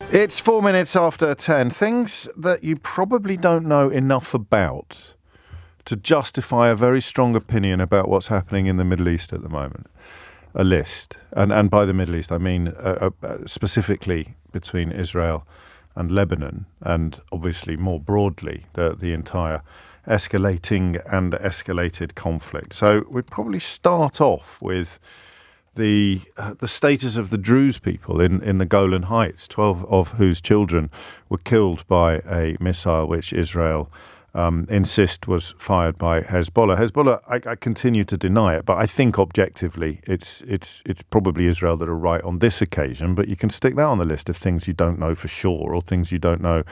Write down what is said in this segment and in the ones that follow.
It's 4 minutes after 10. Things that you probably don't know enough about to justify a very strong opinion about what's happening in the Middle East at the moment. A list. And by the Middle East, I mean specifically between Israel and Lebanon, and obviously more broadly, the entire escalating and escalated conflict. So we'd probably start off with the status of the Druze people in the Golan Heights, 12 of whose children were killed by a missile which Israel insist was fired by Hezbollah. Hezbollah, I continue to deny it, but I think objectively it's probably Israel that are right on this occasion. But you can stick that on the list of things you don't know for sure or things you don't know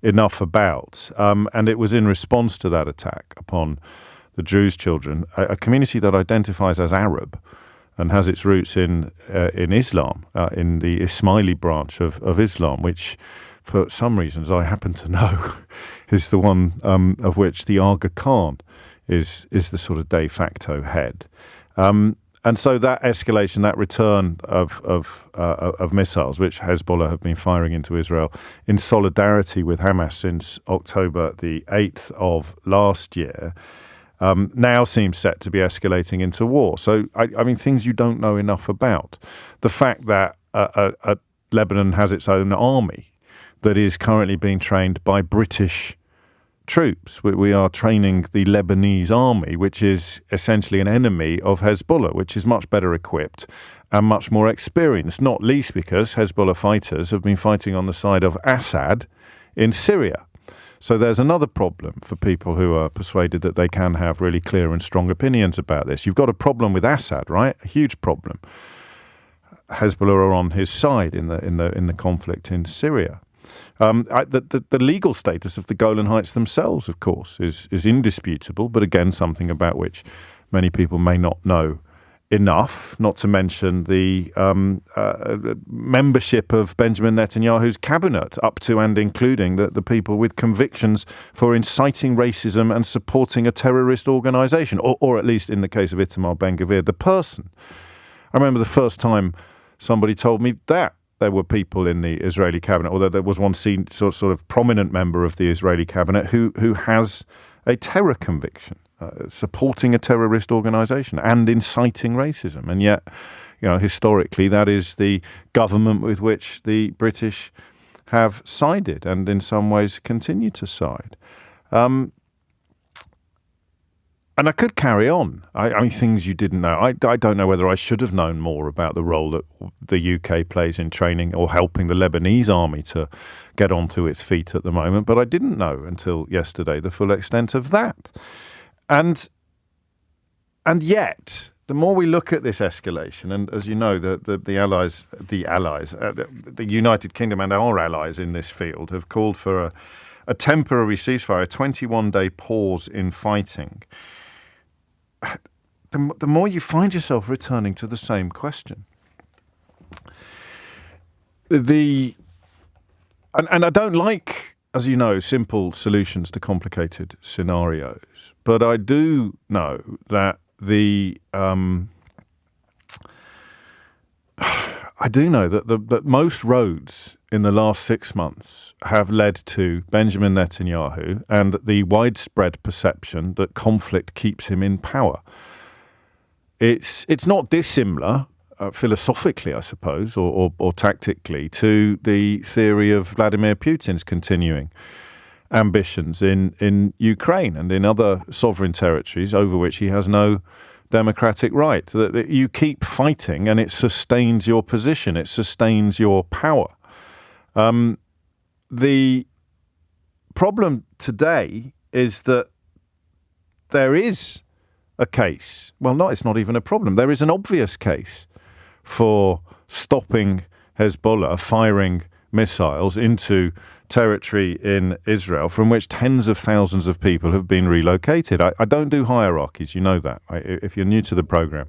enough about. And it was in response to that attack upon the Druze children, a community that identifies as Arab and has its roots in Islam, in the Ismaili branch of Islam, which for some reasons I happen to know is the one of which the Aga Khan is the sort of de facto head. And so that escalation, that return of missiles, which Hezbollah have been firing into Israel in solidarity with Hamas since October the 8th of last year, now seems set to be escalating into war. So, I mean, things you don't know enough about. The fact that Lebanon has its own army that is currently being trained by British troops. We are training the Lebanese army, which is essentially an enemy of Hezbollah, which is much better equipped and much more experienced, not least because Hezbollah fighters have been fighting on the side of Assad in Syria. So there's another problem for people who are persuaded that they can have really clear and strong opinions about this. You've got a problem with Assad, right? A huge problem. Hezbollah are on his side in the conflict in Syria. The legal status of the Golan Heights themselves, of course, is indisputable, but again, something about which many people may not know enough, not to mention the membership of Benjamin Netanyahu's cabinet, up to and including the people with convictions for inciting racism and supporting a terrorist organization, or at least in the case of Itamar Ben-Gvir, the person. I remember the first time somebody told me that there were people in the Israeli cabinet, although there was one sort of prominent member of the Israeli cabinet who has a terror conviction, supporting a terrorist organization and inciting racism. And yet, you know, historically, that is the government with which the British have sided and in some ways continue to side. And I could carry on. I mean, things you didn't know. I don't know whether I should have known more about the role that the UK plays in training or helping the Lebanese army to get onto its feet at the moment, but I didn't know until yesterday the full extent of that. And yet, the more we look at this escalation, and as you know, the allies, the United Kingdom and our allies in this field have called for a temporary ceasefire, a 21-day pause in fighting. The more you find yourself returning to the same question. And I don't like, as you know, simple solutions to complicated scenarios. But I do know that that most roads in the last 6 months have led to Benjamin Netanyahu and the widespread perception that conflict keeps him in power. It's not dissimilar, philosophically, I suppose, or tactically, to the theory of Vladimir Putin's continuing ambitions in Ukraine and in other sovereign territories over which he has no democratic right. That you keep fighting and it sustains your position, it sustains your power. The problem today is that there is a case. Well, it's not even a problem. There is an obvious case for stopping Hezbollah firing missiles into territory in Israel from which tens of thousands of people have been relocated. I don't do hierarchies, you know that. If you're new to the program,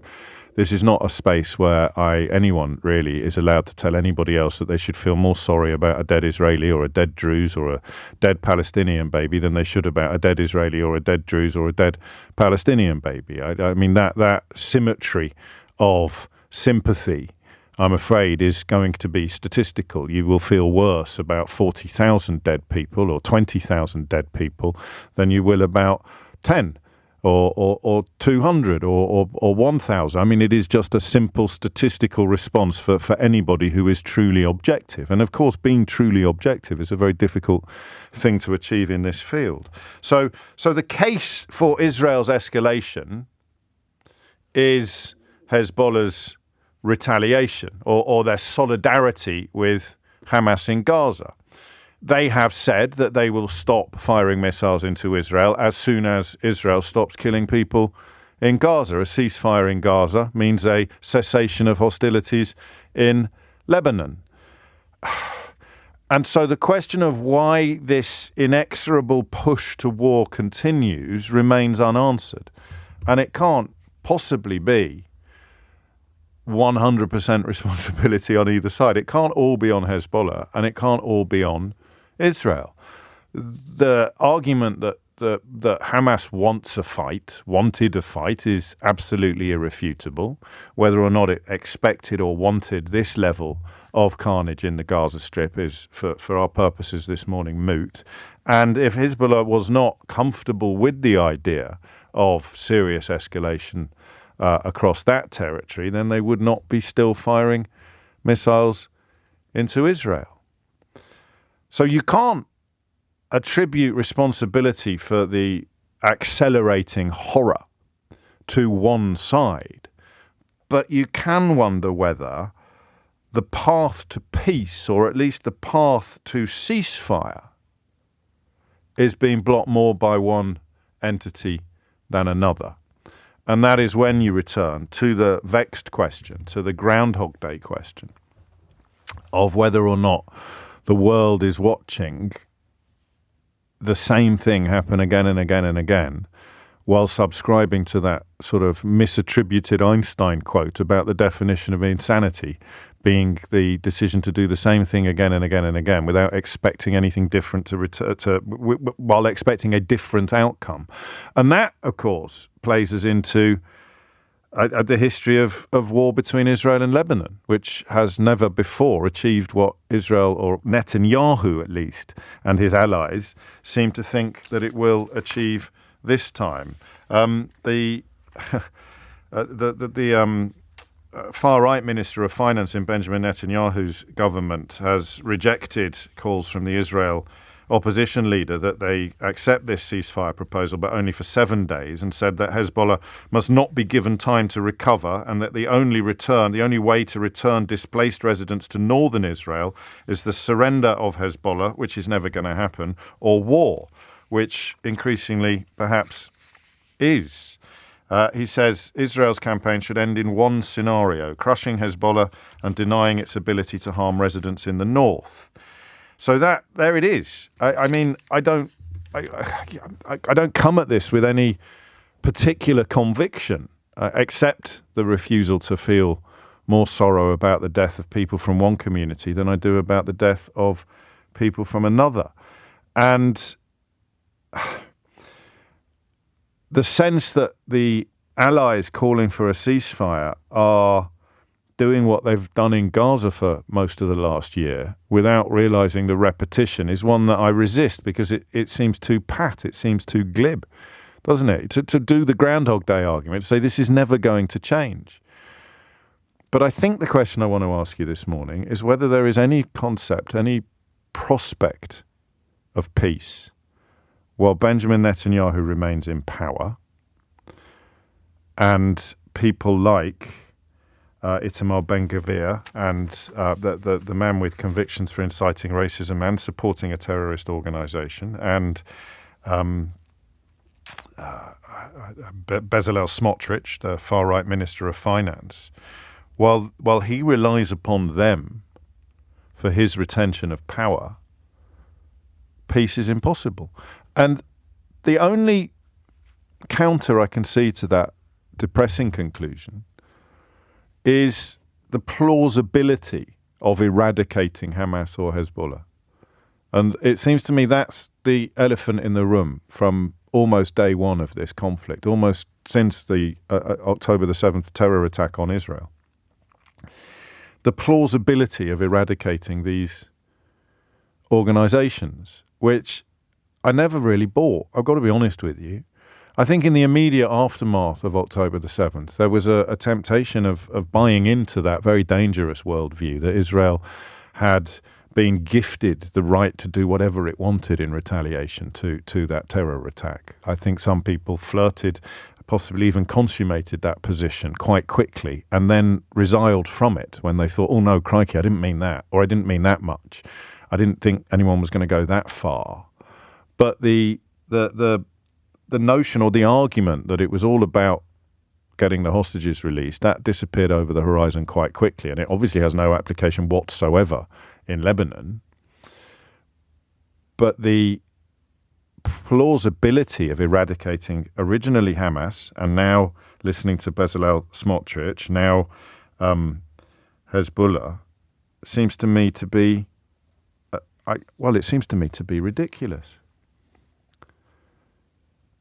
this is not a space where anyone really is allowed to tell anybody else that they should feel more sorry about a dead Israeli or a dead Druze or a dead Palestinian baby than they should about a dead Israeli or a dead Druze or a dead Palestinian baby. I mean, that symmetry of sympathy I'm afraid, is going to be statistical. You will feel worse about 40,000 dead people or 20,000 dead people than you will about 10 or 200 or 1,000. I mean, it is just a simple statistical response for anybody who is truly objective. And of course, being truly objective is a very difficult thing to achieve in this field. So the case for Israel's escalation is Hezbollah's retaliation or their solidarity with Hamas in Gaza. They have said that they will stop firing missiles into Israel as soon as Israel stops killing people in Gaza. A ceasefire in Gaza means a cessation of hostilities in Lebanon. And so the question of why this inexorable push to war continues remains unanswered. And it can't possibly be 100% responsibility on either side. It can't all be on Hezbollah and it can't all be on Israel. The argument that Hamas wanted a fight is absolutely irrefutable. Whether or not it expected or wanted this level of carnage in the Gaza Strip is, for our purposes this morning, moot. And if Hezbollah was not comfortable with the idea of serious escalation across that territory, then they would not be still firing missiles into Israel. So you can't attribute responsibility for the accelerating horror to one side, but you can wonder whether the path to peace, or at least the path to ceasefire, is being blocked more by one entity than another. And that is when you return to the vexed question, to the Groundhog Day question, of whether or not the world is watching the same thing happen again and again and again, while subscribing to that sort of misattributed Einstein quote about the definition of insanity being the decision to do the same thing again and again and again without expecting anything different while expecting a different outcome. And that, of course, plays us into the history of war between Israel and Lebanon, which has never before achieved what Israel, or Netanyahu at least, and his allies seem to think that it will achieve this time. The far-right Minister of Finance in Benjamin Netanyahu's government has rejected calls from the Israel opposition leader that they accept this ceasefire proposal, but only for 7 days, and said that Hezbollah must not be given time to recover, and that the only way to return displaced residents to northern Israel is the surrender of Hezbollah, which is never going to happen, or war, which increasingly perhaps is. He says Israel's campaign should end in one scenario: crushing Hezbollah and denying its ability to harm residents in the north. So there it is. I mean, I don't come at this with any particular conviction, except the refusal to feel more sorrow about the death of people from one community than I do about the death of people from another. And the sense that the allies calling for a ceasefire are doing what they've done in Gaza for most of the last year without realizing the repetition is one that I resist, because it seems too pat, it seems too glib, doesn't it? To do the Groundhog Day argument, to say this is never going to change. But I think the question I want to ask you this morning is whether there is any concept, any prospect of peace while Benjamin Netanyahu remains in power and people like Itamar Ben-Gvir and the man with convictions for inciting racism and supporting a terrorist organization, and Bezalel Smotrich, the far-right Minister of Finance, while he relies upon them for his retention of power, peace is impossible. And the only counter I can see to that depressing conclusion is the plausibility of eradicating Hamas or Hezbollah. And it seems to me that's the elephant in the room from almost day one of this conflict, almost since the October the 7th terror attack on Israel. the plausibility of eradicating these organisations, which I never really bought. I've got to be honest with you. I think in the immediate aftermath of October the 7th, there was a temptation of buying into that very dangerous worldview that Israel had been gifted the right to do whatever it wanted in retaliation to that terror attack. I think some people flirted, possibly even consummated that position quite quickly and then resiled from it when they thought, oh no, crikey, I didn't mean that, or I didn't mean that much. I didn't think anyone was going to go that far. But the notion or the argument that it was all about getting the hostages released, that disappeared over the horizon quite quickly, and it obviously has no application whatsoever in Lebanon. But the plausibility of eradicating originally Hamas and now, listening to Bezalel Smotrich, now Hezbollah, seems to me to be it seems to me to be ridiculous.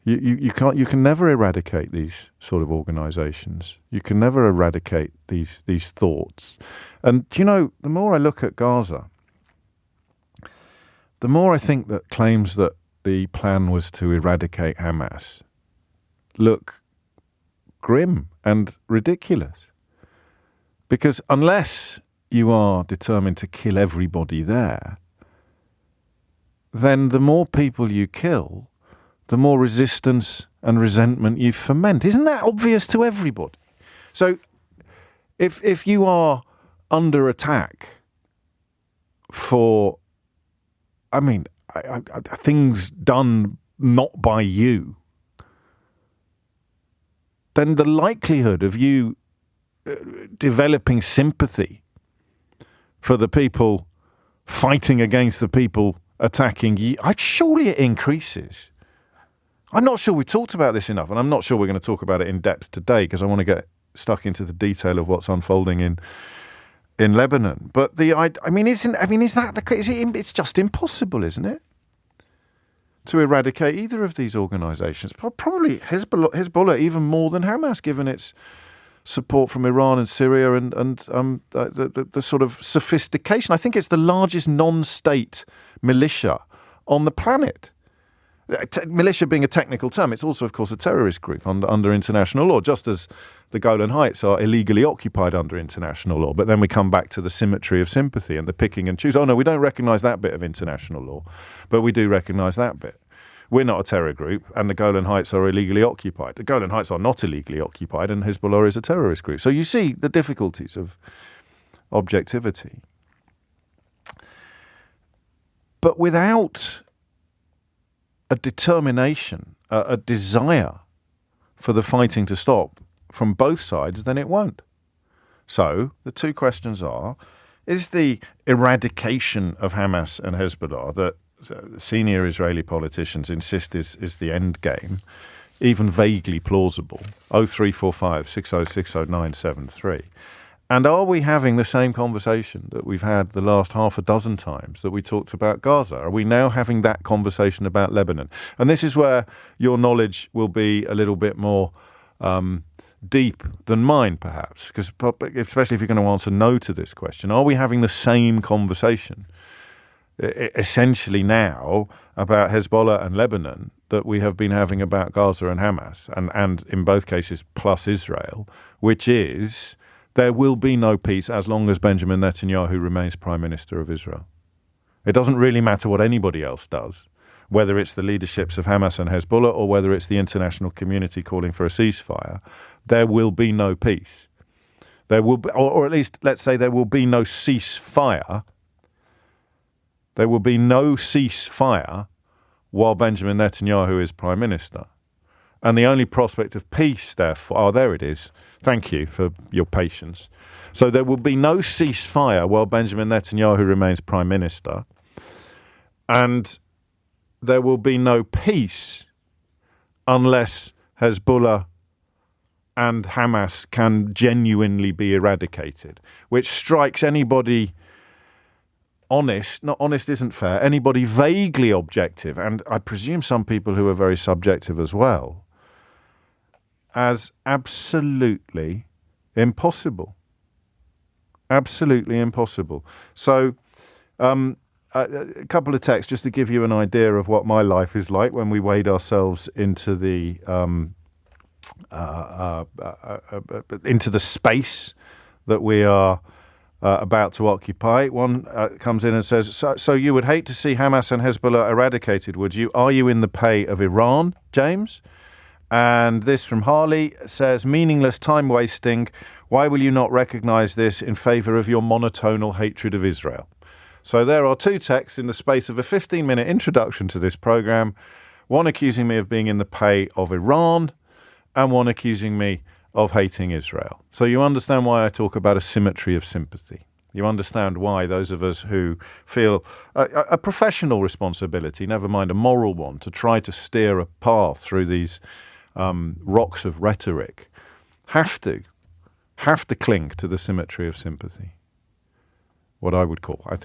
You can never eradicate these sort of organisations. You can never eradicate these thoughts. And do you know, the more I look at Gaza, the more I think that claims that the plan was to eradicate Hamas look grim and ridiculous. Because unless you are determined to kill everybody there, then the more people you kill, the more resistance and resentment you foment. Isn't that obvious to everybody? So if you are under attack for, things done not by you, then the likelihood of you developing sympathy for the people fighting against the people attacking you, surely it increases. I'm not sure we talked about this enough, and I'm not sure we're going to talk about it in depth today because I want to get stuck into the detail of what's unfolding in Lebanon. But it's just impossible, isn't it, to eradicate either of these organisations? Probably Hezbollah even more than Hamas, given its support from Iran and Syria and the sort of sophistication. I think it's the largest non-state militia on the planet. Militia being a technical term, it's also, of course, a terrorist group under international law, just as the Golan Heights are illegally occupied under international law. But then we come back to the symmetry of sympathy and the picking and choose. Oh, no, we don't recognise that bit of international law, but we do recognise that bit. We're not a terror group, and the Golan Heights are illegally occupied. The Golan Heights are not illegally occupied, and Hezbollah is a terrorist group. So you see the difficulties of objectivity. But without a determination, a desire for the fighting to stop from both sides, then it won't. So the two questions are, is the eradication of Hamas and Hezbollah that senior Israeli politicians insist is the end game even vaguely plausible? 0345 6060 And are we having the same conversation that we've had the last half a dozen times that we talked about Gaza? Are we now having that conversation about Lebanon? And this is where your knowledge will be a little bit more deep than mine, perhaps, because especially if you're going to answer no to this question. Are we having the same conversation essentially now about Hezbollah and Lebanon that we have been having about Gaza and Hamas, and in both cases plus Israel, which is there will be no peace as long as Benjamin Netanyahu remains Prime Minister of Israel. It doesn't really matter what anybody else does, whether it's the leaderships of Hamas and Hezbollah or whether it's the international community calling for a ceasefire. There will be no peace. There will be, or at least let's say there will be no ceasefire. There will be no ceasefire while Benjamin Netanyahu is Prime Minister. And the only prospect of peace, therefore, there it is. Thank you for your patience. So there will be no ceasefire while Benjamin Netanyahu remains Prime Minister. And there will be no peace unless Hezbollah and Hamas can genuinely be eradicated, which strikes anybody honest, not honest isn't fair, anybody vaguely objective, and I presume some people who are very subjective as well, as absolutely impossible. Absolutely impossible. So a couple of texts just to give you an idea of what my life is like when we wade ourselves into the space that we are about to occupy. One comes in and says, so you would hate to see Hamas and Hezbollah eradicated, would you? Are you in the pay of Iran, James? And this from Harley says, meaningless time wasting. Why will you not recognize this in favor of your monotonal hatred of Israel? So there are two texts in the space of a 15-minute introduction to this program, one accusing me of being in the pay of Iran and one accusing me of hating Israel. So you understand why I talk about a symmetry of sympathy. You understand why those of us who feel a professional responsibility, never mind a moral one, to try to steer a path through these rocks of rhetoric, have to cling to the symmetry of sympathy. What I would call, I've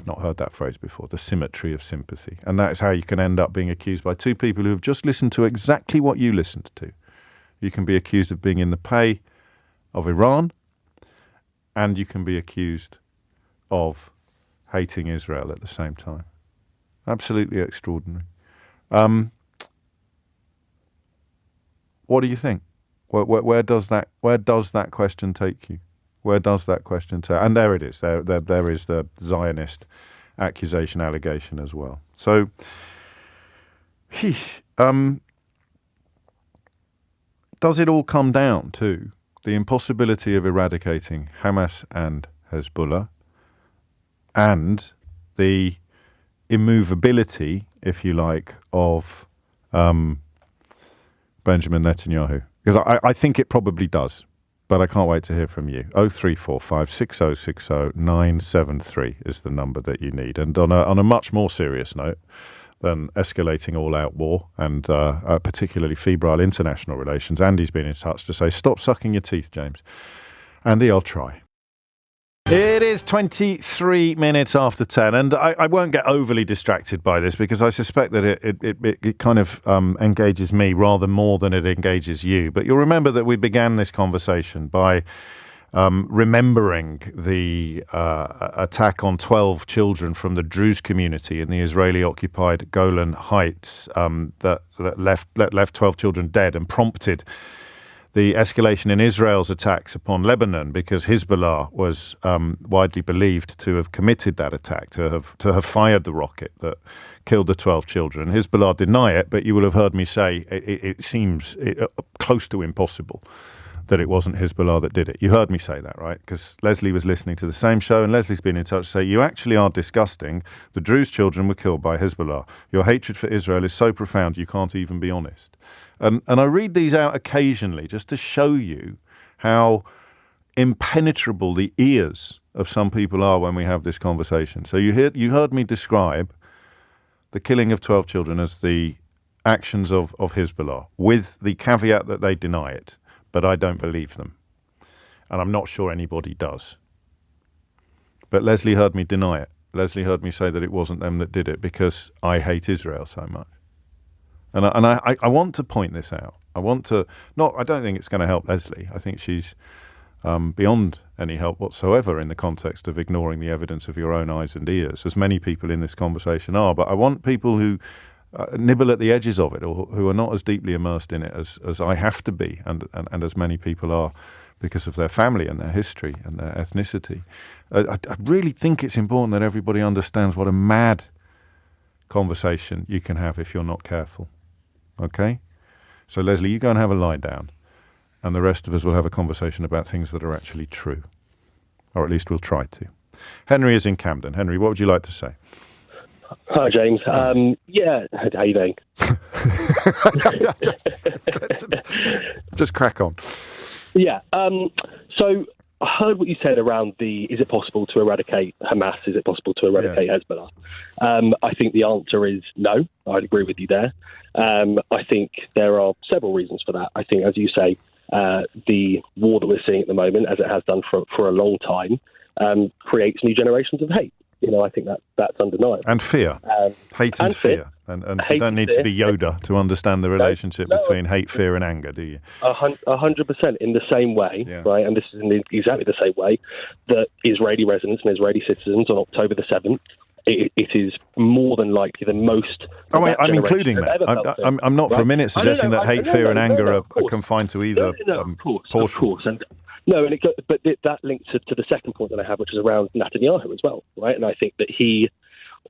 not heard that phrase before, the symmetry of sympathy. And that is how you can end up being accused by two people who have just listened to exactly what you listened to. You can be accused of being in the pay of Iran, and you can be accused of hating Israel at the same time. Absolutely extraordinary. What do you think? Where does that question take you? Where does that question take? And there it is. There is the Zionist accusation, allegation as well. So, does it all come down to the impossibility of eradicating Hamas and Hezbollah and the immovability, if you like, of Benjamin Netanyahu? Because I think it probably does, but I can't wait to hear from you. 0345 6060 973 is the number that you need. And on a much more serious note than escalating all-out war and particularly febrile international relations, Andy's been in touch to say, stop sucking your teeth, James. Andy, I'll try. It is 23 minutes after 10, and I won't get overly distracted by this because I suspect that it kind of engages me rather more than it engages you. But you'll remember that we began this conversation by remembering the attack on 12 children from the Druze community in the Israeli-occupied Golan Heights that left 12 children dead and prompted the escalation in Israel's attacks upon Lebanon, because Hezbollah was widely believed to have committed that attack, to have fired the rocket that killed the 12 children. Hezbollah deny it, but you will have heard me say it seems close to impossible that it wasn't Hezbollah that did it. You heard me say that, right? Because Leslie was listening to the same show, and Leslie's been in touch to say, you actually are disgusting. The Druze children were killed by Hezbollah. Your hatred for Israel is so profound you can't even be honest. And I read these out occasionally just to show you how impenetrable the ears of some people are when we have this conversation. So you heard me describe the killing of 12 children as the actions of Hezbollah, with the caveat that they deny it, but I don't believe them. And I'm not sure anybody does. But Leslie heard me deny it. Leslie heard me say that it wasn't them that did it because I hate Israel so much. And I want to point this out. I don't think it's going to help Leslie. I think she's beyond any help whatsoever in the context of ignoring the evidence of your own eyes and ears, as many people in this conversation are. But I want people who nibble at the edges of it, or who are not as deeply immersed in it as I have to be, and as many people are because of their family and their history and their ethnicity. I really think it's important that everybody understands what a mad conversation you can have if you're not careful. Okay? So, Leslie, you go and have a lie down, and the rest of us will have a conversation about things that are actually true. Or at least we'll try to. Henry is in Camden. Henry, what would you like to say? Hi, James. How you doing? Just crack on. Yeah. So I heard what you said around is it possible to eradicate Hamas? Is it possible to eradicate Hezbollah? I think the answer is no. I'd agree with you there. I think there are several reasons for that. I think, as you say, the war that we're seeing at the moment, as it has done for a long time, creates new generations of hate. I think that's undeniable. And fear, hate and fear. And you don't need to be Yoda to understand the relationship between hate, fear, and anger, do you? 100% in the same way, right? And this is in exactly the same way that Israeli residents and Israeli citizens on October the 7th, it is more than likely the most. Oh, I'm including that. I'm not for a minute suggesting that hate, fear, and anger are confined to either of course, portion. Of course. And but that links to the second point that I have, which is around Netanyahu as well, right? And I think that he,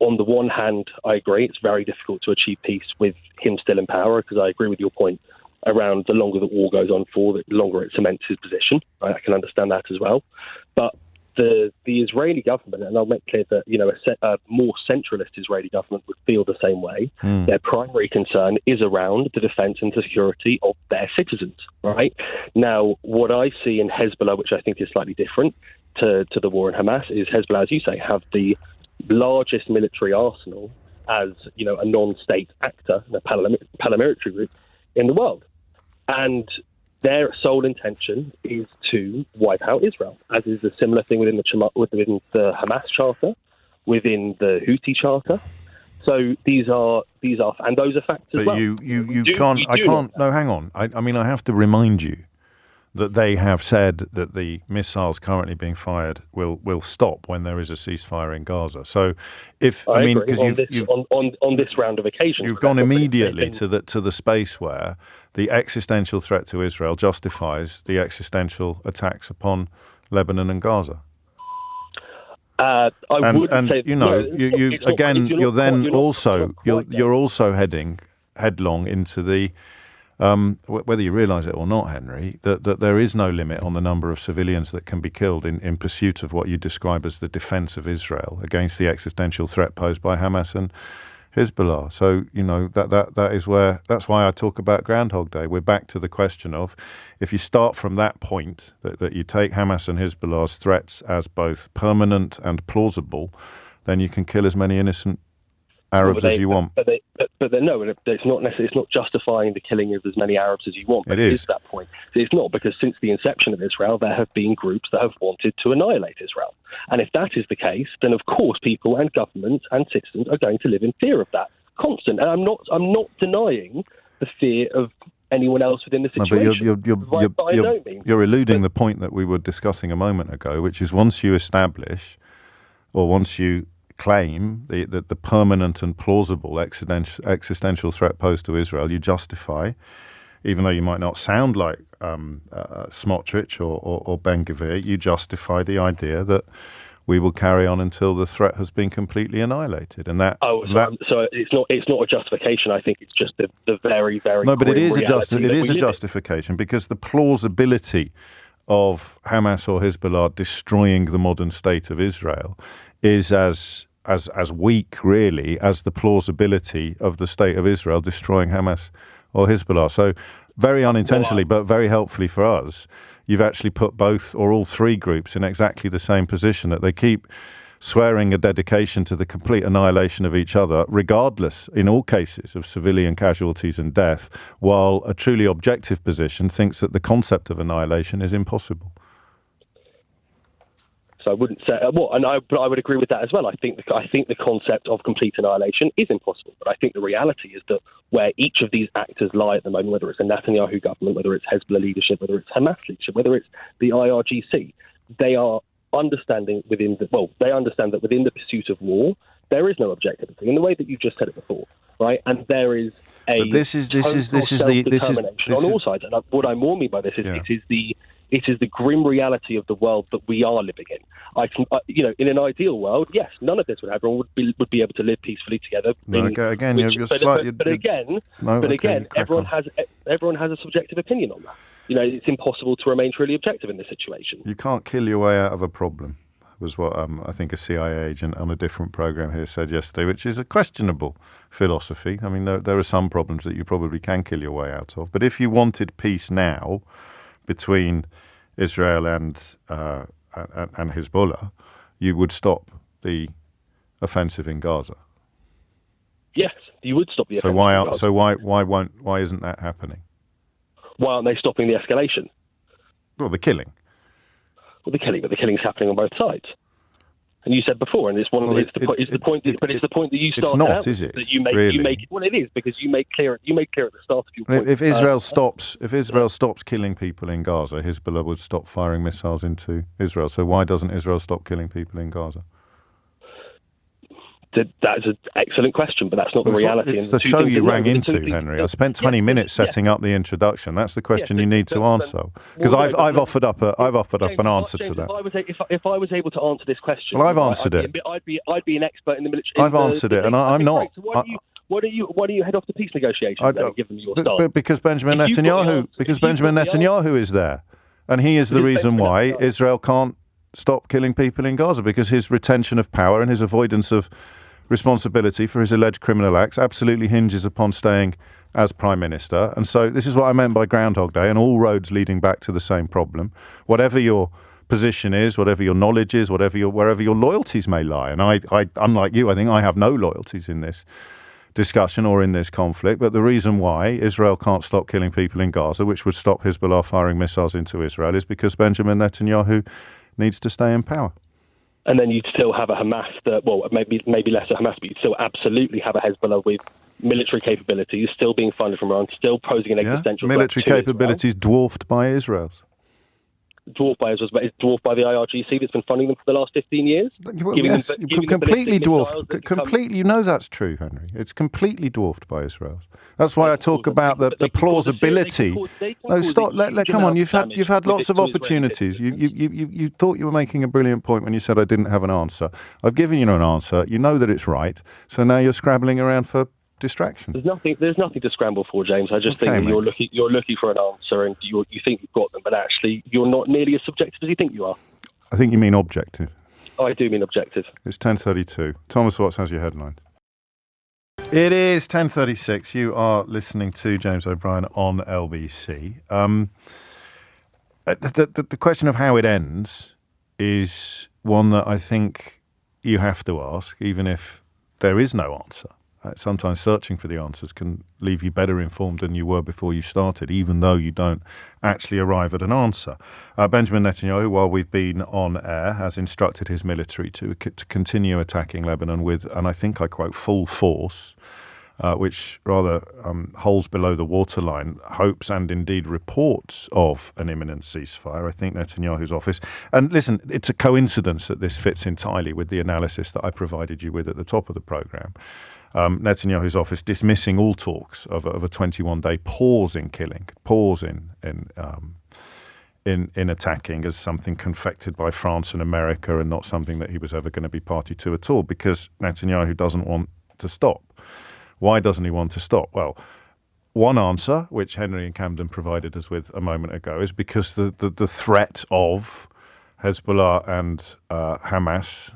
on the one hand, I agree, it's very difficult to achieve peace with him still in power, because I agree with your point around the longer the war goes on for, the longer it cements his position. Right? I can understand that as well. But the Israeli government, and I'll make clear that a more centralist Israeli government would feel the same way. Their primary concern is around the defence and security of their citizens. Right now, what I see in Hezbollah, which I think is slightly different to the war in Hamas, is Hezbollah, as you say, have the largest military arsenal as a non-state actor, a paramilitary group in the world, and their sole intention is to wipe out Israel, as is a similar thing within the Hamas charter, within the Houthi charter. So these are, and those are facts as well. No, hang on. I mean, I have to remind you that they have said that the missiles currently being fired will stop when there is a ceasefire in Gaza. So, because on this round of occasions, you've gone immediately to the space where the existential threat to Israel justifies the existential attacks upon Lebanon and Gaza. You're also heading headlong into the. Whether you realise it or not, Henry, that there is no limit on the number of civilians that can be killed in pursuit of what you describe as the defence of Israel against the existential threat posed by Hamas and Hezbollah. So, that's why I talk about Groundhog Day. We're back to the question of, if you start from that point, that you take Hamas and Hezbollah's threats as both permanent and plausible, then you can kill as many innocent Arabs as you want. But it's not necessarily. It's not justifying the killing of as many Arabs as you want. But it is that point. It's not, because since the inception of Israel, there have been groups that have wanted to annihilate Israel. And if that is the case, then of course people and governments and citizens are going to live in fear of that, constant. And I'm not denying the fear of anyone else within the situation. No, but you're eluding the point that we were discussing a moment ago, which is once you claim the permanent and plausible existential threat posed to Israel, you justify, even though you might not sound like Smotrich or Ben-Gvir, you justify the idea that we will carry on until the threat has been completely annihilated, and so it's not a justification. I think it's just the very, very no, but it is a justification, because the plausibility of Hamas or Hezbollah destroying the modern state of Israel is as weak, really, as the plausibility of the state of Israel destroying Hamas or Hezbollah. So very unintentionally, but very helpfully for us, you've actually put both or all three groups in exactly the same position, that they keep swearing a dedication to the complete annihilation of each other, regardless, in all cases, of civilian casualties and death, while a truly objective position thinks that the concept of annihilation is impossible. So I wouldn't say but I would agree with that as well. I think the concept of complete annihilation is impossible. But I think the reality is that where each of these actors lie at the moment, whether it's a Netanyahu government, whether it's Hezbollah leadership, whether it's Hamas leadership, whether it's the IRGC, they are understanding they understand that within the pursuit of war, there is no objectivity in the way that you just said it before, right? And there is a self-determination on all sides. And what I more mean by this is it is the grim reality of the world that we are living in. In an ideal world, yes, none of this would happen. Everyone would be able to live peacefully together. Everyone has a subjective opinion on that. It's impossible to remain truly objective in this situation. You can't kill your way out of a problem, was what I think a CIA agent on a different program here said yesterday, which is a questionable philosophy. I mean, there are some problems that you probably can kill your way out of. But if you wanted peace now between Israel and Hezbollah, you would stop the offensive in Gaza. Yes, you would stop the offensive in Gaza. So why isn't that happening? Why aren't they stopping the escalation? Well, the killing. But the killing's happening on both sides. And you said before, and it's one. Well, it's the point that you started it's not, out is with, it? that you make. Really? You make well, it is because you make clear at the start of your point. If Israel stops killing people in Gaza, Hezbollah would stop firing missiles into Israel. So why doesn't Israel stop killing people in Gaza? That's an excellent question, but that's not the reality. It's the show you rang into, Henry. I spent 20 minutes setting up the introduction. That's the question you need to answer. Because I've offered up an answer to that. If I was able to answer this question, well, I've answered it. I'd be an expert in the military. I've answered it, and I'm not. So why don't you head off to peace negotiations and give them your start? Because Benjamin Netanyahu is there, and he is the reason why Israel can't stop killing people in Gaza, because his retention of power and his avoidance of responsibility for his alleged criminal acts absolutely hinges upon staying as Prime Minister. And so this is what I meant by Groundhog Day, and all roads leading back to the same problem. Whatever your position is, whatever your knowledge is, wherever your loyalties may lie. And I, unlike you, I think I have no loyalties in this discussion or in this conflict. But the reason why Israel can't stop killing people in Gaza, which would stop Hezbollah firing missiles into Israel, is because Benjamin Netanyahu needs to stay in power. And then you'd still have a Hamas that, well, maybe less a Hamas, but you'd still absolutely have a Hezbollah with military capabilities, still being funded from Iran, still posing an existential threat. Military capabilities dwarfed by Israel's. Dwarfed by Israel's, but it's dwarfed by the IRGC that's been funding them for the last 15 years. Well, yes, completely dwarfed. Completely, you know that's true, Henry. It's completely dwarfed by Israel's. That's why I talk about the plausibility. No, stop. Come on. You've had lots of opportunities. You thought you were making a brilliant point when you said I didn't have an answer. I've given you an answer. You know that it's right. So now you're scrabbling around for distraction. There's nothing to scramble for, James. I just think that you're looking for an answer, and you think you've got them, but actually you're not nearly as subjective as you think you are. I think you mean objective. Oh, I do mean objective. It's 10:32. Thomas Watts has your headline. It is 10:36. You are listening to James O'Brien on LBC. The question of how it ends is one that I think you have to ask, even if there is no answer. Sometimes searching for the answers can leave you better informed than you were before you started, even though you don't actually arrive at an answer. Benjamin Netanyahu, while we've been on air, has instructed his military to continue attacking Lebanon with, and I think I quote, full force, which rather holds below the waterline hopes and indeed reports of an imminent ceasefire. I think Netanyahu's office, and listen, it's a coincidence that this fits entirely with the analysis that I provided you with at the top of the programme. Netanyahu's office dismissing all talks of a 21-day pause in killing, pause in attacking as something confected by France and America and not something that he was ever going to be party to at all, because Netanyahu doesn't want to stop. Why doesn't he want to stop? Well, one answer, which Henry and Camden provided us with a moment ago, is because the threat of Hezbollah and Hamas,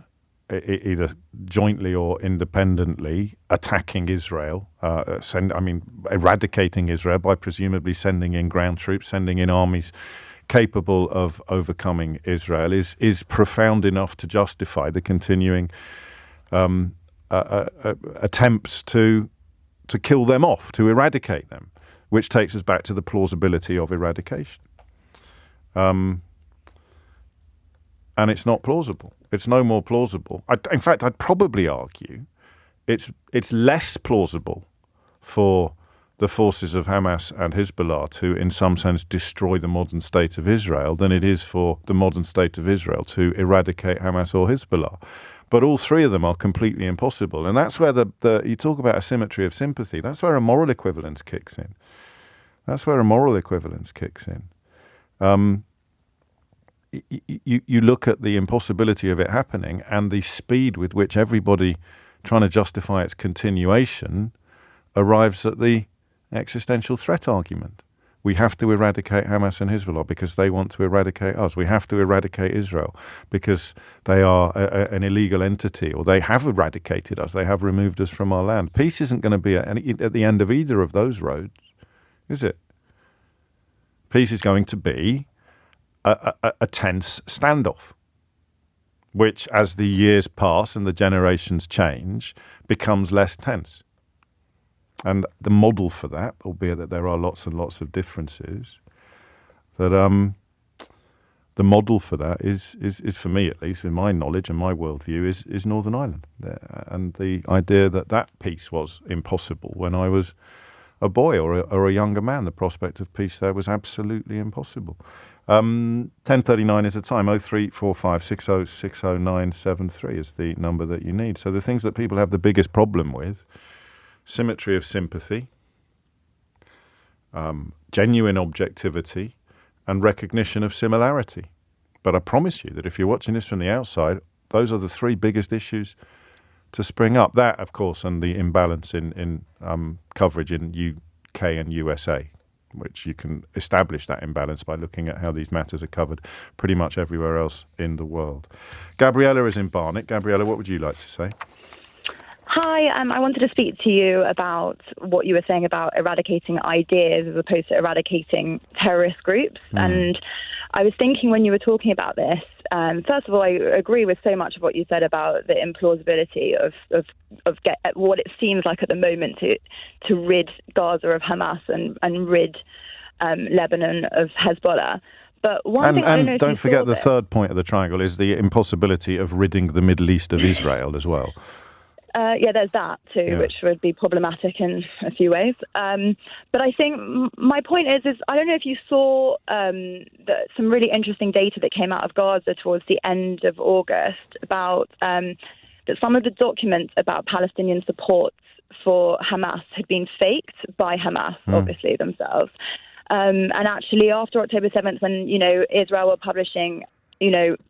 either jointly or independently, attacking Israel, eradicating Israel by presumably sending in ground troops, sending in armies capable of overcoming Israel, is profound enough to justify the continuing attempts to kill them off, to eradicate them, which takes us back to the plausibility of eradication. And it's not plausible. It's no more plausible. In fact, I'd probably argue it's less plausible for the forces of Hamas and Hezbollah to, in some sense, destroy the modern state of Israel than it is for the modern state of Israel to eradicate Hamas or Hezbollah. But all three of them are completely impossible. And that's where you talk about asymmetry of sympathy. That's where a moral equivalence kicks in. You look at the impossibility of it happening and the speed with which everybody trying to justify its continuation arrives at the existential threat argument. We have to eradicate Hamas and Hezbollah because they want to eradicate us. We have to eradicate Israel because they are an illegal entity, or they have eradicated us. They have removed us from our land. Peace isn't going to be at the end of either of those roads, is it? Peace is going to be a tense standoff, which, as the years pass and the generations change, becomes less tense. And the model for that, albeit that there are lots and lots of differences, that the model for that is for me, at least, in my knowledge and my worldview, is Northern Ireland. And the idea that peace was impossible when I was a boy or a younger man, the prospect of peace there was absolutely impossible. 10:39 is the time. 0345 60 is the number that you need. So the things that people have the biggest problem with: symmetry of sympathy, genuine objectivity, and recognition of similarity. But I promise you that if you're watching this from the outside, those are the three biggest issues to spring up. That, of course, and the imbalance in coverage in UK and USA, which you can establish that imbalance by looking at how these matters are covered pretty much everywhere else in the world. Gabriella is in Barnet. Gabriella, what would you like to say? Hi, I wanted to speak to you about what you were saying about eradicating ideas as opposed to eradicating terrorist groups. And I was thinking when you were talking about this, first of all, I agree with so much of what you said about the implausibility of what it seems like at the moment to rid Gaza of Hamas and rid Lebanon of Hezbollah. But one thing I don't know if don't forget the third point of the triangle is the impossibility of ridding the Middle East of Israel as well. There's that too, which would be problematic in a few ways. But I think my point is I don't know if you saw some really interesting data that came out of Gaza towards the end of August about that some of the documents about Palestinian support for Hamas had been faked by Hamas, obviously themselves. And actually, after October 7th, when Israel were publishing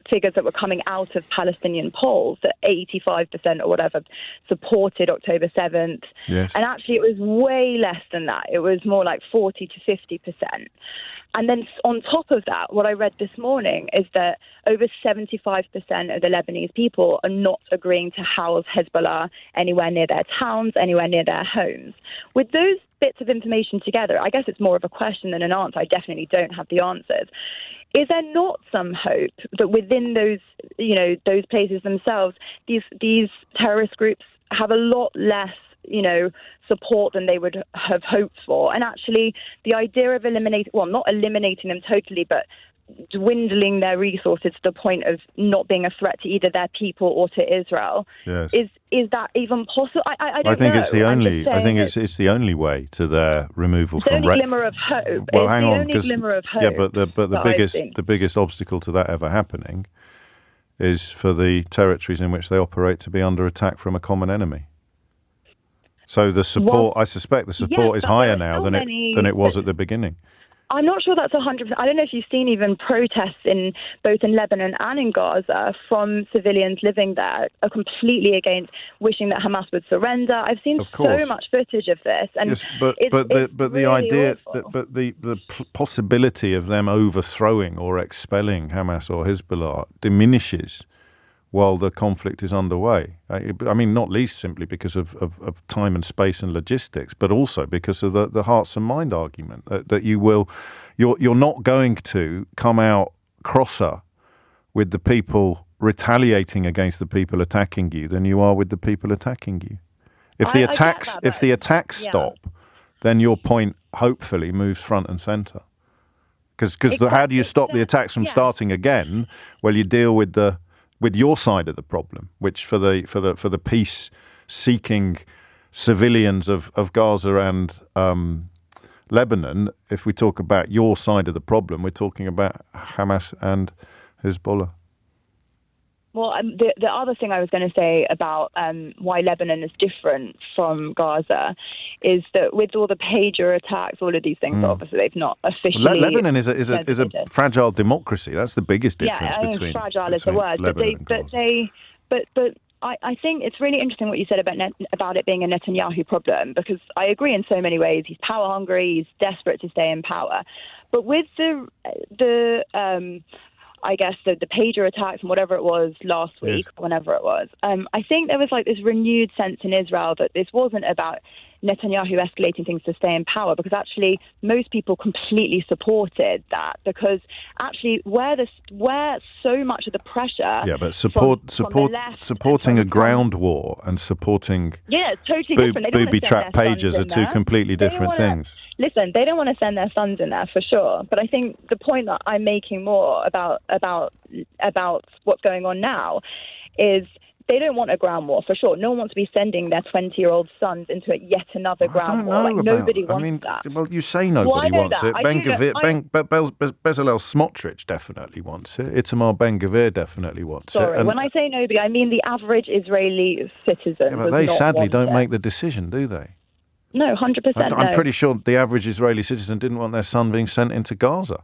figures that were coming out of Palestinian polls, that 85% or whatever supported October 7th. Yes. And actually, it was way less than that. It was more like 40 to 50%. And then on top of that, what I read this morning is that over 75% of the Lebanese people are not agreeing to house Hezbollah anywhere near their towns, anywhere near their homes. With those bits of information together, I guess it's more of a question than an answer. I definitely don't have the answers. Is there not some hope that within those places themselves, these terrorist groups have a lot less, support than they would have hoped for? And actually, the idea of not eliminating them totally, but dwindling their resources to the point of not being a threat to either their people or to Israel. Yes. Is that even possible? I think it's the only. I think it's the only way to their removal from. The only glimmer of hope. Well, hang on, only glimmer of hope. Yeah, but the biggest obstacle to that ever happening is for the territories in which they operate to be under attack from a common enemy. So the support, I suspect, the support is higher now than it was at the beginning. I'm not sure that's 100%. I don't know if you've seen even protests both in Lebanon and in Gaza from civilians living there are completely against wishing that Hamas would surrender. I've seen so much footage of this, and yes, but the idea that the possibility of them overthrowing or expelling Hamas or Hezbollah diminishes while the conflict is underway. I mean, not least simply because of time and space and logistics, but also because of the hearts and mind argument that you're not going to come out crosser with the people retaliating against the people attacking you than you are with the people attacking you. If the attacks stop, then your point hopefully moves front and center. Because how do you stop the attacks from starting again? Well, you deal with your side of the problem, which for the peace-seeking civilians of Gaza and Lebanon, if we talk about your side of the problem, we're talking about Hamas and Hezbollah. Well, the other thing I was going to say about why Lebanon is different from Gaza is that with all the pager attacks, all of these things, obviously they've not officially. Well, Lebanon is a fragile democracy. That's the biggest difference between. Fragile is the word, but I think it's really interesting what you said about it being a Netanyahu problem, because I agree in so many ways. He's power hungry. He's desperate to stay in power, but with I guess the pager attacks and whatever it was last week, whenever it was, I think there was like this renewed sense in Israel that this wasn't about Netanyahu escalating things to stay in power, because actually most people completely supported that, because actually where so much of the pressure supporting a ground war and supporting totally different. booby trap pagers are two completely different things. Listen, they don't want to send their sons in there for sure. But I think the point that I'm making more about what's going on now is they don't want a ground war for sure. No one wants to be sending their 20-year-old sons into yet another ground war. Nobody wants that. Well, you say nobody wants it. Bezalel Smotrich definitely wants it. Itamar Ben-Gvir definitely wants it. Sorry, when I say nobody, I mean the average Israeli citizen. Yeah, but they sadly don't make the decision, do they? No, 100%. I'm pretty sure the average Israeli citizen didn't want their son being sent into Gaza.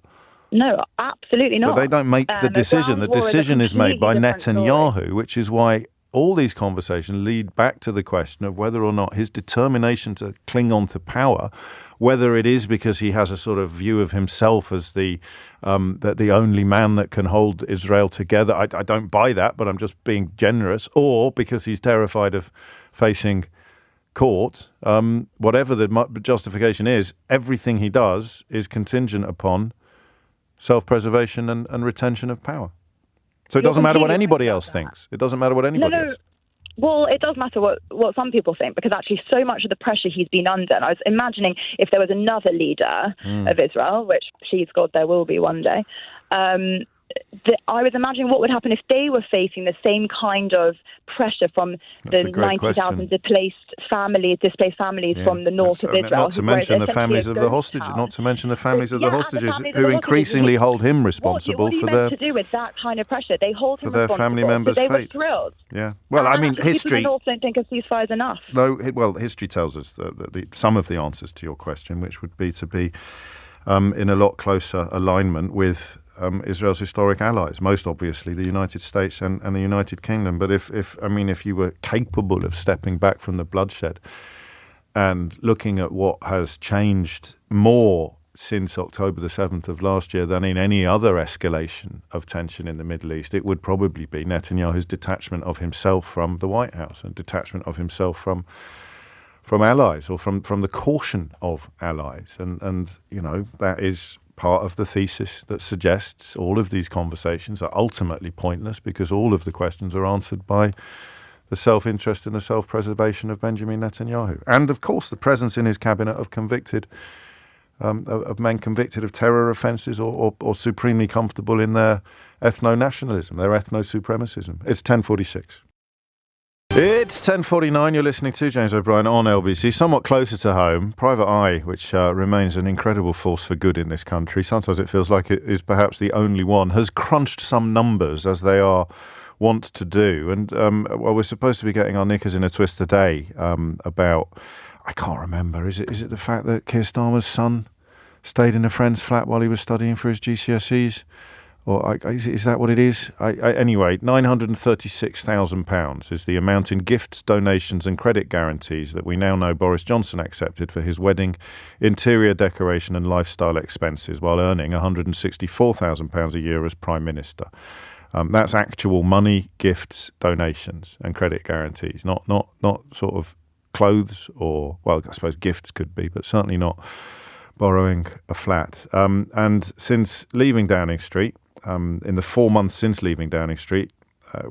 No, absolutely not. But they don't make the decision. The decision is made by Netanyahu, which is why all these conversations lead back to the question of whether or not his determination to cling on to power, whether it is because he has a sort of view of himself as the only man that can hold Israel together. I don't buy that, but I'm just being generous. Or because he's terrified of facing court. Whatever the justification is, everything he does is contingent upon self-preservation and retention of power. So it doesn't matter what anybody else thinks. It doesn't matter what anybody else. Well, it does matter what some people think, because actually so much of the pressure he's been under, and I was imagining if there was another leader of Israel, which please God there will be one day, I was imagining what would happen if they were facing the same kind of pressure from the 90,000 displaced families from the north of Israel. Not to mention the families of the hostages. Not to mention the families of the hostages who increasingly hold him responsible for their. To do with that kind of pressure, they hold him for their family members' fate. They were thrilled. Yeah. Well, I mean, history. People don't think a ceasefire is enough. No. Well, history tells us that some of the answers to your question, which would be to be in a lot closer alignment with Israel's historic allies, most obviously the United States and the United Kingdom. But if you were capable of stepping back from the bloodshed and looking at what has changed more since October the 7th of last year than in any other escalation of tension in the Middle East, it would probably be Netanyahu's detachment of himself from the White House and detachment of himself from allies, or from the caution of allies. And you know, that is part of the thesis that suggests all of these conversations are ultimately pointless, because all of the questions are answered by the self-interest and the self-preservation of Benjamin Netanyahu. And, of course, the presence in his cabinet of men convicted of terror offences or supremely comfortable in their ethno-nationalism, their ethno-supremacism. It's 10:46. It's 10:49. You're listening to James O'Brien on LBC. Somewhat closer to home, Private Eye, which remains an incredible force for good in this country. Sometimes it feels like it is perhaps the only one, has crunched some numbers, as they are wont to do. And we're supposed to be getting our knickers in a twist today about, I can't remember, is it the fact that Keir Starmer's son stayed in a friend's flat while he was studying for his GCSEs? Or is that what it is? Anyway, £936,000 is the amount in gifts, donations and credit guarantees that we now know Boris Johnson accepted for his wedding, interior decoration and lifestyle expenses, while earning £164,000 a year as Prime Minister. That's actual money, gifts, donations and credit guarantees, not sort of clothes or, well, I suppose gifts could be, but certainly not borrowing a flat. And since leaving Downing Street, in the 4 months since leaving Downing Street,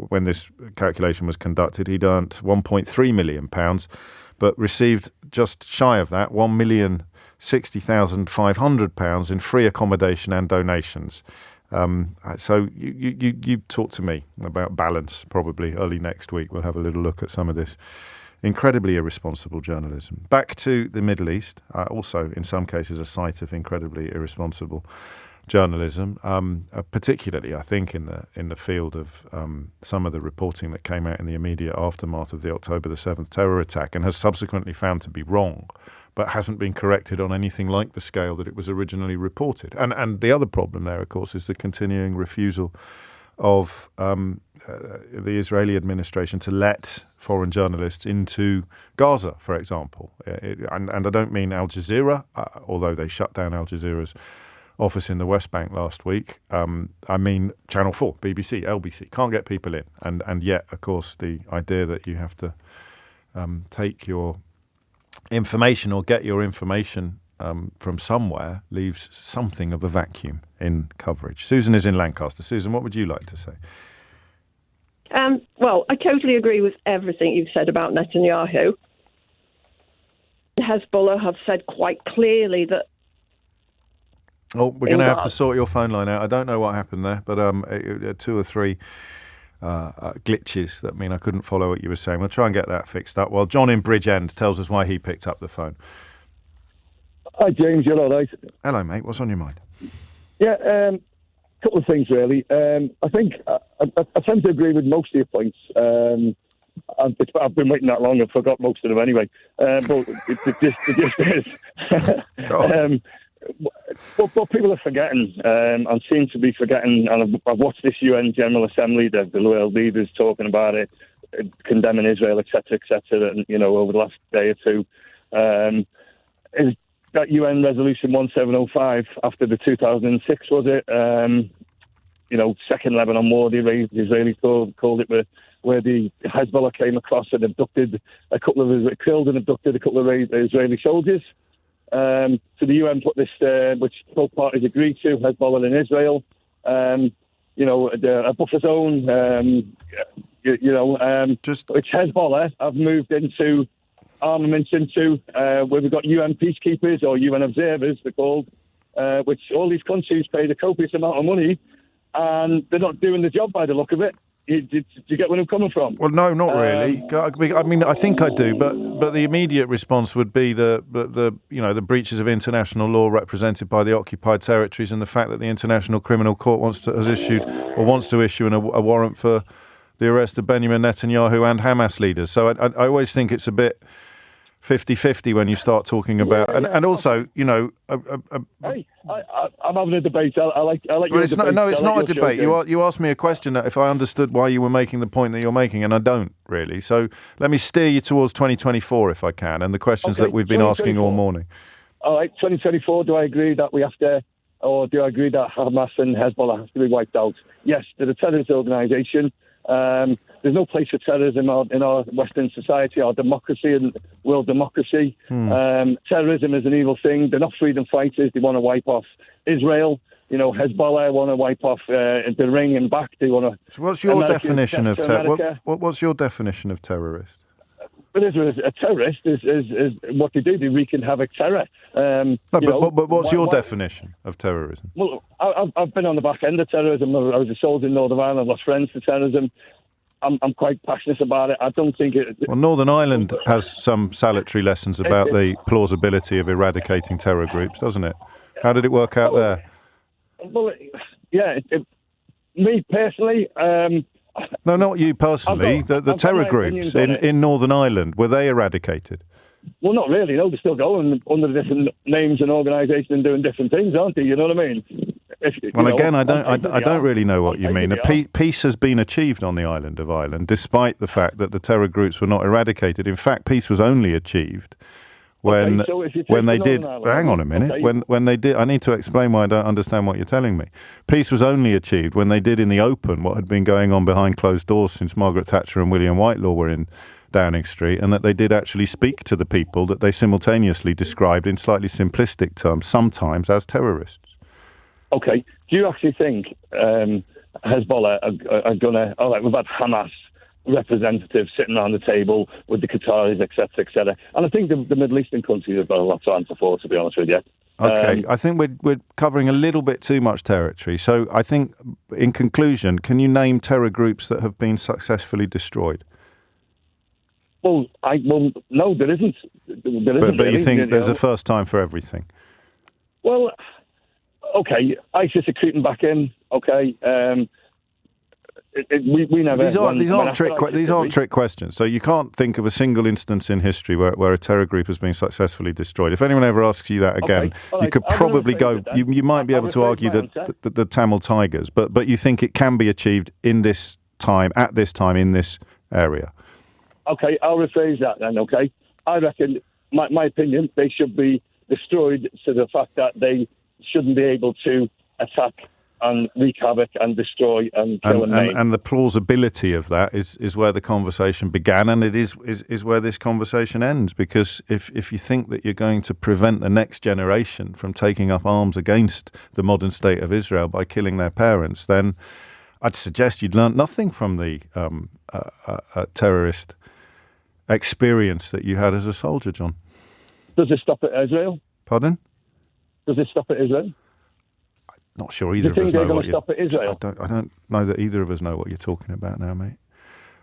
when this calculation was conducted, he'd earned £1.3 million, but received just shy of that, £1,060,500 in free accommodation and donations. So you talk to me about balance probably early next week. We'll have a little look at some of this incredibly irresponsible journalism. Back to the Middle East, also in some cases a site of incredibly irresponsible journalism, particularly I think in the field of some of the reporting that came out in the immediate aftermath of the October the 7th terror attack, and has subsequently found to be wrong, but hasn't been corrected on anything like the scale that it was originally reported. And the other problem there, of course, is the continuing refusal of the Israeli administration to let foreign journalists into Gaza, for example. And I don't mean Al Jazeera, although they shut down Al Jazeera's office in the West Bank last week. I mean Channel 4, BBC, LBC. Can't get people in. And yet, of course, the idea that you have to take your information or get your information from somewhere leaves something of a vacuum in coverage. Susan is in Lancaster. Susan, what would you like to say? Well, I totally agree with everything you've said about Netanyahu. Hezbollah have said quite clearly that. Oh, we're going to have to sort your phone line out. I don't know what happened there, but 2 or 3 glitches that mean I couldn't follow what you were saying. We'll try and get that fixed up. Well, John in Bridgend tells us why he picked up the phone. Hi, James. You're all right. Hello, mate. What's on your mind? Yeah, a couple of things, really. I think I tend to agree with most of your points. I've been waiting that long and forgot most of them anyway. But the gist is... What people are forgetting, and seem to be forgetting, and I've watched this UN General Assembly, the world leaders talking about it, condemning Israel, etc., and, over the last day or two, is that UN Resolution 1705 after the 2006, was it? Second Lebanon War, the Israelis called it, where the Hezbollah came across and killed and abducted a couple of Israeli soldiers. So the UN put this, which both parties agreed to, Hezbollah and Israel, a buffer zone, which Hezbollah have moved into armaments into, where we've got UN peacekeepers or UN observers, they're called, which all these countries paid a copious amount of money, and they're not doing the job by the look of it. Do you get where I'm coming from? Well, no, not really. I mean, I think I do, but the immediate response would be the breaches of international law represented by the occupied territories, and the fact that the International Criminal Court wants to issue a warrant for the arrest of Benjamin Netanyahu and Hamas leaders. So I always think it's a bit 50-50 when you start talking about, and also, Hey, I'm having a debate. I'll let you. Well, it's not a debate. You asked me a question that if I understood why you were making the point that you're making, and I don't really. So let me steer you towards 2024 if I can, and the questions that we've been asking all morning. All right, 2024. Do I agree that we have to, or do I agree that Hamas and Hezbollah have to be wiped out? Yes, they're a terrorist organisation. There's no place for terrorism in our Western society, our democracy and world democracy. Terrorism is an evil thing. They're not freedom fighters. They want to wipe off Israel. Hezbollah want to wipe off the ring and back. They want to. So what's your definition of what's your definition of terrorist? But a terrorist is what they do. They wreak havoc terror. But what's your definition of terrorism? Well, I've been on the back end of terrorism. I was a soldier in Northern Ireland. I've lost friends to terrorism. I'm quite passionate about it. I don't think it... Well, Northern Ireland has some salutary lessons about the plausibility of eradicating terror groups, doesn't it? How did it work out there? Well, yeah, me personally... No, not you personally. The terror groups in Northern Ireland, were they eradicated? Well, not really. No, they're still going under different names and organisations and doing different things, aren't they? You know what I mean? I don't really know what you mean. Peace has been achieved on the island of Ireland, despite the fact that the terror groups were not eradicated. In fact, peace was only achieved when they did. Hang on a minute. Okay. When they did, I need to explain why I don't understand what you're telling me. Peace was only achieved when they did in the open what had been going on behind closed doors since Margaret Thatcher and William Whitelaw were in Downing Street, and that they did actually speak to the people that they simultaneously described in slightly simplistic terms, sometimes as terrorists. Okay. Do you actually think Hezbollah are going to... All right, we've had Hamas representatives sitting around the table with the Qataris, etc., etc. And I think the Middle Eastern countries have got a lot to answer for, to be honest with you. Okay, I think we're covering a little bit too much territory. So I think, in conclusion, can you name terror groups that have been successfully destroyed? Well, no, there isn't. But you think there's a first time for everything? Well, okay, ISIS are creeping back in. Okay, we never. These aren't trick questions. So you can't think of a single instance in history where a terror group has been successfully destroyed. If anyone ever asks you that again, you could probably go. You might be able to argue that the Tamil Tigers, but you think it can be achieved in this time, at this time, in this area. Okay, I'll rephrase that then, okay? I reckon, my opinion, they should be destroyed to the fact that they shouldn't be able to attack and wreak havoc and destroy and kill and maim. And the plausibility of that is where the conversation began, and it is where this conversation ends, because if you think that you're going to prevent the next generation from taking up arms against the modern state of Israel by killing their parents, then I'd suggest you'd learnt nothing from the terrorist experience that you had as a soldier, John. Does it stop at Israel? Pardon? Does it stop at Israel? Not sure either Do you of us think they're know going what to you... stop at Israel? I don't know that either of us know what you're talking about now, mate.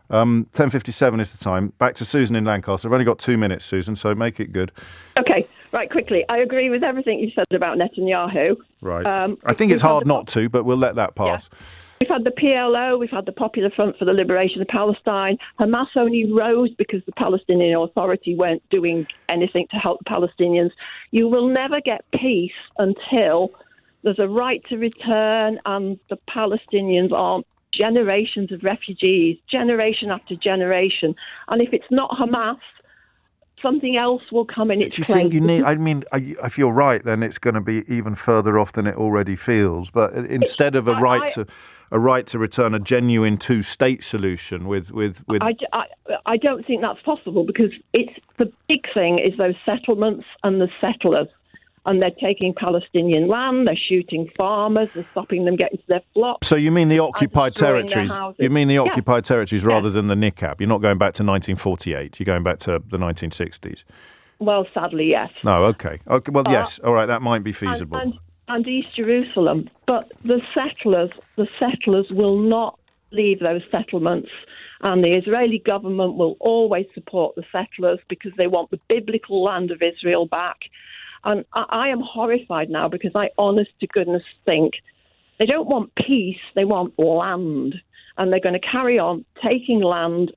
10:57 is the time. Back to Susan in Lancaster. I've only got 2 minutes, Susan, so make it good. Okay, right, quickly. I agree with everything you said about Netanyahu. Right. I think it's hard not to, but we'll let that pass. Yeah. We've had the PLO, we've had the Popular Front for the Liberation of Palestine. Hamas only rose because the Palestinian Authority weren't doing anything to help the Palestinians. You will never get peace until there's a right to return and the Palestinians aren't generations of refugees, generation after generation. And if it's not Hamas, something else will come in its place. Do you think you need... I mean, if you're right, then it's going to be even further off than it already feels. But instead of a right to return, a genuine two-state solution with... I don't think that's possible, because it's the big thing is those settlements and the settlers. And they're taking Palestinian land, they're shooting farmers, they're stopping them getting to their flocks. So you mean the occupied territories? You mean the occupied territories rather than the niqab? You're not going back to 1948, you're going back to the 1960s? Well, sadly, yes. No, okay. Well, yes, all right, that might be feasible. And East Jerusalem. But the settlers will not leave those settlements. And the Israeli government will always support the settlers because they want the biblical land of Israel back. And I am horrified now because I, honest to goodness, think they don't want peace, they want land. And they're going to carry on taking land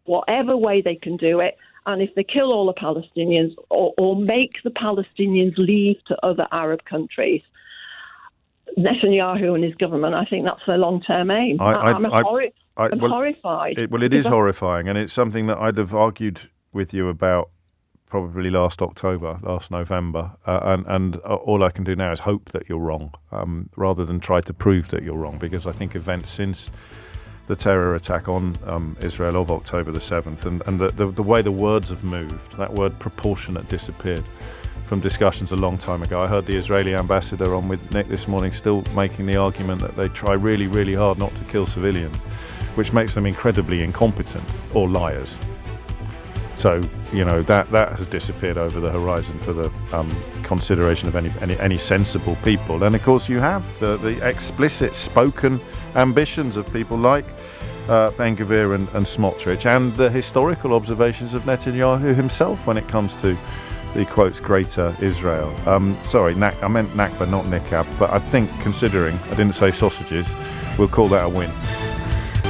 whatever way they can do it. And if they kill all the Palestinians or make the Palestinians leave to other Arab countries, Netanyahu and his government, I think that's their long-term aim. I'm horrified. It is horrifying, and it's something that I'd have argued with you about probably last November, and all I can do now is hope that you're wrong, rather than try to prove that you're wrong, because I think events since the terror attack on Israel of October the 7th, and the way the words have moved, that word proportionate disappeared from discussions a long time ago. I heard the Israeli ambassador on with Nick this morning still making the argument that they try really, really hard not to kill civilians, which makes them incredibly incompetent or liars. So, that has disappeared over the horizon for the consideration of any sensible people. And, of course, you have the explicit spoken ambitions of people like Ben-Gvir and Smotrich, and the historical observations of Netanyahu himself when it comes to the, quotes, greater Israel. I meant Nakba, not Niqab, but I think, considering I didn't say sausages, we'll call that a win.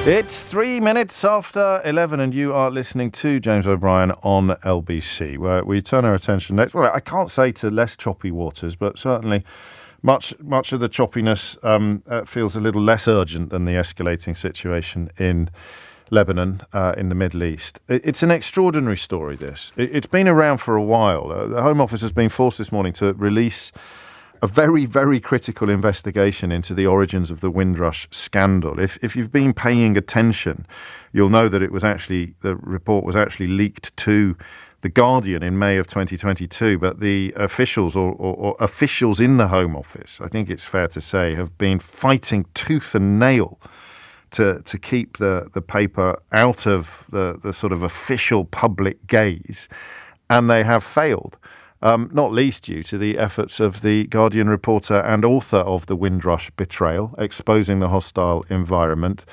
It's 3 minutes after 11 and you are listening to James O'Brien on LBC, where we turn our attention next. Well, I can't say to less choppy waters, but certainly much of the choppiness feels a little less urgent than the escalating situation in Lebanon, in the Middle East. It's an extraordinary story, this. It's been around for a while. The Home Office has been forced this morning to release a very, very critical investigation into the origins of the Windrush scandal. If you've been paying attention, you'll know that the report was actually leaked to The Guardian in May of 2022, but the officials or officials in the Home Office, I think it's fair to say, have been fighting tooth and nail to keep the paper out of the sort of official public gaze, and they have failed. Not least due to the efforts of the Guardian reporter and author of the Windrush betrayal, exposing the hostile environment,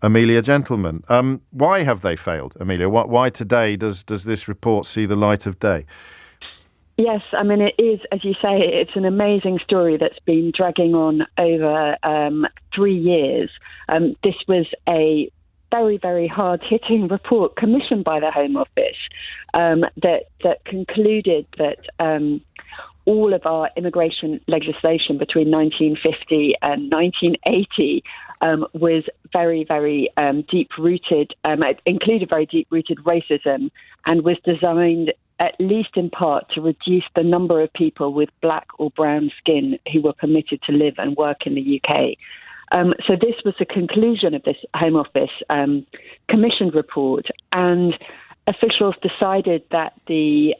Amelia Gentleman. Why have they failed, Amelia? Why today does this report see the light of day? Yes, I mean, it is, as you say, it's an amazing story that's been dragging on over 3 years. This was a very, very hard-hitting report commissioned by the Home Office that concluded that all of our immigration legislation between 1950 and 1980 was very, very deep-rooted, included very deep-rooted racism, and was designed, at least in part, to reduce the number of people with black or brown skin who were permitted to live and work in the UK. So this was the conclusion of this Home Office commissioned report, and officials decided that the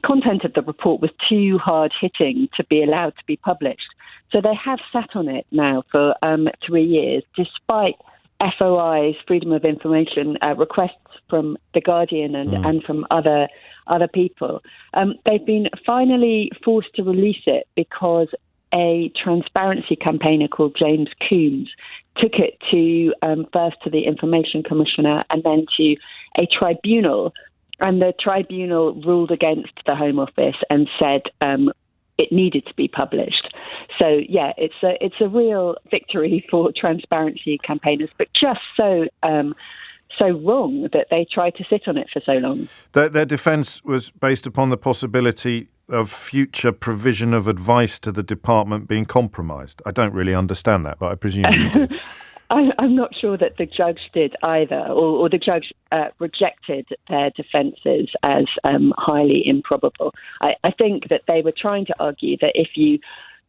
content of the report was too hard-hitting to be allowed to be published. So they have sat on it now for 3 years, despite FOIs, Freedom of Information requests from The Guardian and from other people. They've been finally forced to release it because a transparency campaigner called James Coombs took it to first to the Information Commissioner and then to a tribunal. And the tribunal ruled against the Home Office and said it needed to be published. So, yeah, it's a real victory for transparency campaigners, but just so wrong that they tried to sit on it for so long. Their defence was based upon the possibility of future provision of advice to the department being compromised. I don't really understand that, but I presume you do. I'm not sure that the judge did either, or the judge rejected their defences as highly improbable. I think that they were trying to argue that if you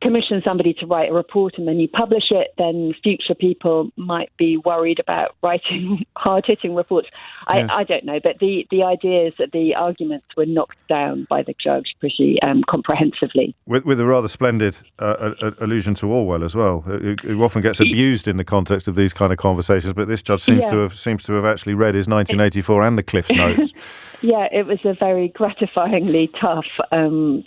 commission somebody to write a report and then you publish it, then future people might be worried about writing hard-hitting reports. Yes. I don't know, but the idea is that the arguments were knocked down by the judge pretty comprehensively. With a rather splendid allusion to Orwell as well, who often gets abused in the context of these kind of conversations, but this judge seems to have actually read his 1984 and the Cliff's Notes. Yeah, it was a very gratifyingly tough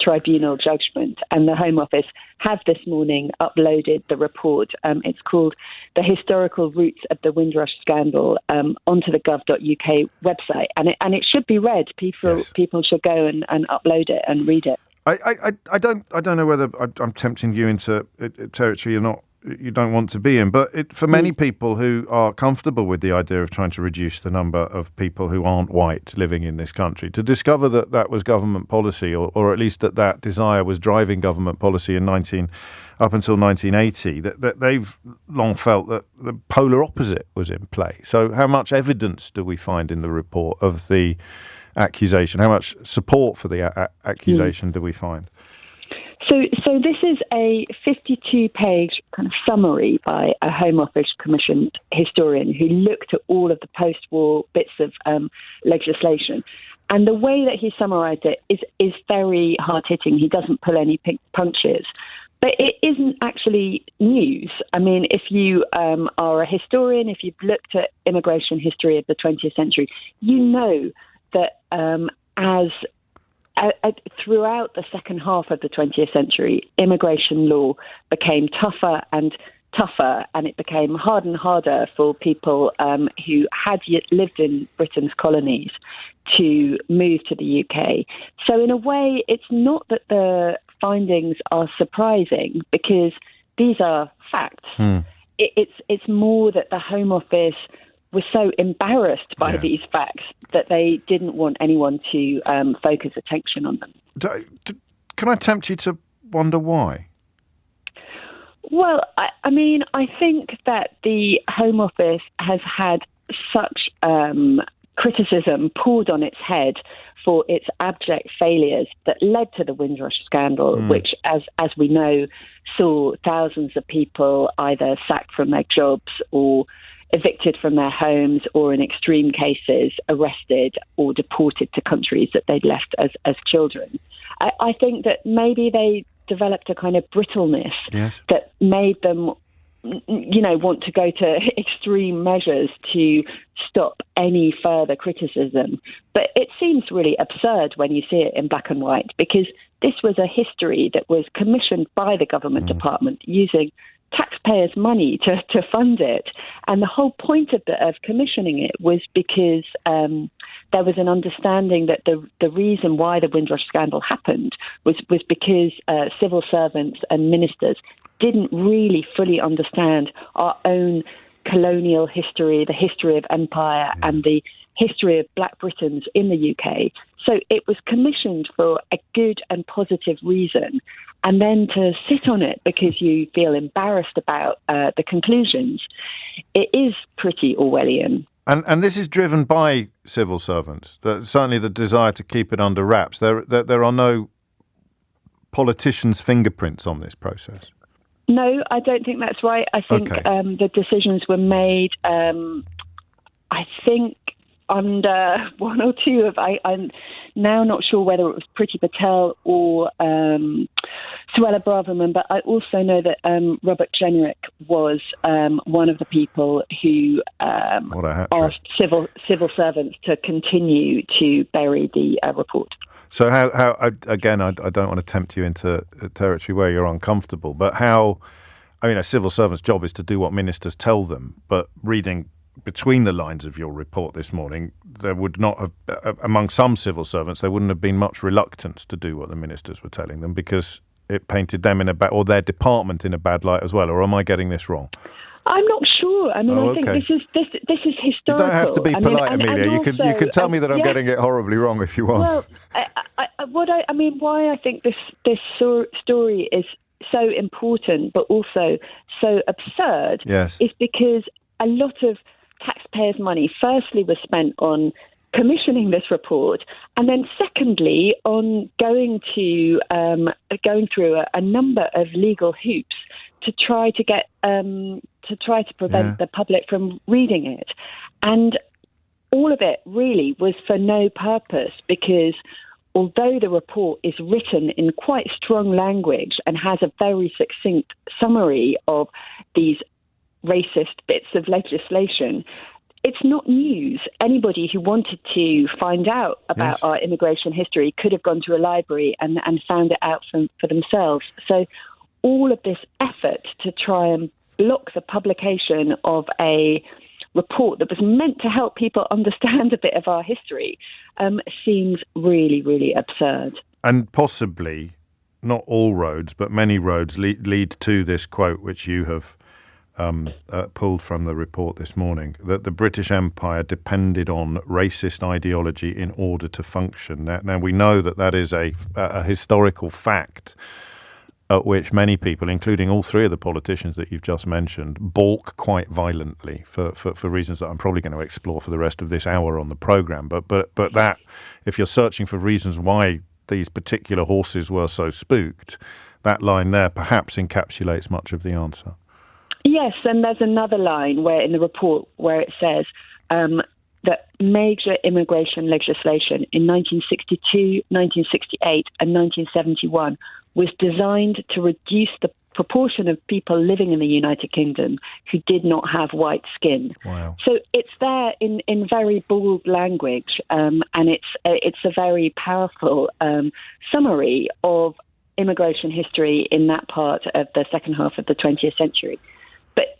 tribunal judgment, and the Home Office have this morning uploaded the report. It's called The Historical Roots of the Windrush Scandal onto the gov.uk website, and it should be read. People should go and upload it and read it. I don't know whether I'm tempting you into territory you don't want to be in, but for many people who are comfortable with the idea of trying to reduce the number of people who aren't white living in this country, to discover that was government policy, or at least that desire was driving government policy up until 1980, that they've long felt that the polar opposite was in play. So how much evidence do we find in the report of the accusation? How much support for the accusation do we find? So this is a 52-page kind of summary by a Home Office commissioned historian who looked at all of the post-war bits of legislation. And the way that he summarised it is very hard-hitting. He doesn't pull any punches. But it isn't actually news. I mean, if you are a historian, if you've looked at immigration history of the 20th century, you know that throughout the second half of the 20th century, immigration law became tougher and tougher, and it became harder and harder for people who had lived in Britain's colonies to move to the UK. So in a way, it's not that the findings are surprising, because these are facts. It's more that the Home Office was so embarrassed by these facts that they didn't want anyone to focus attention on them. Can I tempt you to wonder why? Well, I mean, I think that the Home Office has had such criticism poured on its head for its abject failures that led to the Windrush scandal, which, as we know, saw thousands of people either sacked from their jobs or evicted from their homes, or in extreme cases arrested or deported to countries that they'd left as children. I think that maybe they developed a kind of brittleness that made them, want to go to extreme measures to stop any further criticism. But it seems really absurd when you see it in black and white, because this was a history that was commissioned by the government department using taxpayers' money to fund it. And the whole point of commissioning it was because there was an understanding that the reason why the Windrush scandal happened was because civil servants and ministers didn't really fully understand our own colonial history, the history of empire, and the history of Black Britons in the UK. So it was commissioned for a good and positive reason. And then to sit on it because you feel embarrassed about the conclusions, it is pretty Orwellian. And this is driven by civil servants. Certainly the desire to keep it under wraps. There are no politicians' fingerprints on this process. No, I don't think that's right. I think the decisions were made, I think, under one or two of, I'm now not sure whether it was Priti Patel or Suella Braverman, but I also know that Robert Jenrick was one of the people who asked civil servants to continue to bury the report. So how again, I don't want to tempt you into a territory where you're uncomfortable, but how, I mean, a civil servant's job is to do what ministers tell them, but reading between the lines of your report this morning, there would not have, among some civil servants, there wouldn't have been much reluctance to do what the ministers were telling them because it painted them in a bad, or their department in a bad light as well. Or am I getting this wrong? I'm not sure. I mean, I think this is historical. You don't have to be polite, Amelia. You can tell me that I'm getting it horribly wrong if you want. Well, why I think this story is so important, but also so absurd, is because a lot of taxpayers' money, firstly, was spent on commissioning this report, and then secondly, on going through a number of legal hoops to try to get to prevent the public from reading it, and all of it really was for no purpose, because although the report is written in quite strong language and has a very succinct summary of these racist bits of legislation, it's not news. Anybody who wanted to find out about our immigration history could have gone to a library and found it out for themselves. So all of this effort to try and block the publication of a report that was meant to help people understand a bit of our history seems really, really absurd. And possibly not all roads, but many roads lead to this quote, which you have pulled from the report this morning, that the British Empire depended on racist ideology in order to function. Now we know that is a historical fact at which many people, including all three of the politicians that you've just mentioned, balk quite violently for reasons that I'm probably going to explore for the rest of this hour on the programme. But that, if you're searching for reasons why these particular horses were so spooked, that line there perhaps encapsulates much of the answer. Yes, and there's another line where in the report where it says that major immigration legislation in 1962, 1968 and 1971 was designed to reduce the proportion of people living in the United Kingdom who did not have white skin. Wow. So it's there in very bold language, and it's a very powerful summary of immigration history in that part of the second half of the 20th century. But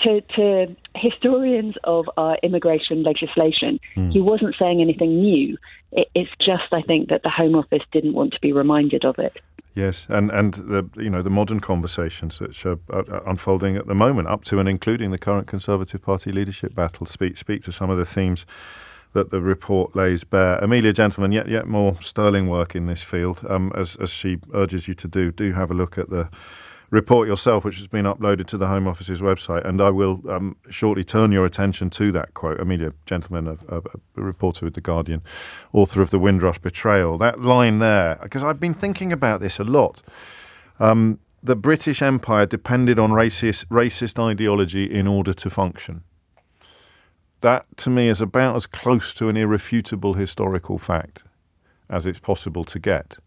to historians of our immigration legislation, he wasn't saying anything new. It's just, I think, that the Home Office didn't want to be reminded of it. Yes, and the modern conversations which are unfolding at the moment, up to and including the current Conservative Party leadership battle, speak to some of the themes that the report lays bare. Amelia, gentlemen, yet more sterling work in this field, as she urges you to do. Do have a look at the report yourself, which has been uploaded to the Home Office's website, and I will shortly turn your attention to that quote. Amelia, gentleman, a reporter with The Guardian, author of The Windrush Betrayal. That line there, because I've been thinking about this a lot. The British Empire depended on racist ideology in order to function. That, to me, is about as close to an irrefutable historical fact as it's possible to get.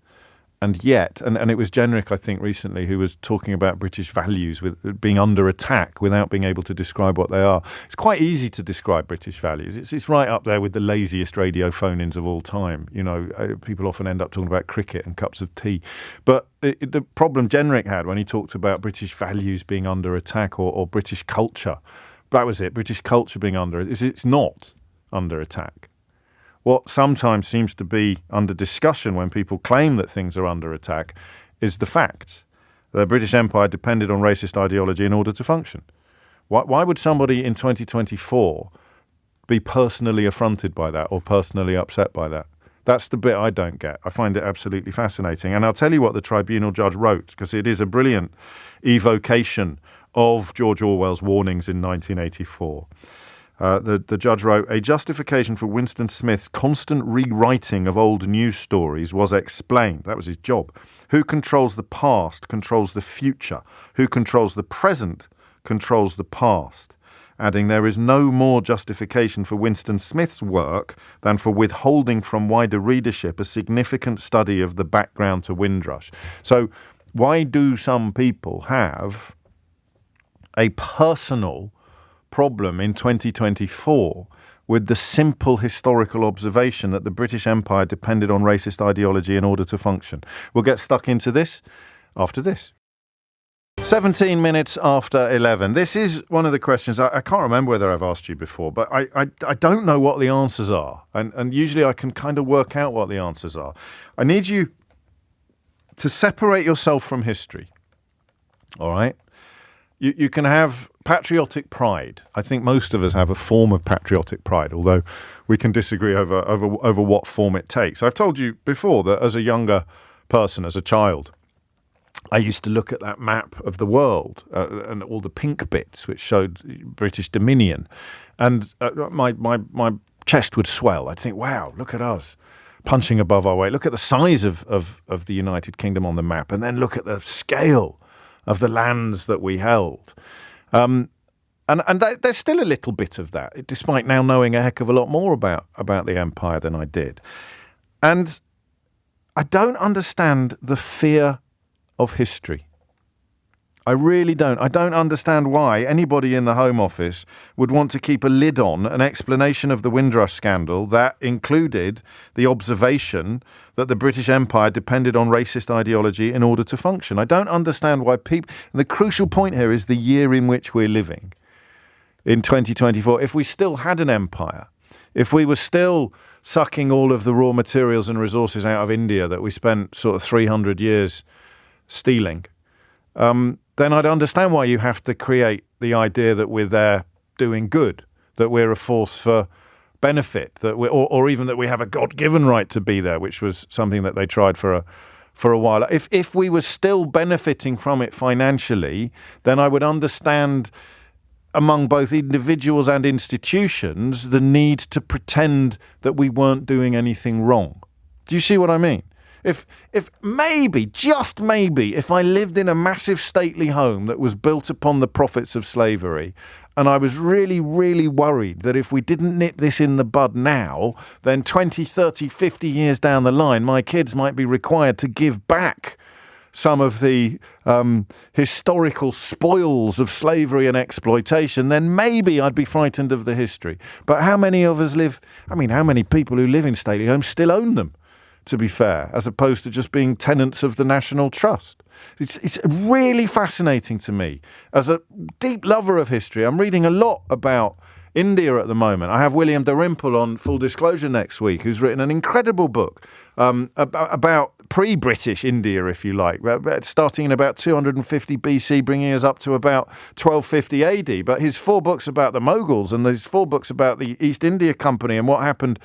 And yet, and it was Jenrick, I think, recently, who was talking about British values with being under attack without being able to describe what they are. It's quite easy to describe British values. It's right up there with the laziest radio phone-ins of all time. You know, people often end up talking about cricket and cups of tea. But the problem Jenrick had when he talked about British values being under attack or British culture, that was it, British culture being under it, is it's not under attack. What sometimes seems to be under discussion when people claim that things are under attack is the fact. The British Empire depended on racist ideology in order to function. Why would somebody in 2024 be personally affronted by that or personally upset by that? That's the bit I don't get. I find it absolutely fascinating. And I'll tell you what the tribunal judge wrote, because it is a brilliant evocation of George Orwell's warnings in 1984. The judge wrote, a justification for Winston Smith's constant rewriting of old news stories was explained. That was his job. Who controls the past controls the future. Who controls the present controls the past. Adding, there is no more justification for Winston Smith's work than for withholding from wider readership a significant study of the background to Windrush. So Why do some people have a personal problem in 2024 with the simple historical observation that the British Empire depended on racist ideology in order to function? We'll get stuck into this after this. 17 minutes after 11. This is one of the questions, I can't remember whether I've asked you before, but I don't know what the answers are. And usually I can kind of work out what the answers are. I need you to separate yourself from history. All right? You can have patriotic pride. I think most of us have a form of patriotic pride, although we can disagree over what form it takes. I've told you before that as a younger person, as a child, I used to look at that map of the world and all the pink bits which showed British dominion, and my chest would swell. I'd think, wow, look at us punching above our weight. Look at the size of the United Kingdom on the map, and then look at the scale of the lands that we held. And there's still a little bit of that, despite now knowing a heck of a lot more about the empire than I did. And I don't understand the fear of history. I really don't. I don't understand why anybody in the Home Office would want to keep a lid on an explanation of the Windrush scandal that included the observation that the British Empire depended on racist ideology in order to function. I don't understand why people... And the crucial point here is the year in which we're living. In 2024, if we still had an empire, if we were still sucking all of the raw materials and resources out of India that we spent sort of 300 years stealing, then I'd understand why you have to create the idea that we're there doing good, that we're a force for benefit, that we, or even that we have a God-given right to be there, which was something that they tried for a while. If we were still benefiting from it financially, then I would understand among both individuals and institutions the need to pretend that we weren't doing anything wrong. Do you see what I mean? If maybe, just maybe, if I lived in a massive stately home that was built upon the profits of slavery, and I was really, really worried that if we didn't nip this in the bud now, then 20, 30, 50 years down the line, my kids might be required to give back some of the historical spoils of slavery and exploitation, then maybe I'd be frightened of the history. But how many of us how many people who live in stately homes still own them, to be fair, as opposed to just being tenants of the National Trust? It's really fascinating to me. As a deep lover of history, I'm reading a lot about India at the moment. I have William Dalrymple on Full Disclosure next week, who's written an incredible book about pre-British India, if you like, starting in about 250 BC, bringing us up to about 1250 AD. But his 4 books about the Mughals and his 4 books about the East India Company and what happened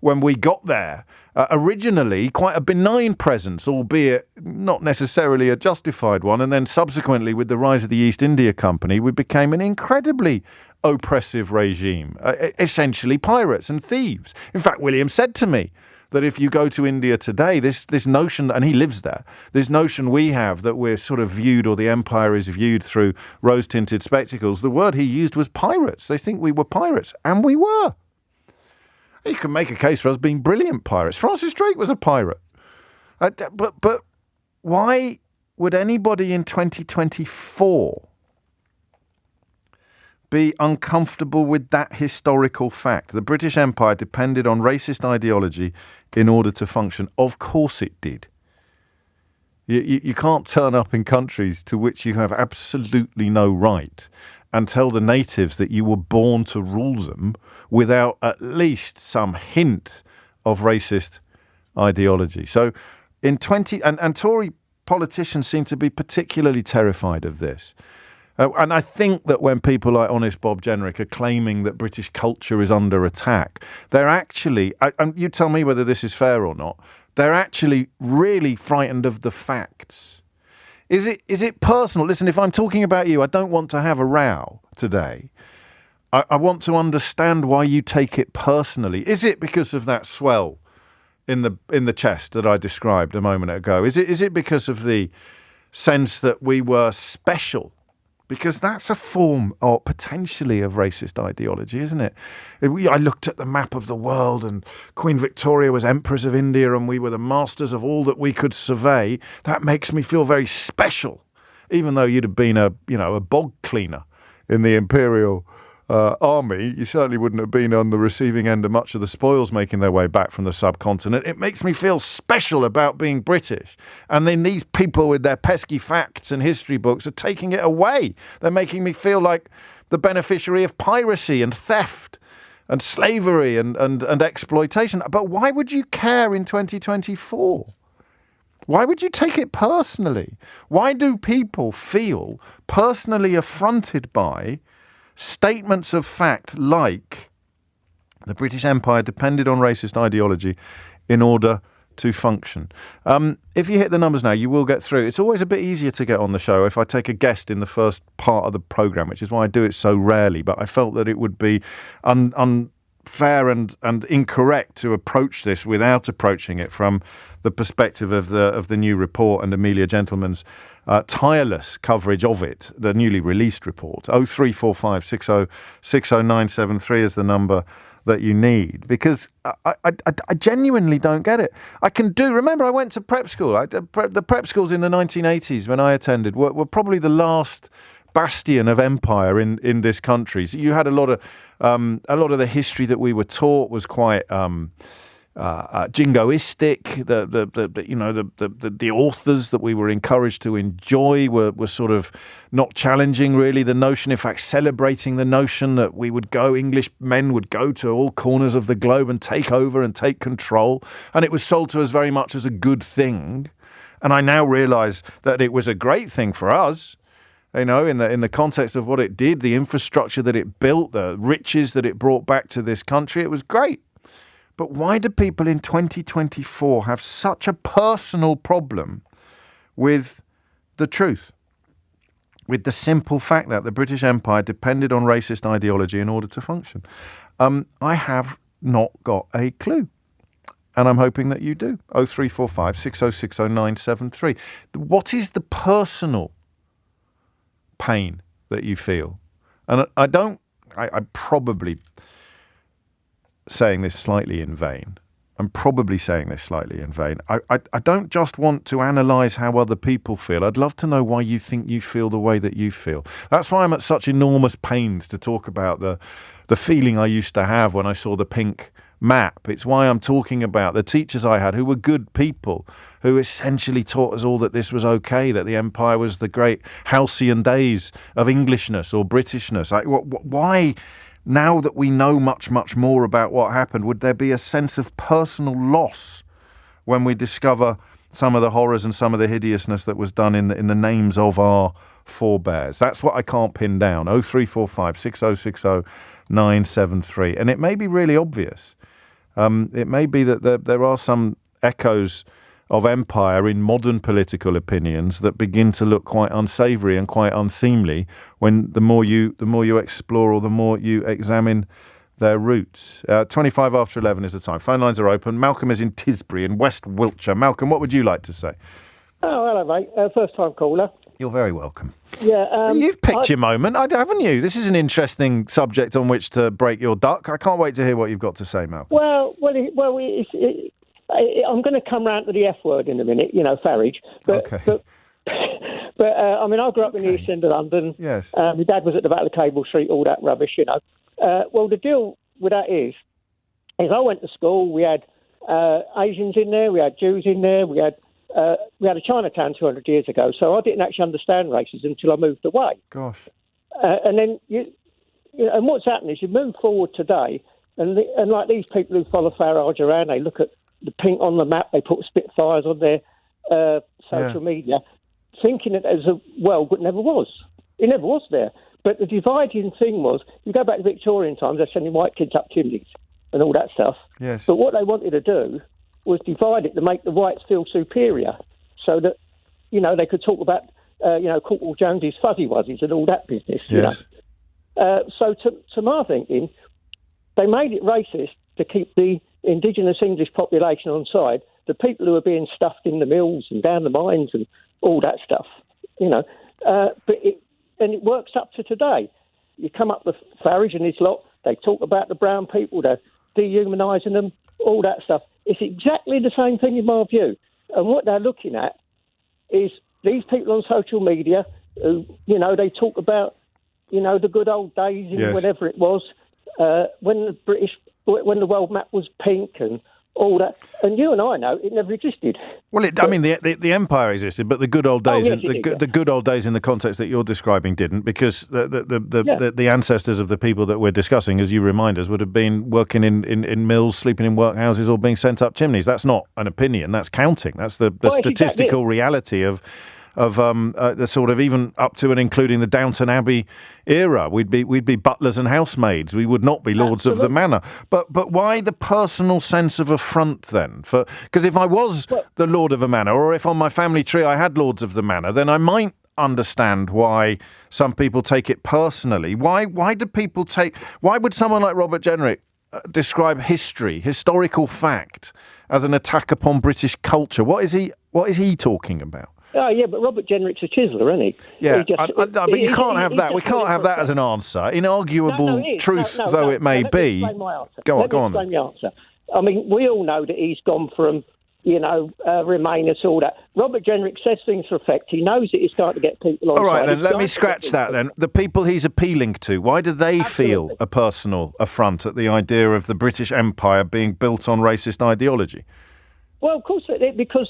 when we got there, originally quite a benign presence, albeit not necessarily a justified one. And then subsequently, with the rise of the East India Company, we became an incredibly oppressive regime, essentially pirates and thieves. In fact, William said to me that if you go to India today, this notion, and he lives there, this notion we have that we're sort of viewed, or the empire is viewed through rose-tinted spectacles, the word he used was pirates. They think we were pirates, and we were. You can make a case for us being brilliant pirates. Francis Drake was a pirate. But why would anybody in 2024 be uncomfortable with that historical fact? The British Empire depended on racist ideology in order to function. Of course it did. You can't turn up in countries to which you have absolutely no right and tell the natives that you were born to rule them without at least some hint of racist ideology. So in and Tory politicians seem to be particularly terrified of this. And I think that when people like Honest Bob Jenrick are claiming that British culture is under attack, they're actually, and you tell me whether this is fair or not, they're actually really frightened of the facts. Is it personal? Listen, if I'm talking about you, I don't want to have a row today. I want to understand why you take it personally. Is it because of that swell in the chest that I described a moment ago? Is it because of the sense that we were special because that's a form or potentially of racist ideology, isn't it? I looked at the map of the world and Queen Victoria was Empress of India and we were the masters of all that we could survey. That makes me feel very special, even though you'd have been a bog cleaner in the imperial army. You certainly wouldn't have been on the receiving end of much of the spoils making their way back from the subcontinent. It makes me feel special about being British. And then these people with their pesky facts and history books are taking it away. They're making me feel like the beneficiary of piracy and theft and slavery and exploitation. But why would you care in 2024? Why would you take it personally? Why do people feel personally affronted by statements of fact like the British Empire depended on racist ideology in order to function? If you hit the numbers now, you will get through. It's always a bit easier to get on the show if I take a guest in the first part of the programme, which is why I do it so rarely. But I felt that it would be unfair and incorrect to approach this without approaching it from the perspective of the new report and Amelia Gentleman's tireless coverage of it, the newly released report. 0345 600973 is the number that you need, because I genuinely don't get it. Remember, I went to prep school. The prep schools in the 1980s when I attended were probably the last bastion of empire in this country. So you had a lot of the history that we were taught was quite jingoistic. The authors that we were encouraged to enjoy were sort of not challenging really the notion, in fact celebrating the notion that English men would go to all corners of the globe and take over and take control. And it was sold to us very much as a good thing. And I now realise that it was a great thing for us. In the context of what it did, the infrastructure that it built, the riches that it brought back to this country, it was great. But why do people in 2024 have such a personal problem with the truth? With the simple fact that the British Empire depended on racist ideology in order to function? I have not got a clue. And I'm hoping that you do. 0345 60600973. What is the personal pain that you feel? And I'm probably saying this slightly in vain. I don't just want to analyse how other people feel. I'd love to know why you think you feel the way that you feel. That's why I'm at such enormous pains to talk about the feeling I used to have when I saw the pink map. It's why I'm talking about the teachers I had who were good people, who essentially taught us all that this was okay, that the empire was the great halcyon days of Englishness or Britishness. Why, now that we know much, much more about what happened, would there be a sense of personal loss when we discover some of the horrors and some of the hideousness that was done in the names of our forebears? That's what I can't pin down. 0345 60600973. And it may be really obvious. It may be that there are some echoes of empire in modern political opinions that begin to look quite unsavoury and quite unseemly when the more you explore or the more you examine their roots. 25 after 11 is the time. Phone lines are open. Malcolm is in Tisbury in West Wiltshire. Malcolm, what would you like to say? Oh, hello, mate. First time caller. You're very welcome. Yeah, you've picked your moment, haven't you? This is an interesting subject on which to break your duck. I can't wait to hear what you've got to say, Malcolm. I'm going to come round to the F word in a minute, Farage. Okay. I grew up in the East End of London. Yes. My dad was at the Battle of Cable Street, all that rubbish, the deal with that is I went to school, we had Asians in there, we had Jews in there, we had a Chinatown 200 years ago, so I didn't actually understand racism until I moved away. Gosh. And then, and what's happened is you move forward today, and like these people who follow Farage around, they look at the pink on the map, they put Spitfires on their social media, thinking that there's a world that never was. It never was there. But the dividing thing was, you go back to Victorian times, they're sending white kids up chimneys and all that stuff. Yes. But what they wanted to do was divide it to make the whites feel superior, so that, they could talk about, Corporal Jones's fuzzy wuzzies and all that business. Yes. So to my thinking, they made it racist to keep the indigenous English population on side, the people who are being stuffed in the mills and down the mines and all that stuff, But it works up to today. You come up with Farage and his lot, they talk about the brown people, they're dehumanising them, all that stuff. It's exactly the same thing in my view. And what they're looking at is these people on social media who, they talk about, the good old days in whenever it was, when the world map was pink and all that. And you and I know it never existed. Well, the empire existed, but the good old days, the good old days in the context that you're describing didn't, because the ancestors of the people that we're discussing, as you remind us, would have been working in mills, sleeping in workhouses, or being sent up chimneys. That's not an opinion. That's counting. That's the statistical reality of the sort of, even up to and including the Downton Abbey era. We'd be butlers and housemaids. We would not be lords of the manor. But why the personal sense of affront then? Because if I was the lord of a manor, or if on my family tree I had lords of the manor, then I might understand why some people take it personally. Why would someone like Robert Jenrick describe historical fact, as an attack upon British culture? What is he talking about? Oh, yeah, but Robert Jenrick's a chiseler, isn't he? Yeah, but you can't have that. We can't have that as an answer. Inarguable truth though it may be. Go on. Explain the answer. I mean, we all know that he's gone from, Remainers, all that. Robert Jenrick says things for effect. He knows that he's starting to get people on. All right, then, let me scratch that then. The people he's appealing to, why do they feel a personal affront at the idea of the British Empire being built on racist ideology? Well, of course, because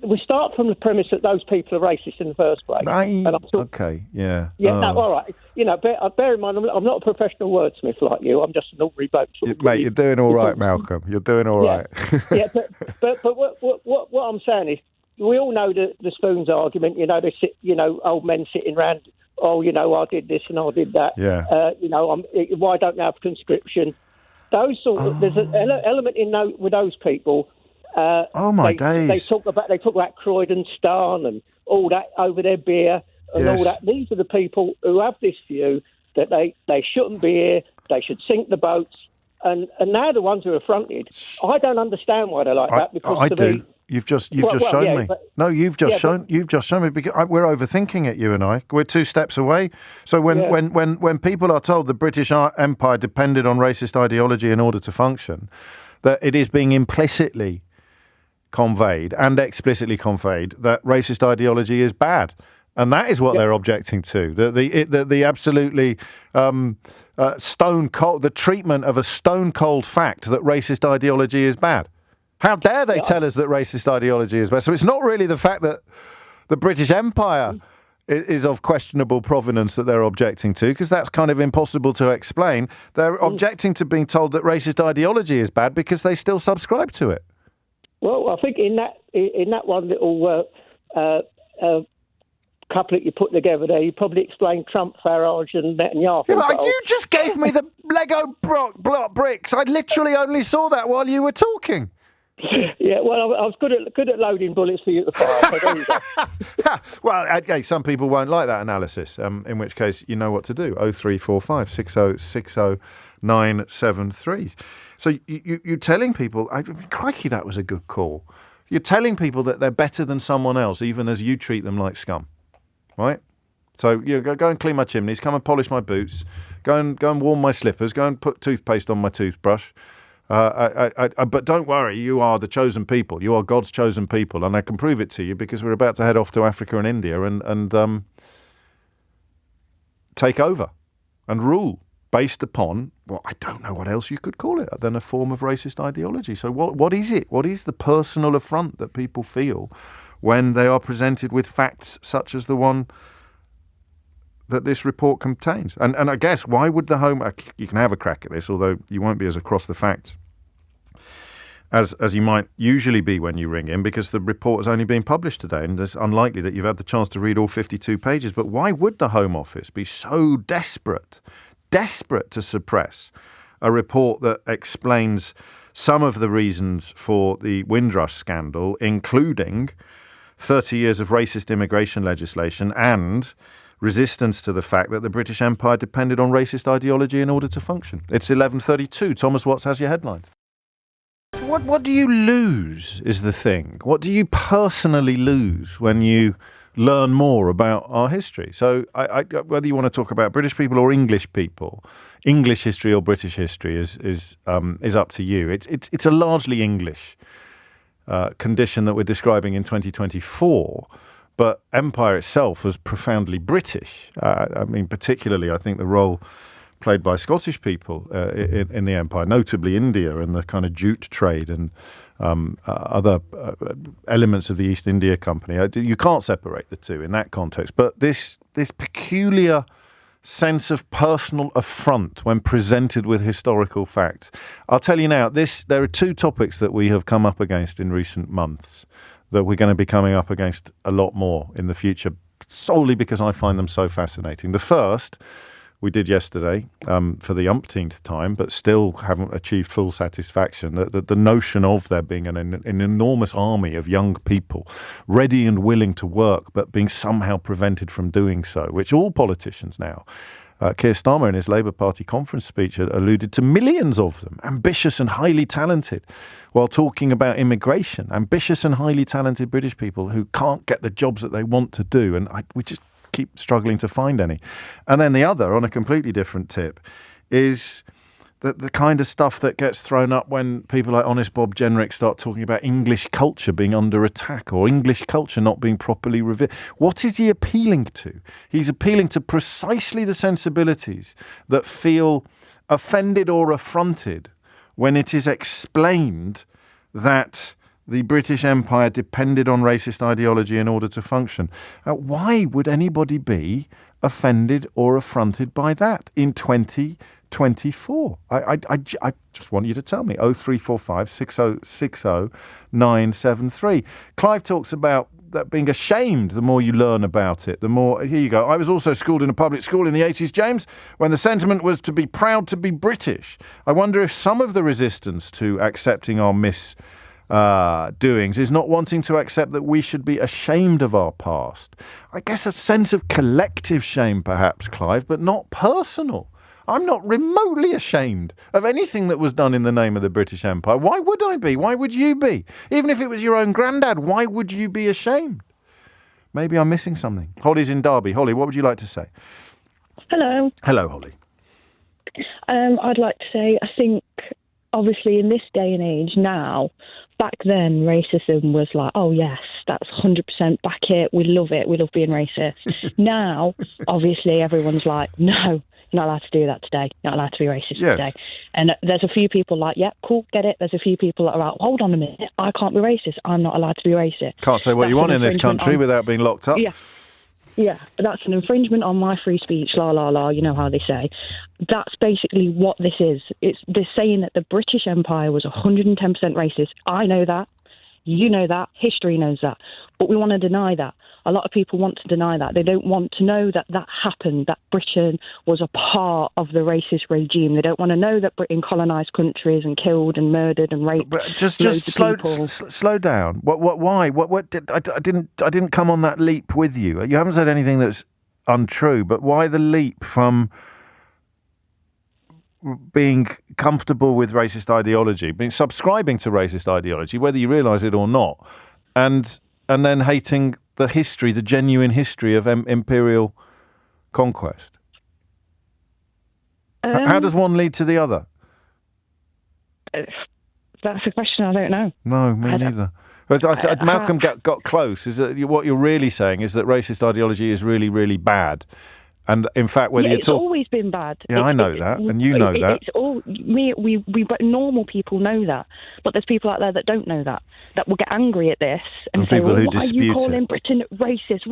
we start from the premise that those people are racist in the first place. Okay, yeah. Yeah, no, all right. Bear in mind, I'm not a professional wordsmith like you. I'm just an ordinary bloke. Mate, you're doing all right, Malcolm. You're doing all right. Yeah, but what I'm saying is, we all know the spoons argument. They sit, old men sitting around. Oh, I did this and I did that. Yeah. Why don't they have conscription? Those sort of there's an element with those people. Days! They talk about Croydon Starn and all that over their beer and all that. These are the people who have this view that they shouldn't be here. They should sink the boats, and now the ones who are affronted. I don't understand why they're like that. Because I do. You've just shown me. You've just shown me. Because we're overthinking it. You and I. We're two steps away. So when people are told the British Empire depended on racist ideology in order to function, that it is being implicitly conveyed and explicitly conveyed that racist ideology is bad, and that is what they're objecting to. The absolutely stone cold, the treatment of a stone cold fact that racist ideology is bad. How dare they tell us that racist ideology is bad? So it's not really the fact that the British Empire is of questionable provenance that they're objecting to, because that's kind of impossible to explain. They're objecting to being told that racist ideology is bad because they still subscribe to it. Well, I think in that one little couplet you put together there, you probably explained Trump, Farage, and Netanyahu. Yeah, but you just gave me the Lego block bricks. I literally only saw that while you were talking. Yeah, well, I was good at loading bullets for you to fire. So there you go. Well, okay, some people won't like that analysis. In which case, you know what to do. 0345 6060 973. So you're telling people, crikey, that was a good call. You're telling people that they're better than someone else, even as you treat them like scum, right? So go and clean my chimneys, come and polish my boots, go and warm my slippers, go and put toothpaste on my toothbrush. But don't worry, you are the chosen people. You are God's chosen people, and I can prove it to you because we're about to head off to Africa and India and take over and rule. Based upon, well, I don't know what else you could call it than a form of racist ideology. So what is it? What is the personal affront that people feel when they are presented with facts such as the one that this report contains? And I guess, why would the Home... You can have a crack at this, although you won't be as across the facts as you might usually be when you ring in, because the report has only been published today, and it's unlikely that you've had the chance to read all 52 pages. But why would the Home Office be so desperate to suppress a report that explains some of the reasons for the Windrush scandal, including 30 years of racist immigration legislation and resistance to the fact that the British Empire depended on racist ideology in order to function? It's 11:32. Thomas Watts has your headlines. What do you lose is the thing. What do you personally lose when you learn more about our history. So whether you want to talk about British people or English people, English history or British history is up to you. It's a largely English condition that we're describing in 2024, but empire itself was profoundly British. I mean, particularly, I think the role played by Scottish people in the empire, notably India and the kind of jute trade and other elements of the East India Company. You can't separate the two in that context. But this peculiar sense of personal affront when presented with historical facts. I'll tell you now, there are two topics that we have come up against in recent months that we're going to be coming up against a lot more in the future, solely because I find them so fascinating. The first we did yesterday for the umpteenth time, but still haven't achieved full satisfaction. The notion of there being an enormous army of young people ready and willing to work, but being somehow prevented from doing so, which all politicians now, Keir Starmer in his Labour Party conference speech alluded to millions of them, ambitious and highly talented, while talking about immigration, ambitious and highly talented British people who can't get the jobs that they want to do. And we just keep struggling to find any. And then the other, on a completely different tip, is the kind of stuff that gets thrown up when people like Honest Bob Jenrick start talking about English culture being under attack or English culture not being properly revered. What is he appealing to? He's appealing to precisely the sensibilities that feel offended or affronted when it is explained that the British Empire depended on racist ideology in order to function. Why would anybody be offended or affronted by that in 2024? I just want you to tell me. 0345 6060 973. Clive talks about that being ashamed the more you learn about it, the more... Here you go. I was also schooled in a public school in the 80s, James, when the sentiment was to be proud to be British. I wonder if some of the resistance to accepting our doings is not wanting to accept that we should be ashamed of our past. I guess a sense of collective shame, perhaps, Clive, but not personal. I'm not remotely ashamed of anything that was done in the name of the British Empire. Why would I be? Why would you be? Even if it was your own granddad, why would you be ashamed? Maybe I'm missing something. Holly's in Derby. Holly, what would you like to say? Hello. Hello, Holly. I'd like to say, I think, obviously, in this day and age now, back then, racism was like, oh, yes, that's 100% back it. We love it. We love being racist. Now, obviously, everyone's like, no, you're not allowed to do that today. You're not allowed to be racist today. And there's a few people like, yeah, cool, get it. There's a few people that are like, hold on a minute. I can't be racist. I'm not allowed to be racist. Can't say what you want in this country without being locked up. Yeah, that's an infringement on my free speech, la, la, la, you know how they say. That's basically what this is. They're saying that the British Empire was 110% racist. I know that. You know that. History knows that. But we want to deny that. A lot of people want to deny that. They don't want to know that that happened, that Britain was a part of the racist regime. They don't want to know that Britain colonised countries and killed and murdered and raped. But just slow down. Why? I didn't come on that leap with you. You haven't said anything that's untrue. But why the leap from being comfortable with racist ideology, being subscribing to racist ideology, whether you realise it or not, and then hating the history, the genuine history of imperial conquest? How does one lead to the other? That's a question I don't know. No, me neither. But Malcolm got close. Is that what you're really saying is that racist ideology is really, really bad? And in fact, whether it's always been bad. Yeah, I know that, and you know that. It's all we normal people know that, but there's people out there that don't know that will get angry at this and say, people who why are you calling Britain racist?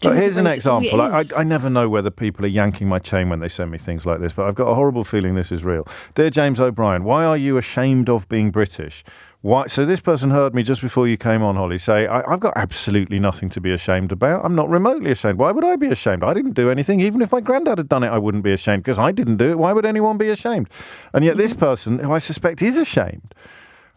But here's an example. I never know whether people are yanking my chain when they send me things like this, but I've got a horrible feeling this is real. Dear James O'Brien, why are you ashamed of being British? Why? So this person heard me just before you came on, Holly, say, I've got absolutely nothing to be ashamed about. I'm not remotely ashamed. Why would I be ashamed? I didn't do anything. Even if my granddad had done it, I wouldn't be ashamed because I didn't do it. Why would anyone be ashamed? And yet this person, who I suspect is ashamed,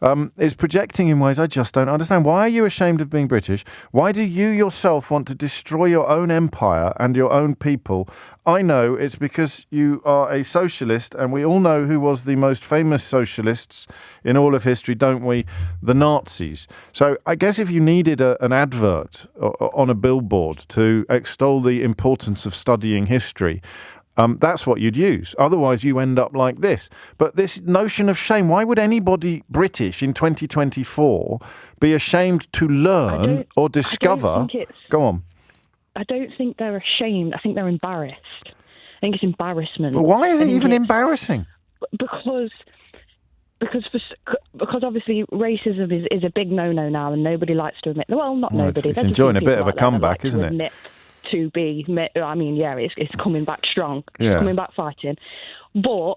It's projecting in ways I just don't understand. Why are you ashamed of being British? Why do you yourself want to destroy your own empire and your own people? I know it's because you are a socialist, and we all know who was the most famous socialists in all of history, don't we? The Nazis. So I guess if you needed an advert on a billboard to extol the importance of studying history, that's what you'd use. Otherwise, you end up like this. But this notion of shame, why would anybody British in 2024 be ashamed to learn or discover? Go on. I don't think they're ashamed. I think they're embarrassed. I think it's embarrassment. But why is it even embarrassing? Because obviously racism is a big no-no now, and nobody likes to admit. Well, not nobody. It's enjoying a bit of a comeback, isn't it? It's coming back strong. Yeah. It's coming back fighting. But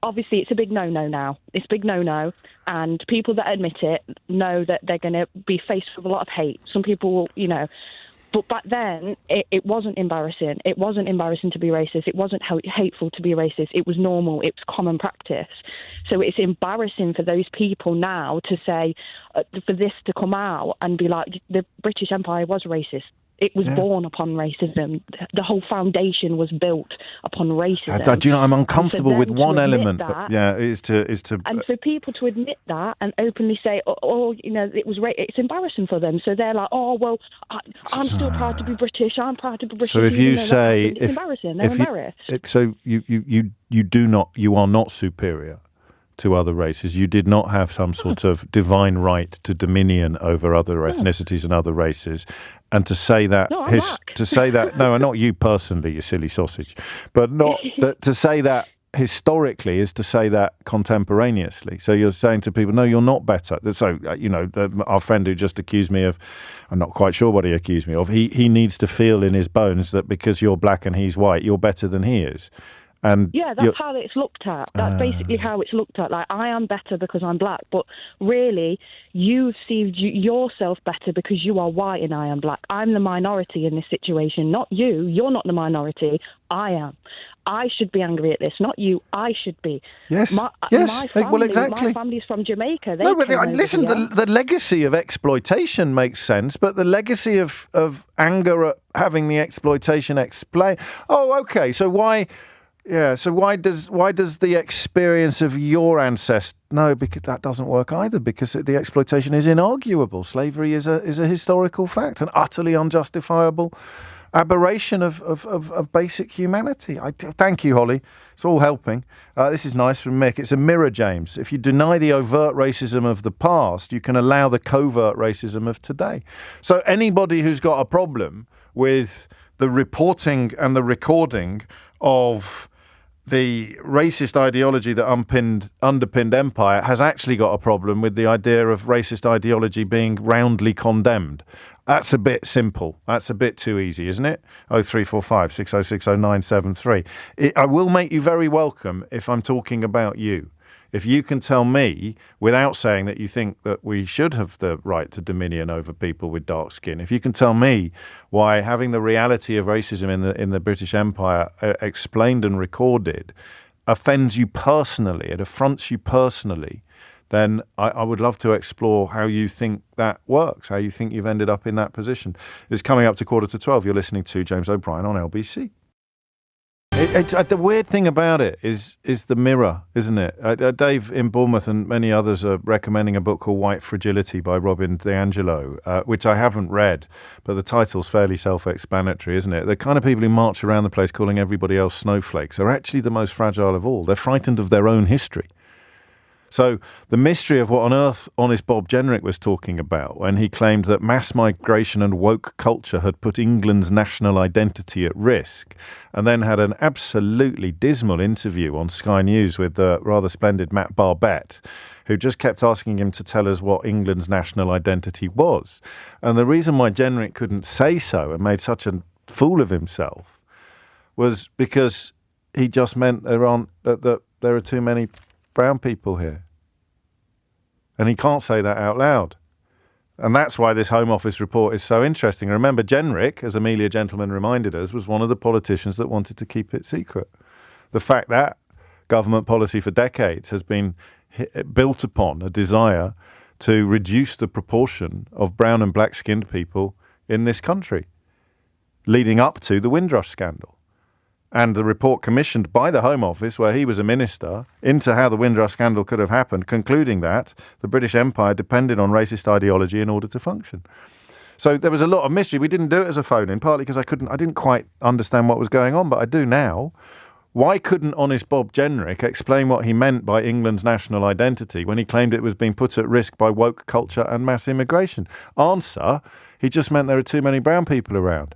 obviously it's a big no-no now. It's a big no-no, and people that admit it know that they're going to be faced with a lot of hate. Some people will, But back then, it wasn't embarrassing. It wasn't embarrassing to be racist. It wasn't hateful to be racist. It was normal. It was common practice. So it's embarrassing for those people now to say, for this to come out and be like, the British Empire was racist. It was born upon racism. The whole foundation was built upon racism. Do you know, I'm uncomfortable with one element. Is to. And for people to admit that and openly say, it was it's embarrassing for them. So they're like, I'm still proud to be British. I'm proud to be British. So if you say, it's embarrassing, they're embarrassed. So you are not superior to other races. You did not have some sort of divine right to dominion over other ethnicities and other races. And to say that, no, not you personally, you silly sausage, but not to say that historically is to say that contemporaneously. So you're saying to people, no, you're not better. So, our friend who just accused me of, I'm not quite sure what he accused me of, he needs to feel in his bones that because you're black and he's white, you're better than he is. And that's how it's looked at. That's basically how it's looked at. Like, I am better because I'm black, but really, you see yourself better because you are white and I am black. I'm the minority in this situation, not you. You're not the minority. I am. I should be angry at this, not you. I should be. Yes. My Well, exactly. My family's from Jamaica. Listen, the legacy of exploitation makes sense, but the legacy of anger at having the exploitation explain. Oh, okay. So why? Yeah, so why does the experience of your ancestors? No, because that doesn't work either, because the exploitation is inarguable. Slavery is a historical fact, an utterly unjustifiable aberration of basic humanity. Thank you, Holly. It's all helping. This is nice from Mick. It's a mirror, James. If you deny the overt racism of the past, you can allow the covert racism of today. So anybody who's got a problem with the reporting and the recording of the racist ideology that underpinned empire has actually got a problem with the idea of racist ideology being roundly condemned. That's a bit simple. That's a bit too easy, isn't it? 0345 606 0973. I will make you very welcome if I'm talking about you. If you can tell me, without saying that you think that we should have the right to dominion over people with dark skin, if you can tell me why having the reality of racism in the British Empire explained and recorded offends you personally, it affronts you personally, then I would love to explore how you think that works, how you think you've ended up in that position. It's coming up to 11:45. You're listening to James O'Brien on LBC. The weird thing about it is the mirror, isn't it? Dave in Bournemouth and many others are recommending a book called White Fragility by Robin DiAngelo, which I haven't read, but the title's fairly self-explanatory, isn't it? The kind of people who march around the place calling everybody else snowflakes are actually the most fragile of all. They're frightened of their own history. So the mystery of what on earth honest Bob Jenrick was talking about when he claimed that mass migration and woke culture had put England's national identity at risk, and then had an absolutely dismal interview on Sky News with the rather splendid Matt Barbette, who just kept asking him to tell us what England's national identity was. And the reason why Jenrick couldn't say so and made such a fool of himself was because he just meant that there are too many brown people here. And he can't say that out loud. And that's why this Home Office report is so interesting. Remember, Jenrick, as Amelia Gentleman reminded us, was one of the politicians that wanted to keep it secret. The fact that government policy for decades has been built upon a desire to reduce the proportion of brown and black-skinned people in this country, leading up to the Windrush scandal. And the report commissioned by the Home Office, where he was a minister, into how the Windrush scandal could have happened, concluding that the British Empire depended on racist ideology in order to function. So there was a lot of mystery. We didn't do it as a phone-in, partly because I didn't quite understand what was going on, but I do now. Why couldn't honest Bob Jenrick explain what he meant by England's national identity when he claimed it was being put at risk by woke culture and mass immigration? Answer, he just meant there are too many brown people around.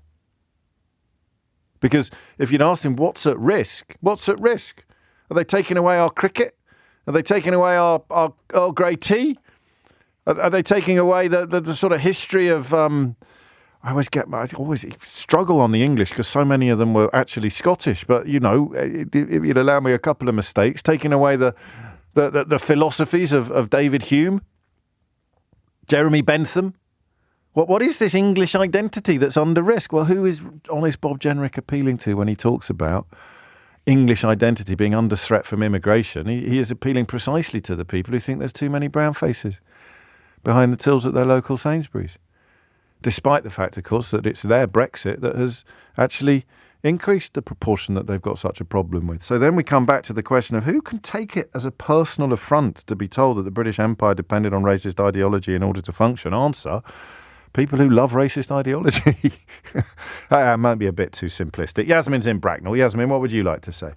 Because if you'd asked him what's at risk? What's at risk? Are they taking away our cricket? Are they taking away our Earl Grey tea? Are they taking away the sort of history of... I always struggle on the English because so many of them were actually Scottish. But, you know, if you'd allow me a couple of mistakes, taking away the philosophies of David Hume, Jeremy Bentham. What is this English identity that's under risk? Well, who is honest Bob Jenrick appealing to when he talks about English identity being under threat from immigration? He is appealing precisely to the people who think there's too many brown faces behind the tills at their local Sainsbury's. Despite the fact, of course, that it's their Brexit that has actually increased the proportion that they've got such a problem with. So then we come back to the question of who can take it as a personal affront to be told that the British Empire depended on racist ideology in order to function. Answer, people who love racist ideology. That might be a bit too simplistic. Yasmin's in Bracknell. Yasmin, what would you like to say?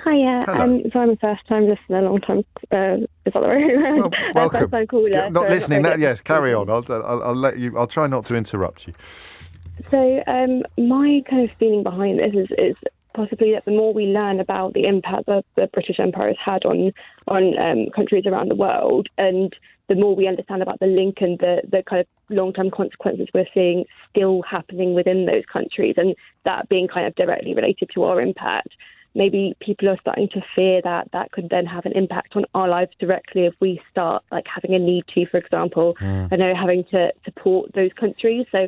Hiya. So I'm a first-time listener, long-time. Is that the right? Well, welcome. First-time caller. Yeah, not listening. Yes, carry on. I'll let you. I'll try not to interrupt you. So my kind of feeling behind this is possibly that the more we learn about the impact that the British Empire has had on countries around the world, and the more we understand about the link and the kind of long-term consequences we're seeing still happening within those countries, and that being kind of directly related to our impact, maybe people are starting to fear that that could then have an impact on our lives directly if we start like having a need to, for example, having to support those countries. So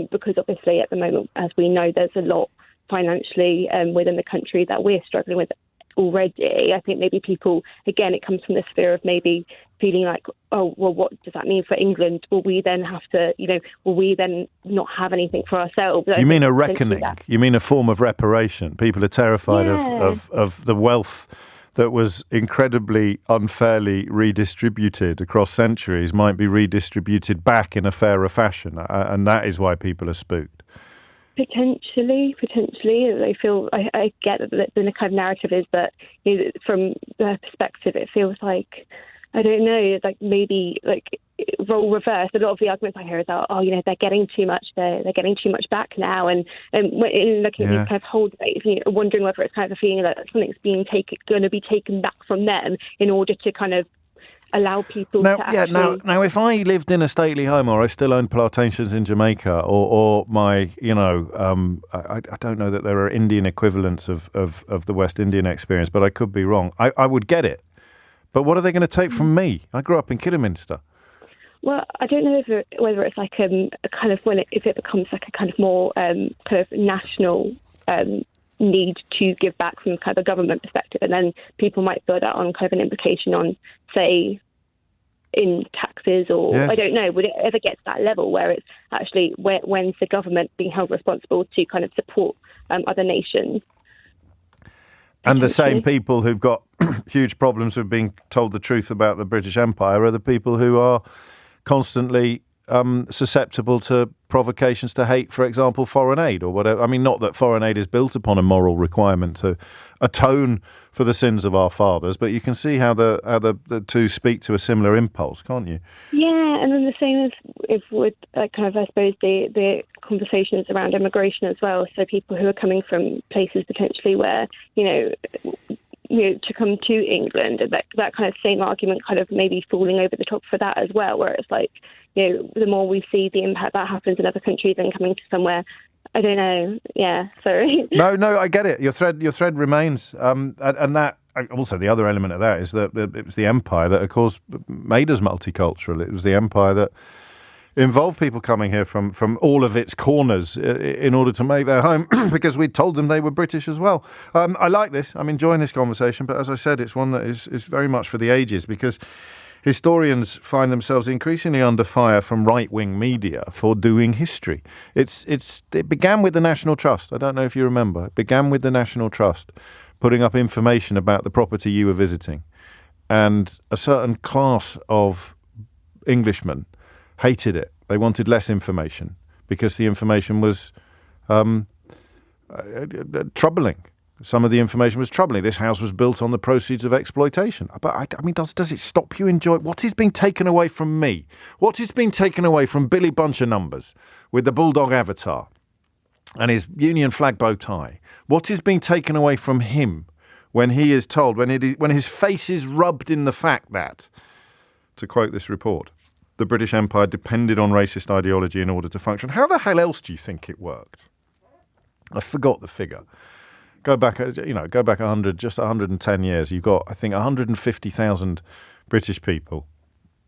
because obviously at the moment, as we know, there's a lot financially within the country that we're struggling with already. I think maybe people, again, it comes from this fear of maybe feeling like, oh, well, what does that mean for England? Will we then have to, will we then not have anything for ourselves? You mean a reckoning? You mean a form of reparation? People are terrified of the wealth that was incredibly unfairly redistributed across centuries might be redistributed back in a fairer fashion. And that is why people are spooked. Potentially. I feel I get that the kind of narrative is that from their perspective, it feels like, I don't know, like maybe like role reverse. A lot of the arguments I hear is that they're getting too much, they're getting too much back now, and in looking at these kind of whole debates, wondering whether it's kind of a feeling that something's going to be taken back from them in order to kind of allow people to actually... Now, if I lived in a stately home or I still owned plantations in Jamaica or my, I don't know that there are Indian equivalents of the West Indian experience, but I could be wrong. I would get it. But what are they going to take from me? I grew up in Kidderminster. Well, I don't know whether it's like a kind of if it becomes like a kind of more kind of national need to give back from kind of a government perspective, and then people might feel that on kind of an implication on, say, in taxes or I don't know, would it ever get to that level where it's actually when's the government being held responsible to kind of support other nations? And the same people who've got huge problems with being told the truth about the British Empire are the people who are constantly susceptible to provocations to hate, for example, foreign aid or whatever. I mean, not that foreign aid is built upon a moral requirement to atone for the sins of our fathers, but you can see how the two speak to a similar impulse, can't you? Yeah, and then the same as with kind of, I suppose, the conversations around immigration as well. So people who are coming from places potentially where, to come to England, and that kind of same argument kind of maybe falling over the top for that as well, where it's like, the more we see the impact that happens in other countries and coming to somewhere, I don't know. Yeah, sorry. No, I get it. Your thread remains, and that also the other element of that is that it was the empire that, of course, made us multicultural. It was the empire that involved people coming here from all of its corners in order to make their home because we'd told them they were British as well. I like this. I'm enjoying this conversation, but as I said, it's one that is very much for the ages because historians find themselves increasingly under fire from right-wing media for doing history. It began with the National Trust. I don't know if you remember. It began with the National Trust putting up information about the property you were visiting. And a certain class of Englishmen hated it. They wanted less information because the information was troubling. Some of the information was troubling. This house was built on the proceeds of exploitation. But I mean, does it stop you enjoying what is being taken away from me? What is being taken away from Billy Bunch of Numbers with the bulldog avatar and his Union flag bow tie? What is being taken away from him when he is told, when his face is rubbed in the fact that, to quote this report, the British Empire depended on racist ideology in order to function? How the hell else do you think it worked? I forgot the figure. Go back 110 years. You've got, I think, 150,000 British people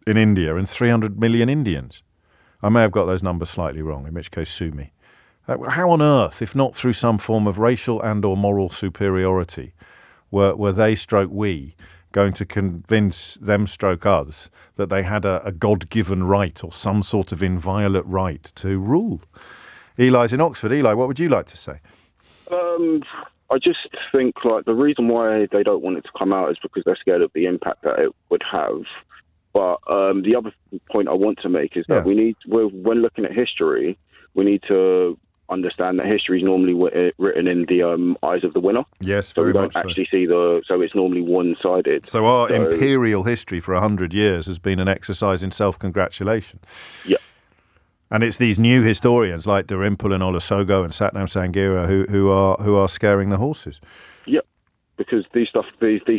in India and 300 million Indians. I may have got those numbers slightly wrong, in which case sue me. How on earth, if not through some form of racial and or moral superiority, were they stroke we going to convince them stroke us that they had a God-given right or some sort of inviolate right to rule? Eli's in Oxford. Eli, what would you like to say? I just think the reason why they don't want it to come out is because they're scared of the impact that it would have. But the other point I want to make is that when looking at history, we need to understand that history is normally written in the eyes of the winner. Yes, so very we don't much actually see so it's normally one-sided. So our imperial history for 100 years has been an exercise in self-congratulation. Yeah. And it's these new historians like Darimpal and Olusogo and Satnam Sanghera who are scaring the horses. Yeah, because these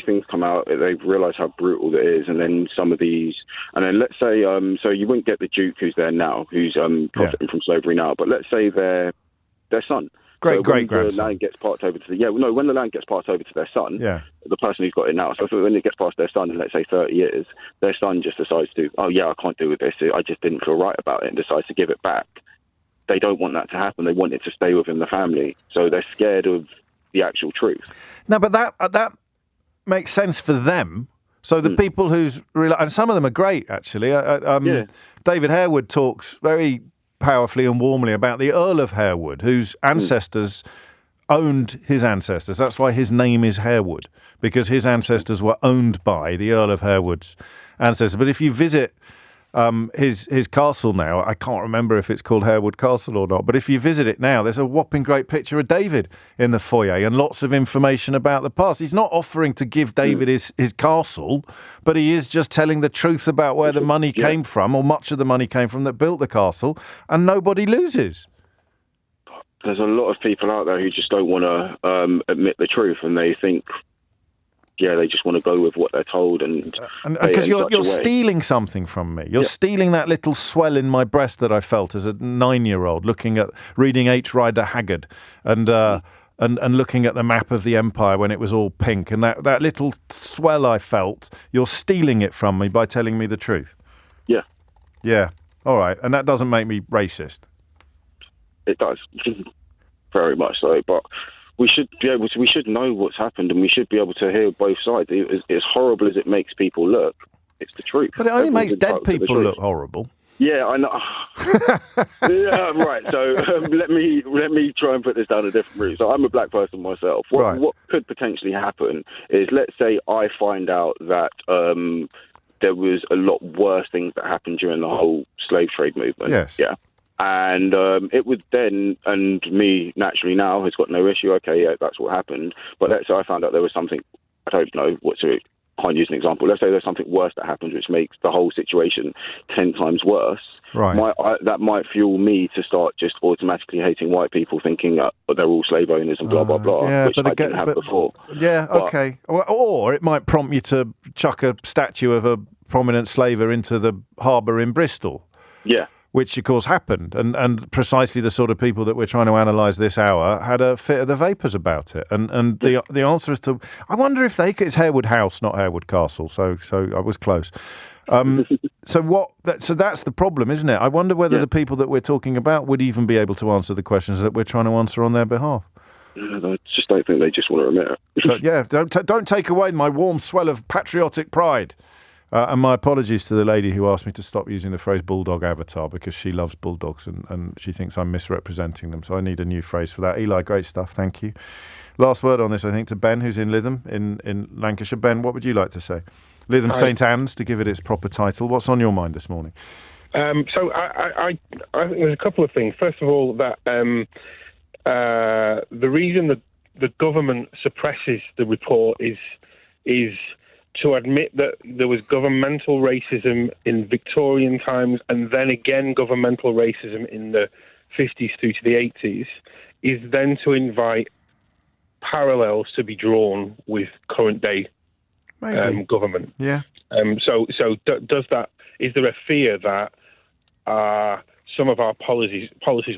things come out, they realise how brutal it is, and then some of these, and then let's say, so you wouldn't get the Duke who's there now, who's profiting from slavery now, but let's say their son. Great grandson. The land gets passed over to when the land gets passed over to their son, the person who's got it now. So when it gets past their son in, let's say, 30 years, their son just decides to, I can't do with this. I just didn't feel right about it, and decides to give it back. They don't want that to happen. They want it to stay within the family. So they're scared of the actual truth. No, but that makes sense for them. So the people and some of them are great, actually. David Harewood talks very powerfully and warmly about the Earl of Harewood, whose ancestors owned his ancestors. That's why his name is Harewood, because his ancestors were owned by the Earl of Harewood's ancestors. But if you visit his castle now, I can't remember if it's called Harewood Castle or not, but if you visit it now, there's a whopping great picture of David in the foyer and lots of information about the past. He's not offering to give David his castle, but he is just telling the truth about where the money came from, or much of the money came from, that built the castle, and nobody loses. There's a lot of people out there who just don't want to admit the truth, and they think, they just want to go with what they're told, and because you're stealing something from me. You're stealing that little swell in my breast that I felt as a 9-year-old, reading H. Rider Haggard, and looking at the map of the empire when it was all pink, and that little swell I felt. You're stealing it from me by telling me the truth. Yeah. Yeah. All right, and that doesn't make me racist. It does, very much so, but. We should know what's happened, and we should be able to hear both sides. As horrible as it makes people look, it's the truth. But it only makes dead people look horrible. Yeah, I know. Yeah, right. So let me try and put this down a different route. So I'm a black person myself. What could potentially happen is, let's say I find out that there was a lot worse things that happened during the whole slave trade movement. Yes. Yeah. And it would then, and me naturally now has got no issue. Okay, yeah, that's what happened. But let's say I found out there was something, I don't know what to, can't use an example. Let's say there's something worse that happens, which makes the whole situation 10 times worse. Right. That might fuel me to start just automatically hating white people, thinking they're all slave owners and blah, blah, blah, which I didn't have before. Yeah, okay. Or it might prompt you to chuck a statue of a prominent slaver into the harbour in Bristol. Yeah. Which, of course, happened. And precisely the sort of people that we're trying to analyse this hour had a fit of the vapours about it. And the answer is to... I wonder if it's Harewood House, not Harewood Castle, so I was close. So that's the problem, isn't it? I wonder whether the people that we're talking about would even be able to answer the questions that we're trying to answer on their behalf. I just don't think they just want to admit it. But yeah, don't take away my warm swell of patriotic pride. And my apologies to the lady who asked me to stop using the phrase bulldog avatar because she loves bulldogs and she thinks I'm misrepresenting them. So I need a new phrase for that. Eli, great stuff. Thank you. Last word on this, I think, to Ben, who's in Lytham in Lancashire. Ben, what would you like to say? Lytham St Anne's, to give it its proper title. What's on your mind this morning? So I think there's a couple of things. First of all, that the reason that the government suppresses the report is to admit that there was governmental racism in Victorian times and then again governmental racism in the 50s through to the 80s, is then to invite parallels to be drawn with current day government. Yeah. So does that? Is there a fear that some of our policies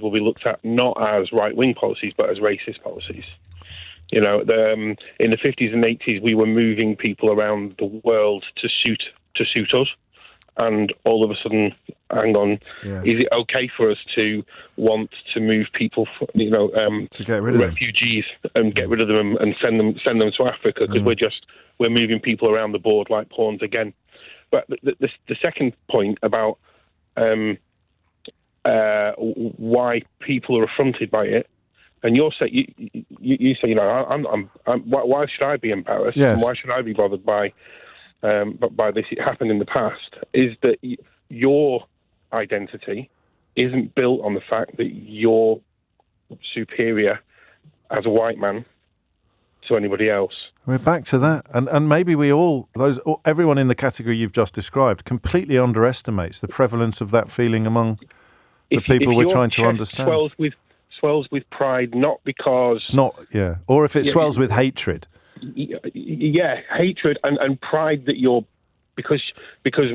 will be looked at not as right-wing policies but as racist policies? You know, in the 50s and 80s, we were moving people around the world to suit us, and all of a sudden, hang on, is it okay for us to want to move people, to get rid of refugees and get rid of them and send them to Africa because we're moving people around the board like pawns again? But the second point about why people are affronted by it. And you say, why should I be embarrassed? Yes. And why should I be bothered by this? It happened in the past. Is that your identity isn't built on the fact that you're superior as a white man to anybody else? We're back to that, and maybe everyone in the category you've just described completely underestimates the prevalence of that feeling among the people we're trying to understand. Swells with pride, not because... It's not, or if it swells with hatred. Yeah, hatred and pride that you're... Because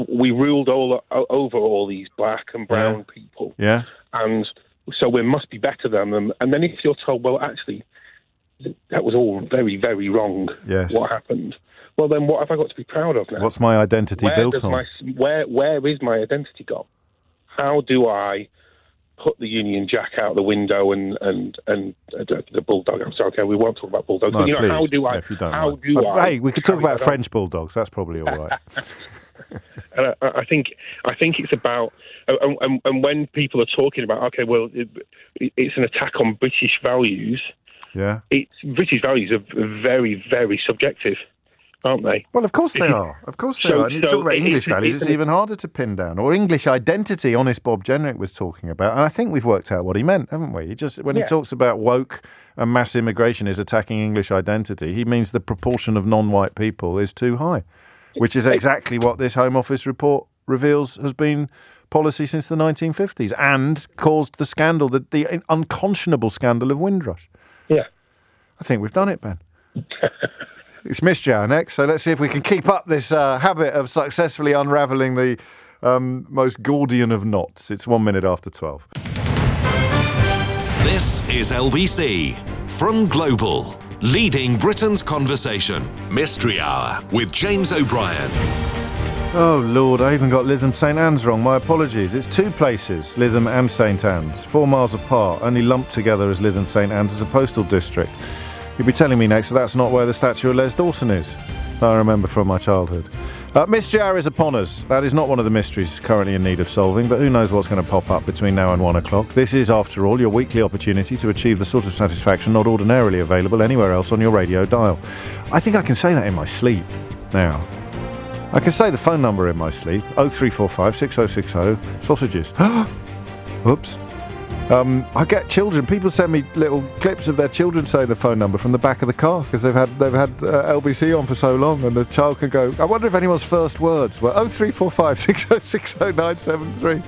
we ruled over all these black and brown people. Yeah. And so we must be better than them. And then if you're told, well, actually, that was all very, very wrong, what happened, well, then what have I got to be proud of now? What's my identity built on? Where is my identity gone? How do I put the Union Jack out the window and the bulldog? I'm sorry, okay, we won't talk about bulldogs. No, but, please, how do I? if you don't how mind. do I? Hey, we could talk about French bulldogs. That's probably all right. And I think it's about and when people are talking about, okay, well, it's an attack on British values. Yeah, British values are very, very subjective, aren't they? Well, of course they are. Of course they are. And you talk about English values, it's even harder to pin down. Or English identity, honest Bob Jenrick was talking about. And I think we've worked out what he meant, haven't we? He talks about woke and mass immigration is attacking English identity, he means the proportion of non-white people is too high, which is exactly what this Home Office report reveals has been policy since the 1950s and caused the scandal, the unconscionable scandal of Windrush. Yeah. I think we've done it, Ben. It's Missed Hour next, so let's see if we can keep up this habit of successfully unravelling the most Gordian of knots. It's 1 minute after 12. This is LBC from Global, leading Britain's conversation. Mystery Hour with James O'Brien. Oh, Lord, I even got Lytham St Anne's wrong. My apologies. It's two places, Lytham and St Anne's, 4 miles apart, only lumped together as Lytham St Anne's as a postal district. You'll be telling me next that that's not where the statue of Les Dawson is. I remember from my childhood. Mystery Hour is upon us. That is not one of the mysteries currently in need of solving, but who knows what's going to pop up between now and 1 o'clock. This is, after all, your weekly opportunity to achieve the sort of satisfaction not ordinarily available anywhere else on your radio dial. I think I can say that in my sleep now. I can say the phone number in my sleep, 0345 6060 sausages. Oops. I get children. People send me little clips of their children saying the phone number from the back of the car because they've had LBC on for so long, and the child can go, I wonder if anyone's first words were 0345 6060 973.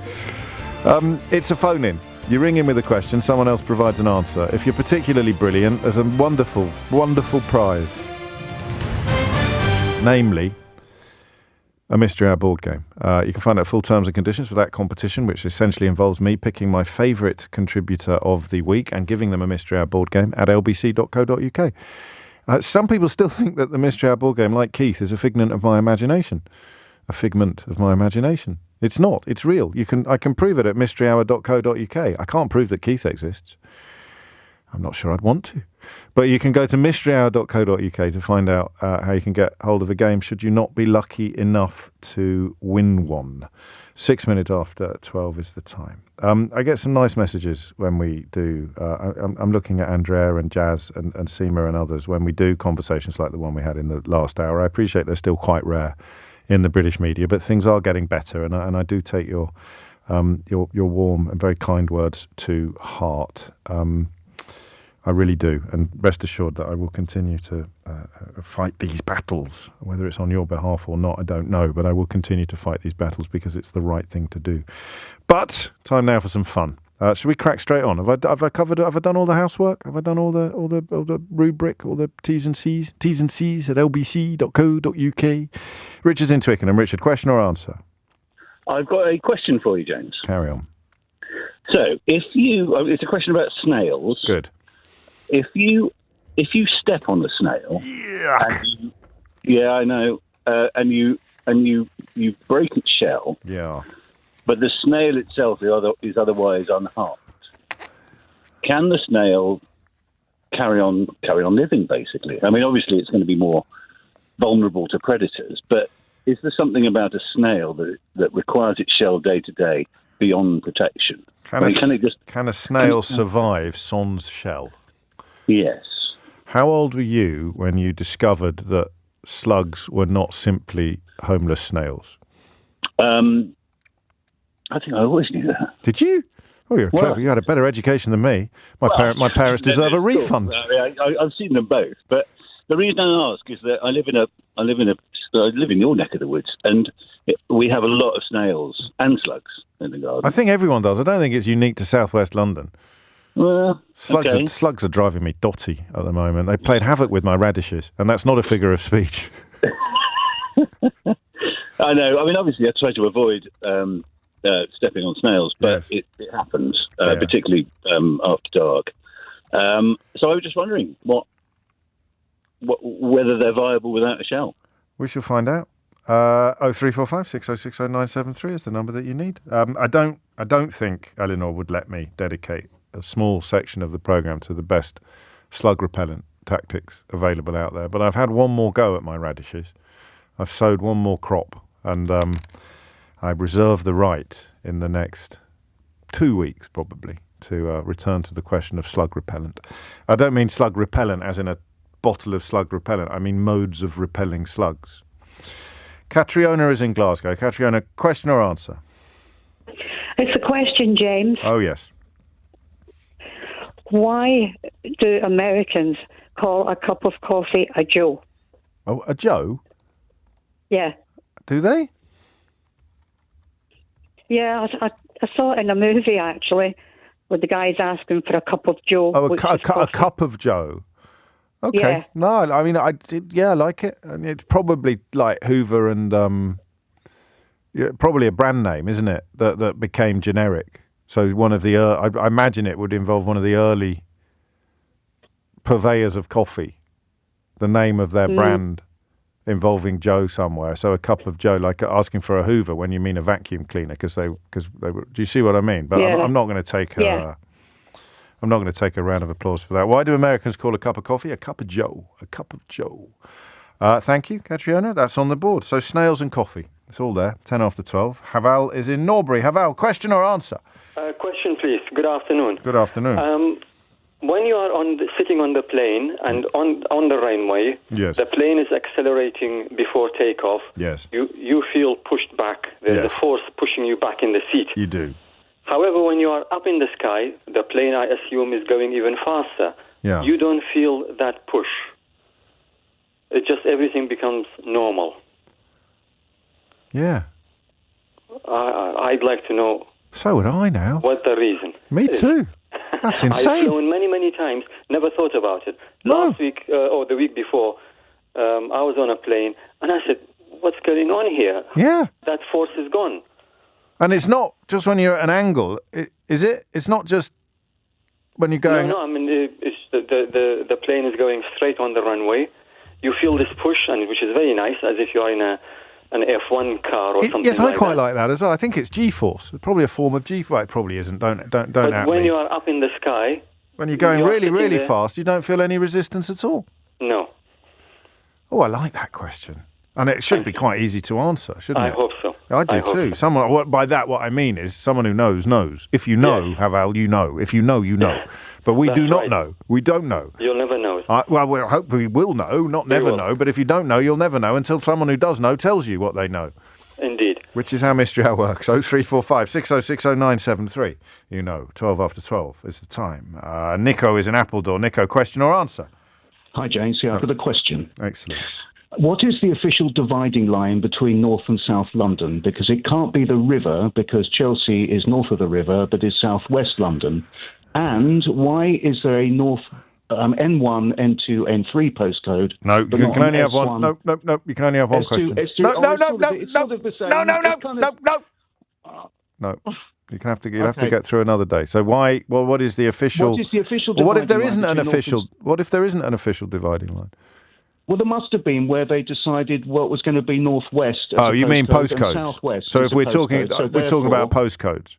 It's a phone in. You ring in with a question, someone else provides an answer. If you're particularly brilliant, there's a wonderful, wonderful prize. Namely, a Mystery Hour board game. You can find out full terms and conditions for that competition, which essentially involves me picking my favourite contributor of the week and giving them a Mystery Hour board game at lbc.co.uk. Some people still think that the Mystery Hour board game, like Keith, is a figment of my imagination. a figment of my imagination. It's not. It's real. I can prove it at mysteryhour.co.uk. I can't prove that Keith exists. I'm not sure I'd want to. But you can go to mysteryhour.co.uk to find out how you can get hold of a game should you not be lucky enough to win one. 6 minutes after 12 is the time. I get some nice messages when we do. I'm looking at Andrea and Jazz and Seema and others when we do conversations like the one we had in the last hour. I appreciate they're still quite rare in the British media, but things are getting better, and I do take your warm and very kind words to heart. I really do, and rest assured that I will continue to fight these battles. Whether it's on your behalf or not, I don't know, but I will continue to fight these battles because it's the right thing to do. But time now for some fun. Should we crack straight on? Have I done all the housework? Have I done all the rubric, all the T's and C's at lbc.co.uk? Richard's in Twickenham. Richard, question or answer? I've got a question for you, James. Carry on. So, it's a question about snails. Good. If you step on the snail, I know, and you break its shell, but the snail itself is otherwise unharmed, can the snail carry on living? Basically, I mean, obviously it's going to be more vulnerable to predators, but is there something about a snail that requires its shell day to day beyond protection? Can a snail survive sans shell? Yes. How old were you when you discovered that slugs were not simply homeless snails? I think I always knew that. Did you? Oh, you're clever. You had a better education than me. My parents deserve a refund. I've seen them both, but the reason I ask is that I live in your neck of the woods, and we have a lot of snails and slugs in the garden. I think everyone does. I don't think it's unique to southwest London. Well, slugs are driving me dotty at the moment. They played havoc with my radishes, and that's not a figure of speech. I know. I mean, obviously, I try to avoid stepping on snails, but it happens, particularly after dark. So I was just wondering whether they're viable without a shell. We shall find out. 0345 6060 973 is the number that you need. I don't think Eleanor would let me dedicate a small section of the programme to the best slug repellent tactics available out there. But I've had one more go at my radishes. I've sowed one more crop, and I reserve the right in the next 2 weeks probably to return to the question of slug repellent. I don't mean slug repellent as in a bottle of slug repellent. I mean modes of repelling slugs. Catriona is in Glasgow. Catriona, question or answer? It's a question, James. Oh, yes. Why do Americans call a cup of coffee a Joe? Oh, a Joe? Yeah. Do they? Yeah, I saw it in a movie, actually, where the guy's asking for a cup of Joe. Oh, a cup of Joe. Okay. Yeah. No, I mean, I like it. I mean, it's probably like Hoover and probably a brand name, isn't it? That became generic. So one of the I imagine it would involve one of the early purveyors of coffee, the name of their brand involving Joe somewhere. So a cup of Joe, like asking for a Hoover when you mean a vacuum cleaner, because they were. Do you see what I mean? But I'm not going to take I'm not going to take a round of applause for that. Why do Americans call a cup of coffee a cup of Joe? A cup of Joe. Thank you, Catriona. That's on the board. So snails and coffee. It's all there. 10 after 12. Haval is in Norbury. Haval, question or answer? Question, please. Good afternoon. Good afternoon. When you are sitting on the plane and on the runway, yes, the plane is accelerating before takeoff. Yes. You feel pushed back. There's a force pushing you back in the seat. You do. However, when you are up in the sky, the plane, I assume, is going even faster. Yeah. You don't feel that push. It just, everything becomes normal. Yeah. I'd like to know. So would I now. What the reason? Me too. That's insane. I've flown many times, never thought about it. Last week, or the week before, I was on a plane, and I said, what's going on here? Yeah. That force is gone. And it's not just when you're at an angle, is it? It's not just when you're going... No, I mean, it's the plane is going straight on the runway. You feel this push, and which is very nice, as if you are in a an F1 car or something. Yes, I quite that. like that as well. I think it's G-force. It's probably a form of G-force. Well, it probably isn't. Don't But at when me. you are up in the sky, When you're going you are really, sitting really there. fast, you don't feel any resistance at all. No. Oh, I like that question. And it should be quite easy to answer, shouldn't I it? hope so. I do I hope too. so. By that, what I mean is someone who knows. If you know, Haval, you know. If you know, you know. But we do not know. We don't know. You'll never know. Well, I hope we will know, not never will. know. But if you don't know, you'll never know until someone who does know tells you what they know. Indeed. Which is how Mystery Hour works. 0345 606 0973. You know, 12 after 12 is the time. Nico is in Appledore. Nico, question or answer? Hi, James. Yeah, I've got a question. Excellent. What is the official dividing line between North and South London? Because it can't be the river, because Chelsea is north of the river, but is southwest London. And why is there a north N1, N2, N3 postcode? No, you but not can an only have one. S1? No. You can only have one S2, question. S2, No. You'll have to get through another day. So why? Well, what is the official? What is the official Well, what if there dividing isn't line an between North official? What if there isn't an official dividing line? Well, there must have been where they decided what was going to be northwest. Oh, you mean postcode and postcodes? southwest. So as if a we're talking, postcode. So we're talking about therefore- postcodes.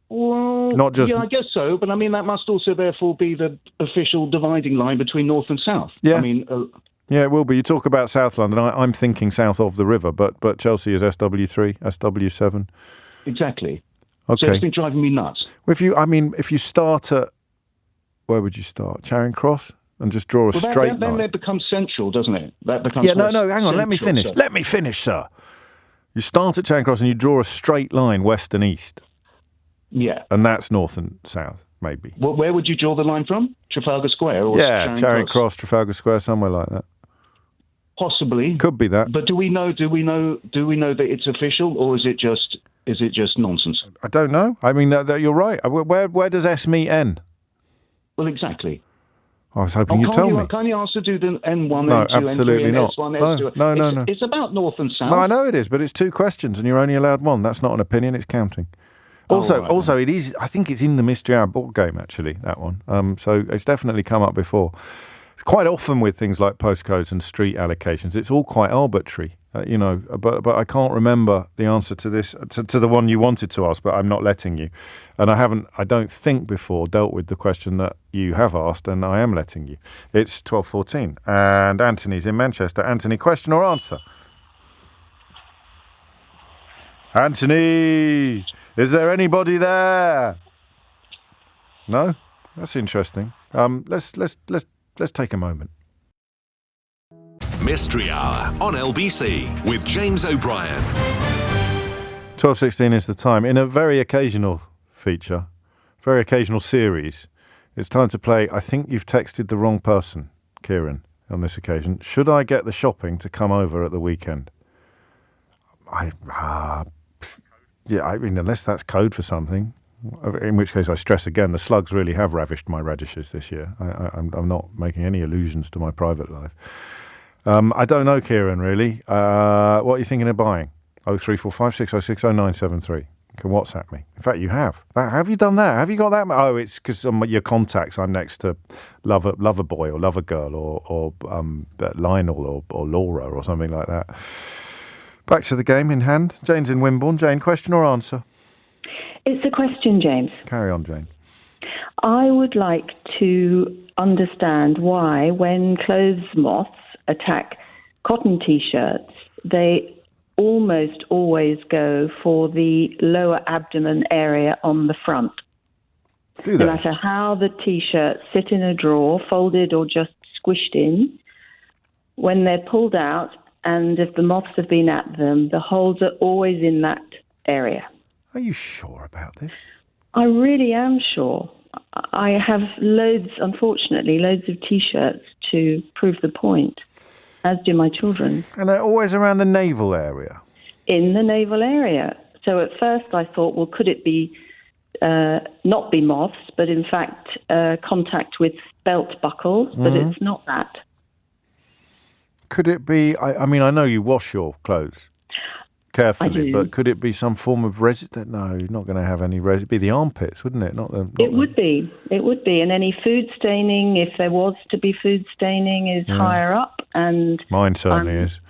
Well, Not just- yeah, I guess so. But I mean, that must also therefore be the official dividing line between north and south. Yeah. I mean, Yeah, it will be. You talk about South London. I'm thinking south of the river, but Chelsea is SW3, SW7. exactly. Okay. So it's been driving me nuts. If you start at, where would you start? Charing Cross, and just draw a Well, straight then line. it becomes central, doesn't it? That becomes Yeah, no. Hang on. Let me central, finish. so- Let me finish, sir. You start at Charing Cross and you draw a straight line west and east, Yeah. and that's north and south, maybe. Well, where would you draw the line from? Trafalgar Square or Yeah, Charing Cross, Trafalgar Square, somewhere like that. Possibly. Could be that. But do we know that it's official, or is it just nonsense? I don't know. I mean, you're right. Where does S meet N? Well, exactly. I was hoping you'd tell me. Can't you also do the N1, No, N2, absolutely N3, and not. S1, No, S2? no. It's about north and south. No, I know it is, but it's two questions, and you're only allowed one. That's not an opinion; it's counting. Also, it is. I think it's in the Mystery Hour board game actually. That one. So it's definitely come up before. It's quite often with things like postcodes and street allocations. It's all quite arbitrary, But I can't remember the answer to this to the one you wanted to ask, but I'm not letting you. And I don't think before dealt with the question that you have asked, and I am letting you. It's 12:14, and Anthony's in Manchester. Anthony, question or answer? Anthony, is there anybody there? No, that's interesting. Let's take a moment. Mystery Hour on LBC with James O'Brien. 12:16 is the time. In a very occasional feature, very occasional series, it's time to play I Think You've Texted the Wrong Person, Kieran, on this occasion. Should I get the shopping to come over at the weekend? Unless that's code for something. In which case, I stress again, the slugs really have ravished my radishes this year. I'm not making any allusions to my private life. I don't know, Kieran, really. What are you thinking of buying? 0345 606 0973. You can WhatsApp me. In fact, you have. Have you done that? Have you got that? Oh, it's because your contacts, I'm next to Lover Boy or Lover Girl or Lionel or Laura or something like that. Back to the game in hand. Jane's in Wimborne. Jane, question or answer? It's a question, James. Carry on, Jane. I would like to understand why, when clothes moths attack cotton T-shirts, they almost always go for the lower abdomen area on the front. Do they? No matter how the T-shirts sit in a drawer, folded or just squished in, when they're pulled out, and if the moths have been at them, the holes are always in that area. Are you sure about this? I really am sure. I have unfortunately, loads of T-shirts to prove the point, as do my children. And they're always around the navel area? In the navel area. So at first I thought, well, could it be not be moths, but in fact contact with belt buckles, but it's not that. Could it be, I mean, I know you wash your clothes carefully, but could it be some form of residue? No, you're not going to have any residue. It'd be the armpits, wouldn't it? It would be. And any food staining, if there was to be food staining, is higher up. And mine certainly is.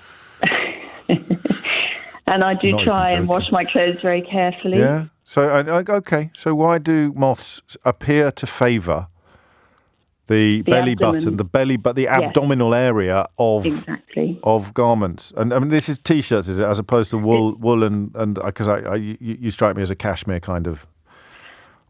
And I do Not try even and joking. wash my clothes very carefully. Yeah. So, okay. So why do moths appear to favour the belly abdomen. button, the Yes. abdominal area of Exactly. of garments? And I mean, this is t-shirts, is it, as opposed to wool and because you strike me as a cashmere kind of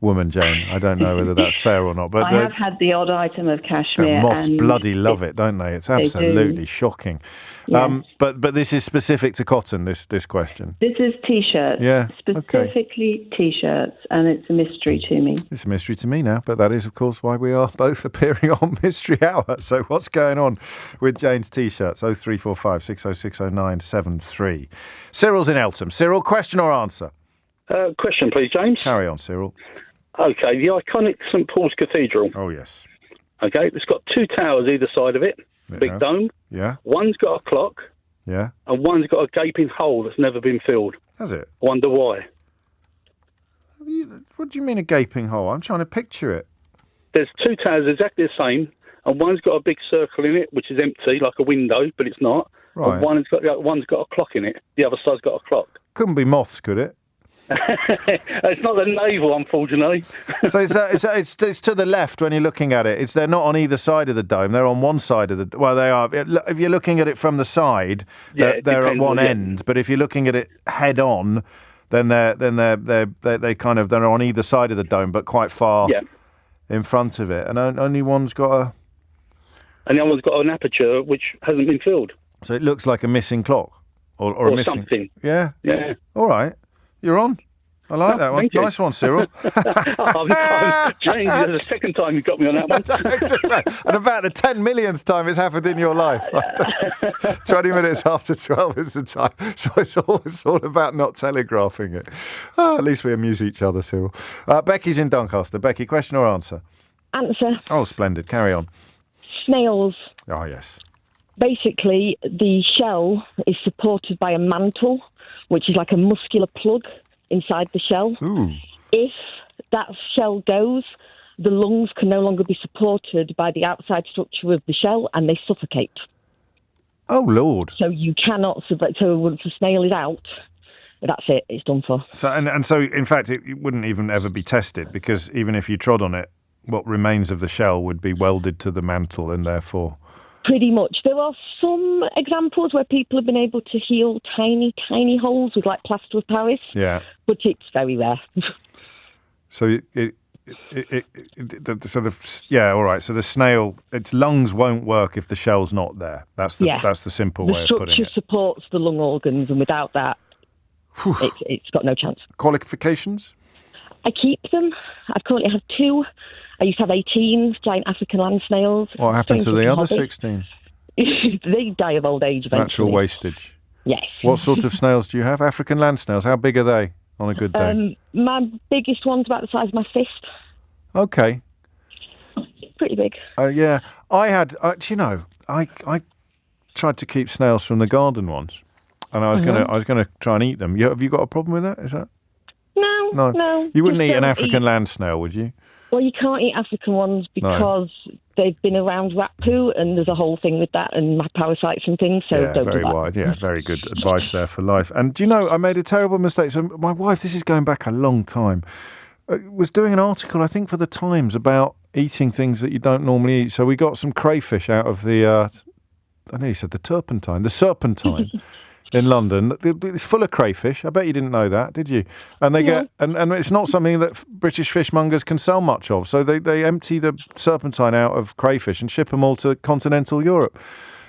woman, Jane. I don't know whether that's fair or not, but I have had the odd item of the cashmere. moths and bloody love it, don't they? It's absolutely do. shocking. Yes. But this is specific to cotton. This question. This is T-shirts. Yeah, Specifically T-shirts, and it's a mystery to me. It's a mystery to me now, but that is, of course, why we are both appearing on Mystery Hour. So what's going on with Jane's T-shirts? 0345 6060973. Cyril's in Eltham. Cyril, question or answer? Question, please, James. Carry on, Cyril. Okay, the iconic St Paul's Cathedral. Oh, yes. Okay, it's got two towers either side of it, big has. dome. Yeah, One's got a clock, yeah. and one's got a gaping hole that's never been filled. Has it? I wonder why. What do you mean a gaping hole? I'm trying to picture it. There's two towers exactly the same, and one's got a big circle in it, which is empty, like a window, but it's not. Right. And one's got a clock in it. The other side's got a clock. Couldn't be moths, could it? It's not the navel, unfortunately. So it's to the left when you're looking at it. They're not on either side of the dome. They're on one side of the. Well, they are. If you're looking at it from the side, they're at one end. But if you're looking at it head on, then they're on either side of the dome, but quite far in front of it. And only one's got a. And the other one's got an aperture which hasn't been filled. So it looks like a missing clock, or a missing something. Yeah. Yeah. All right. You're on. I like that one. thank you. Nice one, Cyril. James, that's the second time you got me on that one. And about the 10 millionth time it's happened in your life. 20 minutes after 12 is the time. So it's all about not telegraphing it. Oh, at least we amuse each other, Cyril. Becky's in Doncaster. Becky, question or answer? Answer. Oh, splendid. Carry on. Snails. Oh, yes. Basically, the shell is supported by a mantle, which is like a muscular plug inside the shell. Ooh. If that shell goes, the lungs can no longer be supported by the outside structure of the shell and they suffocate. Oh, Lord. So you cannot, so once the snail is out, that's it, it's done for. So and so, in fact, it wouldn't even ever be tested because even if you trod on it, what remains of the shell would be welded to the mantle and therefore... Pretty much. There are some examples where people have been able to heal tiny, tiny holes with like plaster of Paris. Yeah. But it's very rare. So all right. So the snail, its lungs won't work if the shell's not there. That's the simple way of putting it. The structure supports the lung organs, and without that, it's got no chance. Qualifications? I keep them. I currently have 2. I used to have 18 giant African land snails. What happened to the other 16? They die of old age eventually. Natural wastage. Yes. What sort of snails do you have? African land snails. How big are they on a good day? My biggest one's about the size of my fist. Okay. Pretty big. Yeah. I had, I tried to keep snails from the garden once, and I was gonna try and eat them. Have you got a problem with that? Is that? No. You wouldn't eat an African land snail, would you? Well, you can't eat African ones because they've been around rat poo, and there's a whole thing with that and parasites and things. So yeah, don't very do that. wide. Yeah, very good advice there for life. And do you know, I made a terrible mistake. So my wife, this is going back a long time, was doing an article, I think, for the Times about eating things that you don't normally eat. So we got some crayfish out of the, I know you said the serpentine. In London, it's full of crayfish. I bet you didn't know that, did you? And they get, and it's not something that British fishmongers can sell much of. So they empty the serpentine out of crayfish and ship them all to continental Europe.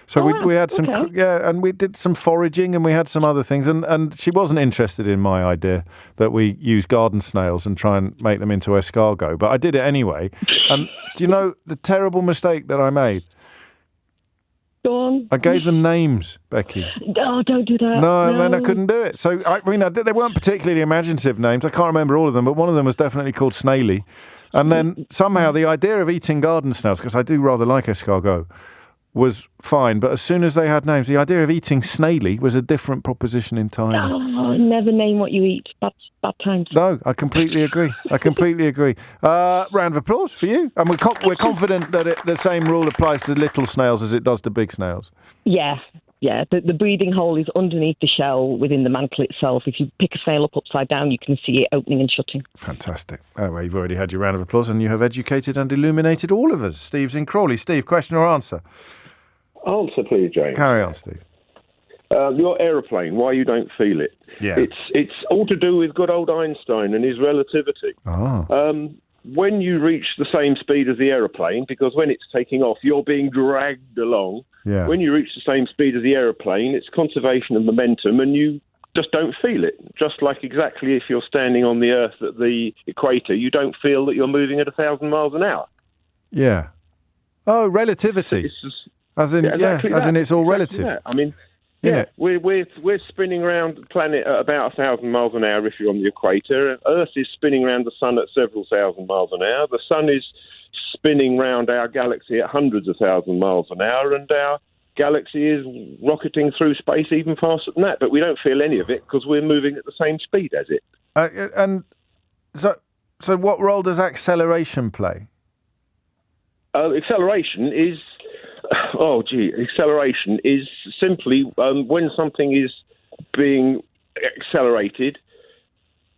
So we had some, and we did some foraging and we had some other things. And she wasn't interested in my idea that we use garden snails and try and make them into escargot. But I did it anyway. And do you know the terrible mistake that I made? Go on. I gave them names, Becky. Oh, don't do that. No, then I couldn't do it. So, they weren't particularly imaginative names. I can't remember all of them, but one of them was definitely called Snaily. And then somehow the idea of eating garden snails, because I do rather like escargot, was fine. But as soon as they had names, the idea of eating Snaily was a different proposition entirely. Oh, never name what you eat. Bad times. No, I completely agree. Round of applause for you. And we're confident that the same rule applies to little snails as it does to big snails. Yeah. Yeah, the breathing hole is underneath the shell within the mantle itself. If you pick a sail up upside down, you can see it opening and shutting. Fantastic. Anyway, you've already had your round of applause and you have educated and illuminated all of us. Steve's in Crawley. Steve, question or answer? Answer, please, James. Carry on, Steve. Your aeroplane, why you don't feel it. Yeah. It's all to do with good old Einstein and his relativity. Oh. When you reach the same speed as the aeroplane, because when it's taking off, you're being dragged along. Yeah. When you reach the same speed as the aeroplane, it's conservation of momentum and you just don't feel it. Just like exactly if you're standing on the Earth at the equator, you don't feel that you're moving at 1,000 miles an hour. Yeah. Oh, relativity. It's just, as in, as in it's all relative. That. I mean, yeah, we're spinning around the planet at about 1,000 miles an hour if you're on the equator. Earth is spinning around the sun at several thousand miles an hour. The sun is spinning round our galaxy at hundreds of thousand miles an hour, and our galaxy is rocketing through space even faster than that. But we don't feel any of it because we're moving at the same speed as it. And so what role does acceleration play? Acceleration is... acceleration is simply when something is being accelerated,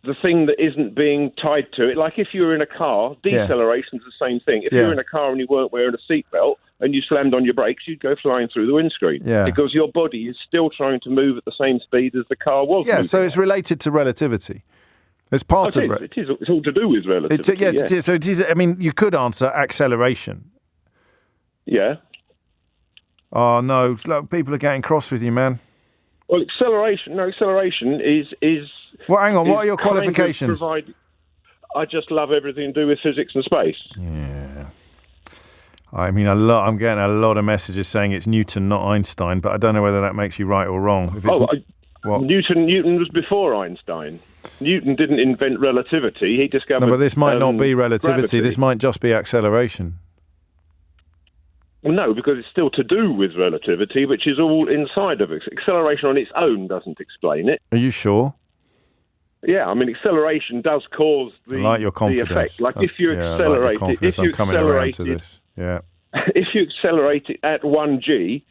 the thing that isn't being tied to it. Like if you were in a car, deceleration is the same thing. If you were in a car and you weren't wearing a seatbelt and you slammed on your brakes, you'd go flying through the windscreen because your body is still trying to move at the same speed as the car was moving. So it's related to relativity. It's part of it. It is. It's all to do with relativity. So it is. I mean, you could answer acceleration. Yeah. Oh, no. Look, people are getting cross with you, man. Well, acceleration is... Well, hang on. What are your qualifications? I just love everything to do with physics and space. Yeah. I mean, I'm getting a lot of messages saying it's Newton, not Einstein, but I don't know whether that makes you right or wrong. If it's, Newton was before Einstein. Newton didn't invent relativity. He discovered... No, but this might not be relativity. Gravity. This might just be acceleration. Well, no, because it's still to do with relativity, which is all inside of it. Acceleration on its own doesn't explain it. Are you sure? Yeah, I mean, acceleration does cause the, I like your confidence. the effect. Like if you accelerate I like your it, if you I'm coming around accelerate to it, this. Yeah. if you accelerate it at 1g,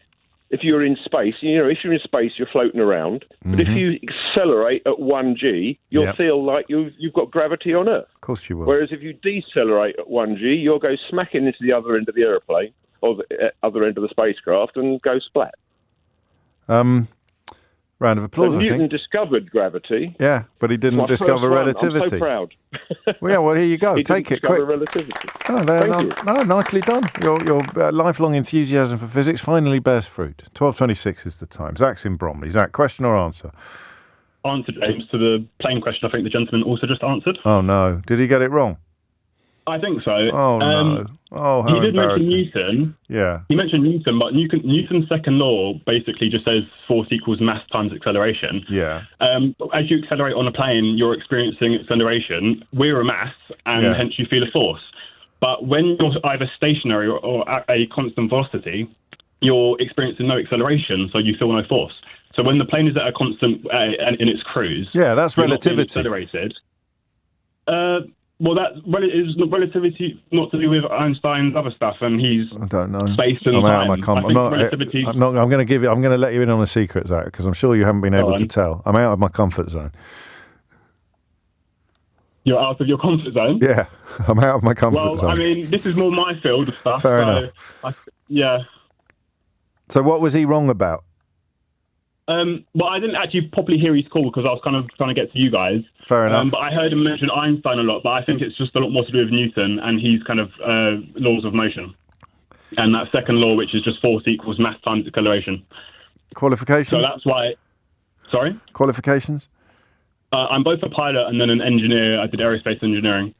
if you're in space, if you're in space, you're floating around. But if you accelerate at 1g, you'll feel like you've got gravity on Earth. Of course you will. Whereas if you decelerate at 1g, you'll go smacking into the other end of the aeroplane or the other end of the spacecraft and go splat. Round of applause, so I think. Newton discovered gravity. Yeah, but he didn't discover relativity. I'm so proud. Well, here you go. Take it quick. Relativity. Nicely done. Your lifelong enthusiasm for physics finally bears fruit. 12:26 is the time. Zach's in Bromley. Zach, question or answer? Answer, James, to the plane question I think the gentleman also just answered. Oh, no. Did he get it wrong? I think so. Oh, no. Oh, how he did mention embarrassing. Newton. Yeah. He mentioned Newton, but Newton's second law basically just says force equals mass times acceleration. Yeah. As you accelerate on a plane, you're experiencing acceleration. We're a mass, and hence you feel a force. But when you're either stationary or at a constant velocity, you're experiencing no acceleration, so you feel no force. So when the plane is at a constant in its cruise, that's relativity. Accelerated. Well, that is relativity, not to do with Einstein's other stuff, and I don't know. Space and I'm time. out of my I'm going to let you in on a secret, Zach, because I'm sure you haven't been able to tell. I'm out of my comfort zone. You're out of your comfort zone? Yeah, I'm out of my comfort zone. Well, I mean, this is more my field of stuff. Fair enough. So what was he wrong about? Well, I didn't actually properly hear his call because I was kind of trying to get to you guys. Fair enough. But I heard him mention Einstein a lot, but I think it's just a lot more to do with Newton and his kind of laws of motion. And that second law, which is just force equals mass times acceleration. Qualifications? So that's why... Sorry? Qualifications? I'm both a pilot and then an engineer. I did aerospace engineering.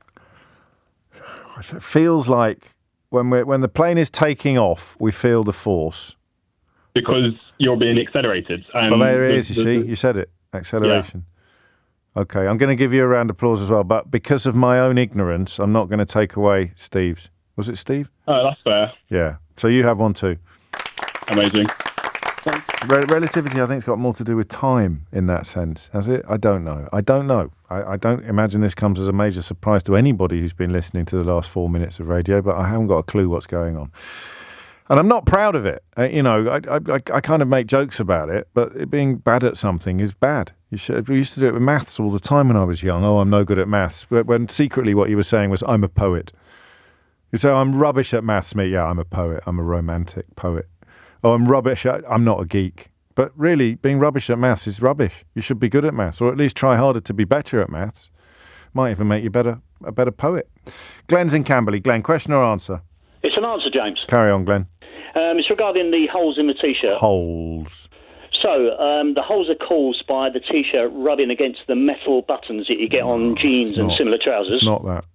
It feels like when the plane is taking off, we feel the force. Because you're being accelerated. But there it is, you see. You said it. Acceleration. Yeah. Okay, I'm going to give you a round of applause as well, but because of my own ignorance, I'm not going to take away Steve's. Was it Steve? Oh, that's fair. Yeah. So you have one too. Amazing. Relativity, I think, has got more to do with time in that sense, has it? I don't know. I don't imagine this comes as a major surprise to anybody who's been listening to the last 4 minutes of radio, but I haven't got a clue what's going on. And I'm not proud of it. I kind of make jokes about it, but it being bad at something is bad. We used to do it with maths all the time when I was young. Oh, I'm no good at maths. But when secretly what you were saying was, I'm a poet. You say, I'm rubbish at maths, mate. Yeah, I'm a poet. I'm a romantic poet. Oh, I'm rubbish I'm not a geek. But really, being rubbish at maths is rubbish. You should be good at maths, or at least try harder to be better at maths. Might even make you a better poet. Glenn's in Camberley. Glenn, question or answer? It's an answer, James. Carry on, Glenn. It's regarding the holes in the T-shirt. Holes. So, the holes are caused by the T-shirt rubbing against the metal buttons that you get on jeans and similar trousers. It's not that.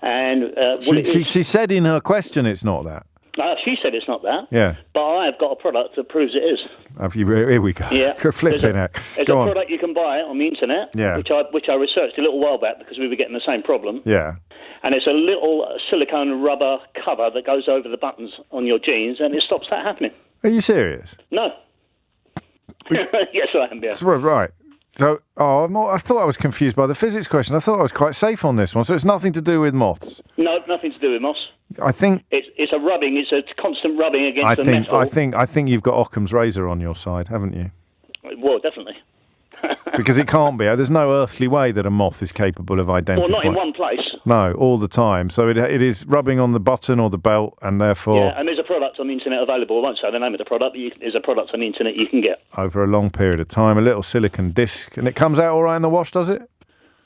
And she said in her question it's not that. She said it's not that. Yeah. But I have got a product that proves it is. Have you? Here we go. Yeah. Flipping it. There's a product you can buy on the internet, yeah, which I researched a little while back because we were getting the same problem. Yeah. And it's a little silicone rubber cover that goes over the buttons on your jeans, and it stops that happening. Are you serious? No. Yes, I am. Yeah. Right. So, I thought I was confused by the physics question. I thought I was quite safe on this one. So it's nothing to do with moths. No, nothing to do with moths. I think it's a rubbing. It's a constant rubbing against the metal. I think you've got Occam's razor on your side, haven't you? Well, definitely. Because it can't be. There's no earthly way that a moth is capable of identifying. Well, not in one place. No, all the time. So it is rubbing on the button or the belt, and therefore... Yeah, and there's a product on the internet available. I won't say the name of the product, but there's a product on the internet you can get. Over a long period of time, a little silicone disc, and it comes out all right in the wash, does it?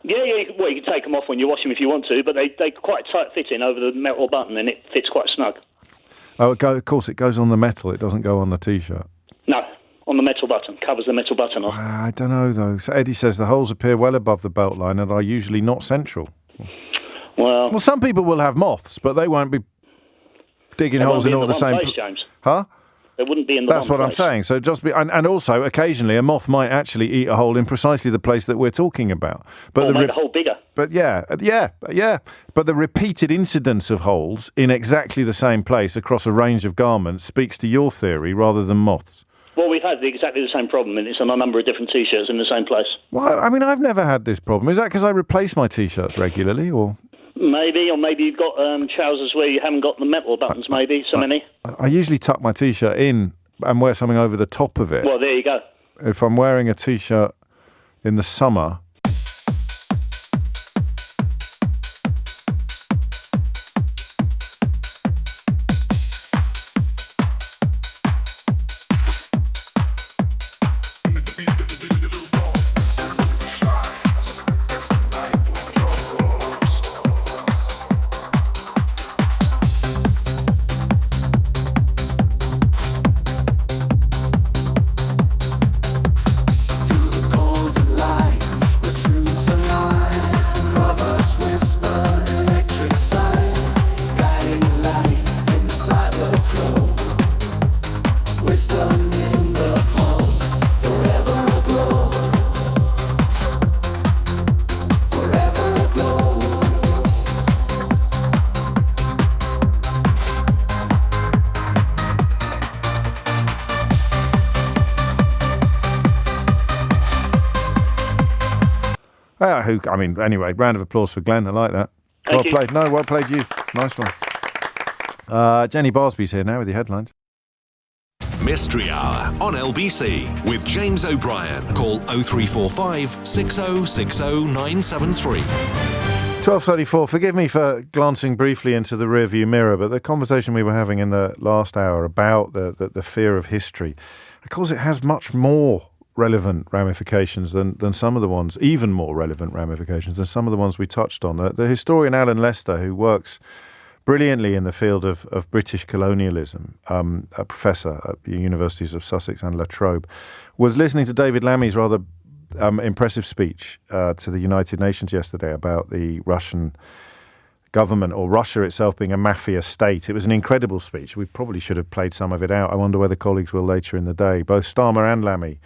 Yeah. Well, you can take them off when you wash them if you want to, but they're quite tight fitting over the metal button, and it fits quite snug. Oh, of course, it goes on the metal. It doesn't go on the T-shirt. No. On the metal button, covers the metal button off. I don't know, though. So Eddie says the holes appear well above the belt line and are usually not central. Well, some people will have moths, but they won't be digging holes in all the same place, James. Huh? They wouldn't be in the That's what I'm saying. So just be, and also occasionally a moth might actually eat a hole in precisely the place that we're talking about. But make the hole bigger. But yeah. But the repeated incidence of holes in exactly the same place across a range of garments speaks to your theory rather than moths. Well, we've had exactly the same problem, and it's on a number of different T-shirts in the same place. Well, I mean, I've never had this problem. Is that because I replace my T-shirts regularly, or...? Maybe you've got trousers where you haven't got the metal buttons, maybe, many. I usually tuck my T-shirt in and wear something over the top of it. Well, there you go. If I'm wearing a T-shirt in the summer... Anyway, round of applause for Glenn. I like that. Well played. No, well played you. Nice one. Jenny Barsby's here now with your headlines. Mystery Hour on LBC with James O'Brien. Call 0345 6060 973. 12:34. Forgive me for glancing briefly into the rearview mirror, but the conversation we were having in the last hour about the fear of history, of course, it has much more relevant ramifications than some of the ones, even more relevant ramifications than some of the ones we touched on. The historian Alan Lester, who works brilliantly in the field of British colonialism, a professor at the universities of Sussex and La Trobe, was listening to David Lammy's rather impressive speech to the United Nations yesterday about the Russian government, or Russia itself, being a mafia state. It was an incredible speech. We probably should have played some of it out. I wonder whether colleagues will later in the day. Both Starmer and Lammy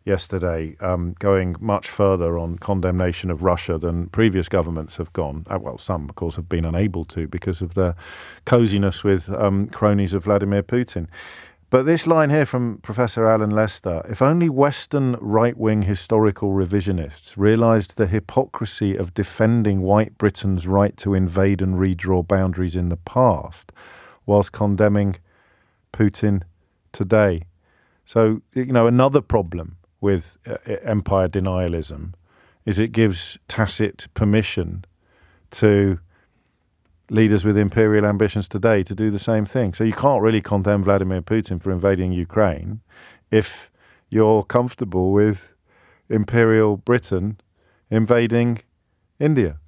yesterday, going much further on condemnation of Russia than previous governments have gone. Well, some, of course, have been unable to because of their coziness with cronies of Vladimir Putin. But this line here from Professor Alan Lester: if only Western right-wing historical revisionists realised the hypocrisy of defending white Britain's right to invade and redraw boundaries in the past, whilst condemning Putin today. So, another problem with empire denialism is it gives tacit permission to leaders with imperial ambitions today to do the same thing. So you can't really condemn Vladimir Putin for invading Ukraine if you're comfortable with Imperial Britain invading India.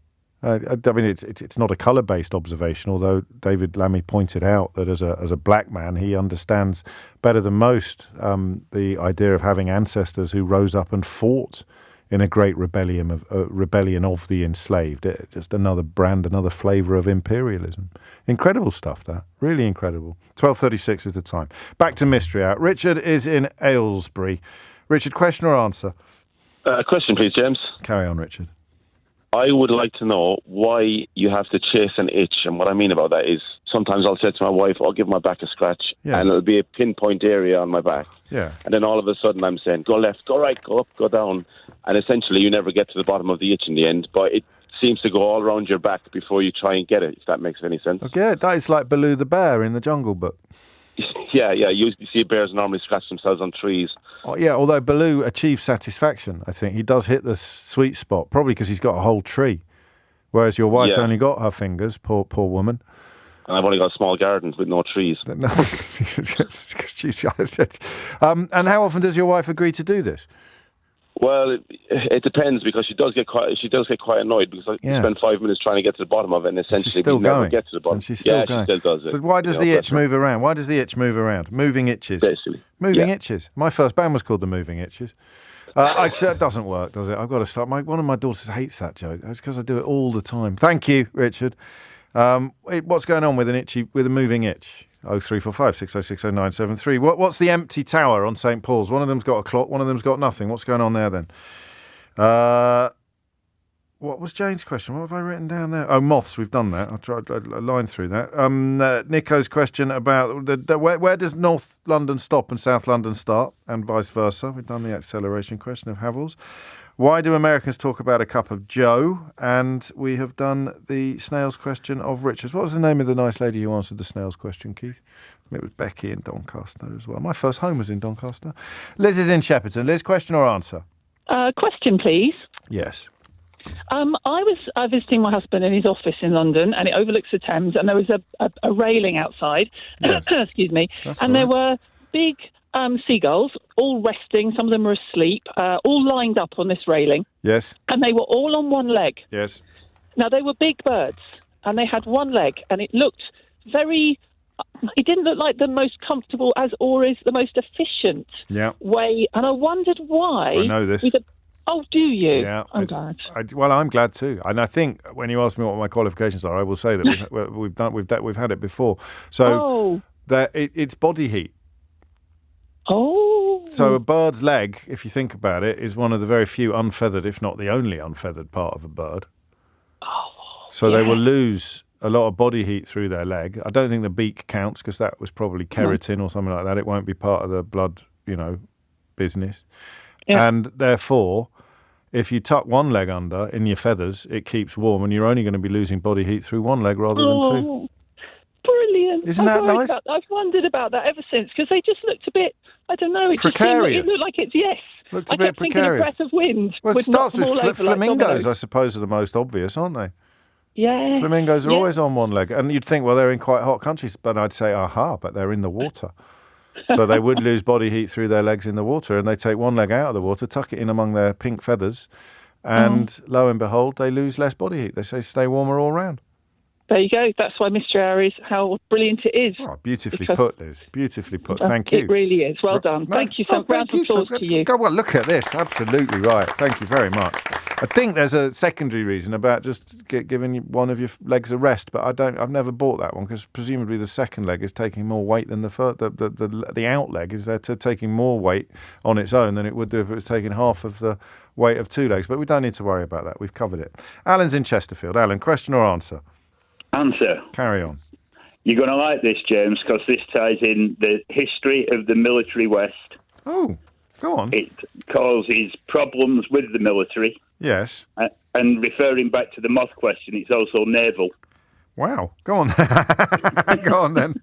I mean, it's not a colour-based observation, although David Lammy pointed out that as a black man, he understands better than most the idea of having ancestors who rose up and fought in a great rebellion of the enslaved. Just another brand, another flavour of imperialism. Incredible stuff, that. Really incredible. 12:36 is the time. Back to Mystery Hour. Richard is in Aylesbury. Richard, question or answer? Question, please, James. Carry on, Richard. I would like to know why you have to chase an itch. And what I mean about that is sometimes I'll say to my wife, I'll give my back a scratch, and it'll be a pinpoint area on my back. Yeah. And then all of a sudden I'm saying, go left, go right, go up, go down. And essentially you never get to the bottom of the itch in the end, but it seems to go all around your back before you try and get it, if that makes any sense. Okay, that is like Baloo the bear in the Jungle Book. Yeah. You see bears normally scratch themselves on trees. Oh, yeah, although Baloo achieves satisfaction, I think. He does hit the sweet spot, probably because he's got a whole tree, whereas your wife's only got her fingers, poor woman. And I've only got small gardens with no trees. No. And how often does your wife agree to do this? Well, it depends, because she does get quite annoyed, because you spend 5 minutes trying to get to the bottom of it, and essentially we never get to the bottom. And she's still going. She still does it. So why does the itch move around? Why does the itch move around? Moving itches. Basically. Moving itches. My first band was called the Moving Itches. It doesn't work, does it? I've got to start. One of my daughters hates that joke. It's because I do it all the time. Thank you, Richard. What's going on with a moving itch? 0345 606 0973. What's the empty tower on St. Paul's? One of them's got a clock, one of them's got nothing. What's going on there then? What was Jane's question? What have I written down there? Oh, moths. We've done that. I'll try a line through that. Nico's question about where does North London stop and South London start, and vice versa. We've done the acceleration question of Havells. Why do Americans talk about a cup of Joe? And we have done the snails question of Richards. What was the name of the nice lady who answered the snails question, Keith? It was Becky in Doncaster as well. My first home was in Doncaster. Liz is in Shepperton. Liz, question or answer? Question, please. Yes. I was visiting my husband in his office in London, and it overlooks the Thames, and there was a railing outside. Yes. Excuse me. That's and right. there were big seagulls, all resting. Some of them were asleep, all lined up on this railing. Yes. And they were all on one leg. Yes. Now, they were big birds, and they had one leg, and it looked very... It didn't look like the most comfortable or is the most efficient way. And I wondered why. I know this. Oh, do you? Yeah. I'm glad. I'm glad too. And I think when you ask me what my qualifications are, I will say that we've had it before. So it's body heat. Oh. So a bird's leg, if you think about it, is one of the very few unfeathered, if not the only unfeathered part of a bird. Oh. So they will lose a lot of body heat through their leg. I don't think the beak counts, because that was probably keratin or something like that. It won't be part of the blood, business. Yeah. And therefore, if you tuck one leg under in your feathers, it keeps warm, and you're only going to be losing body heat through one leg rather than two. Brilliant. Isn't that nice? I've wondered about that ever since, because they just looked a bit, I don't know. Precarious. It looked like it's, yes. Looks a bit precarious. I kept thinking a breath of wind. Well, it starts with flamingos, like I suppose, are the most obvious, aren't they? Yeah. Flamingos are always on one leg. And you'd think, well, they're in quite hot countries. But I'd say, but they're in the water. So they would lose body heat through their legs in the water. And they take one leg out of the water, tuck it in among their pink feathers. And lo and behold, they lose less body heat. They say stay warmer all round. There you go. That's why Mystery Hour is how brilliant it is. Oh, beautifully put, Liz. Beautifully put. Thank you. It really is. Well done. Thank you. Round of applause to you. Well, look at this. Absolutely right. Thank you very much. I think there's a secondary reason about just giving one of your legs a rest, but I've never bought that one, because presumably the second leg is taking more weight than the out leg is there taking more weight on its own than it would do if it was taking half of the weight of two legs. But we don't need to worry about that. We've covered it. Alan's in Chesterfield. Alan, question or answer? Answer. Carry on. You're going to like this, James, because this ties in the history of the military West. Oh, go on. It causes problems with the military. Yes. And referring back to the moth question, it's also naval. Wow. Go on. Go on then.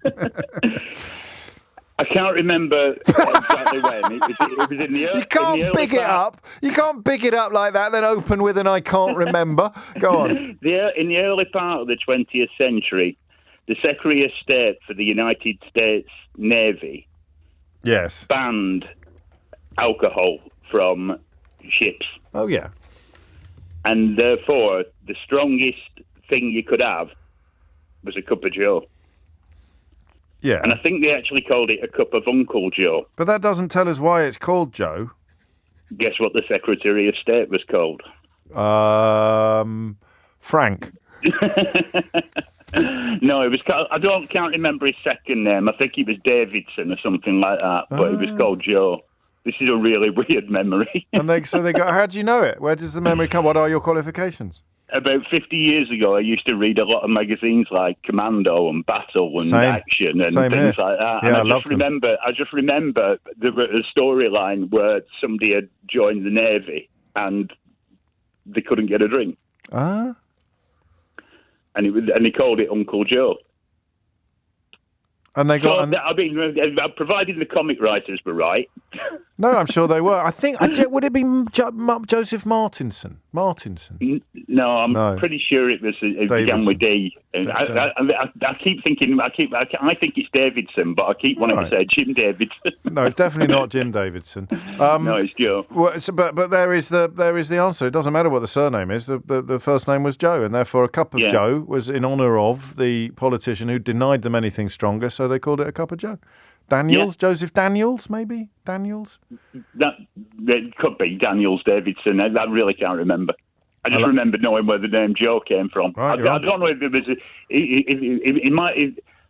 I can't remember exactly when. It was in the You can't big it up. You can't big it up like that, then open with an I can't remember. Go on. In the early part of the 20th century, the Secretary of State for the United States Navy banned alcohol from ships. Oh, yeah. And therefore, the strongest thing you could have was a cup of Joe. Yeah. And I think they actually called it a cup of Uncle Joe. But that doesn't tell us why it's called Joe. Guess what the Secretary of State was called? Frank. No, it was. Can't remember his second name. I think it was Davidson or something like that. But it was called Joe. This is a really weird memory. And they go. How do you know it? Where does the memory come? What are your qualifications? About 50 years ago, I used to read a lot of magazines like Commando and Battle and Action and things like that. Yeah, and I just remember the storyline where somebody had joined the Navy and they couldn't get a drink. Ah. And he called it Uncle Joe. And they got. Provided the comic writers were right. No, I'm sure they were. I think. Would it be Joseph Martinson? No, I'm pretty sure it began with D. I keep thinking. I think it's Davidson, but I keep wanting to say Jim Davidson. No, it's definitely not Jim Davidson. No, it's Joe. Well, but there is the answer. It doesn't matter what the surname is. The first name was Joe, and therefore a cup of Joe was in honour of the politician who denied them anything stronger. So they called it a cup of Joe. Daniels, Joseph Daniels, maybe Daniels. That could be Daniels Davidson. I really can't remember. I just remember knowing where the name Joe came from. Right, I don't know if it was.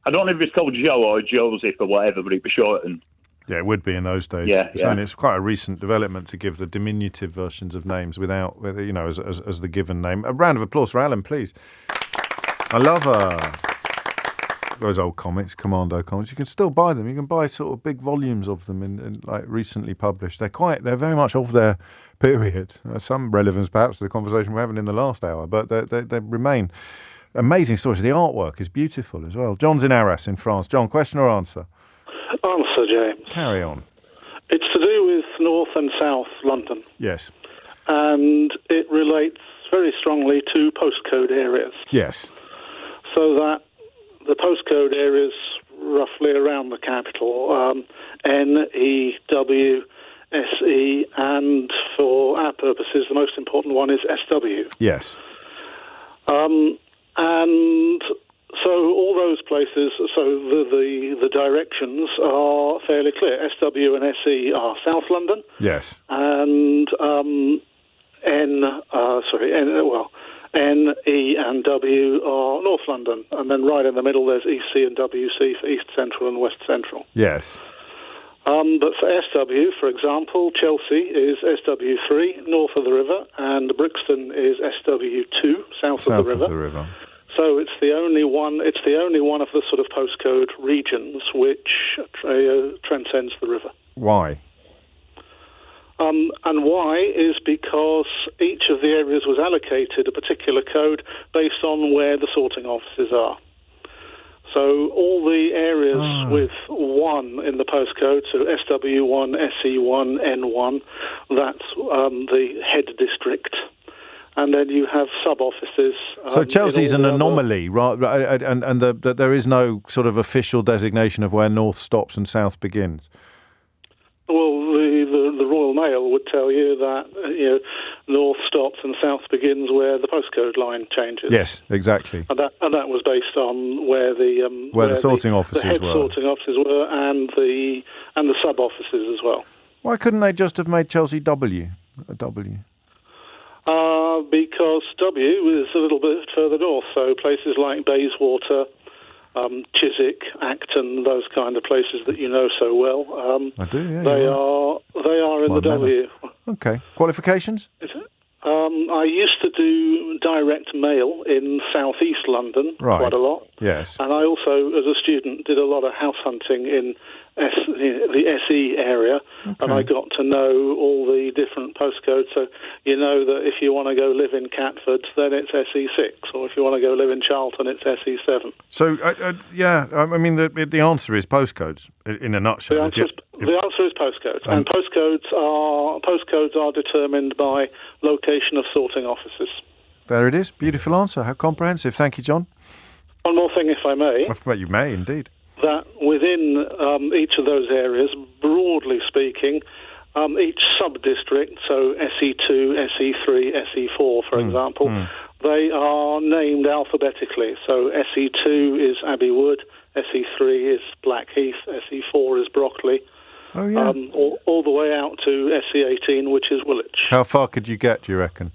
I don't know if it's called Joe or Joseph or whatever, but it was shortened. Yeah, it would be in those days. It's quite a recent development to give the diminutive versions of names without, as the given name. A round of applause for Alan, please. I love those old comics, Commando comics. You can still buy them. You can buy sort of big volumes of them in like recently published. They're very much of their period. Some relevance perhaps to the conversation we're having in the last hour, but they remain amazing stories. The artwork is beautiful as well. John's in Arras in France. John, question or answer? Answer, James. Carry on. It's to do with North and South London. Yes. And it relates very strongly to postcode areas. Yes. So that the postcode areas roughly around the capital, N, E, W, S, E, and for our purposes, the most important one is SW. Yes. And so all those places, so the directions are fairly clear. SW and SE are South London. Yes. And N, E, and W are North London. And then right in the middle there's EC and WC for East Central and West Central. Yes. But for SW, for example, Chelsea is SW3, north of the river, and Brixton is SW2, south of the river. So it's the only one of the sort of postcode regions which transcends the river. Why? And why is because each of the areas was allocated a particular code based on where the sorting offices are. So all the areas with 1 in the postcode, so SW1, SE1, N1, that's the head district. And then you have sub-offices. So Chelsea's an anomaly, right? And there is no sort of official designation of where north stops and south begins. Well, the Royal Mail would tell you that north stops and south begins where the postcode line changes. Yes, exactly. And that was based on where the sorting offices the head were. sorting offices were, and the sub offices as well. Why couldn't they just have made Chelsea W? A W? Because W is a little bit further north, so places like Bayswater, Chiswick, Acton, those kind of places that you know so well. I do, yeah. They are in the W. Okay. Qualifications? I used to do direct mail in southeast London quite a lot. Yes. And I also, as a student, did a lot of house hunting in the SE area, and I got to know all the different postcodes. So you know that if you want to go live in Catford, then it's SE6, or if you want to go live in Charlton, it's SE7. So, I mean, the answer is postcodes, in a nutshell. The answer is postcodes, and postcodes are determined by location of sorting offices. There it is. Beautiful answer. How comprehensive. Thank you, John. One more thing, if I may. Well, you may, indeed. That within each of those areas, broadly speaking, each sub-district, so SE2, SE3, SE4, for example, they are named alphabetically. So SE2 is Abbey Wood, SE3 is Blackheath, SE4 is Brockley, all the way out to SE18, which is Woolwich. How far could you get, do you reckon?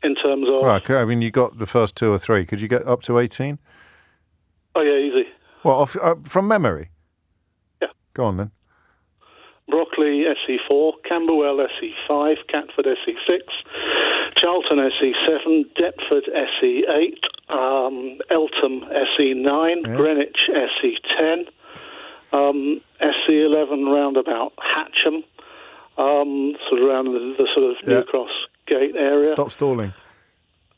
In terms of... Right, I mean, you got the first 2 or 3. Could you get up to 18? Oh, yeah, easy. Well, from memory? Yeah. Go on, then. Brockley, SE4, Camberwell, SE5, Catford, SE6, Charlton, SE7, Deptford, SE8, Eltham, SE9, Greenwich, SE10, SE11 roundabout Hatcham, sort of around the sort of New Cross Gate area. Stop stalling.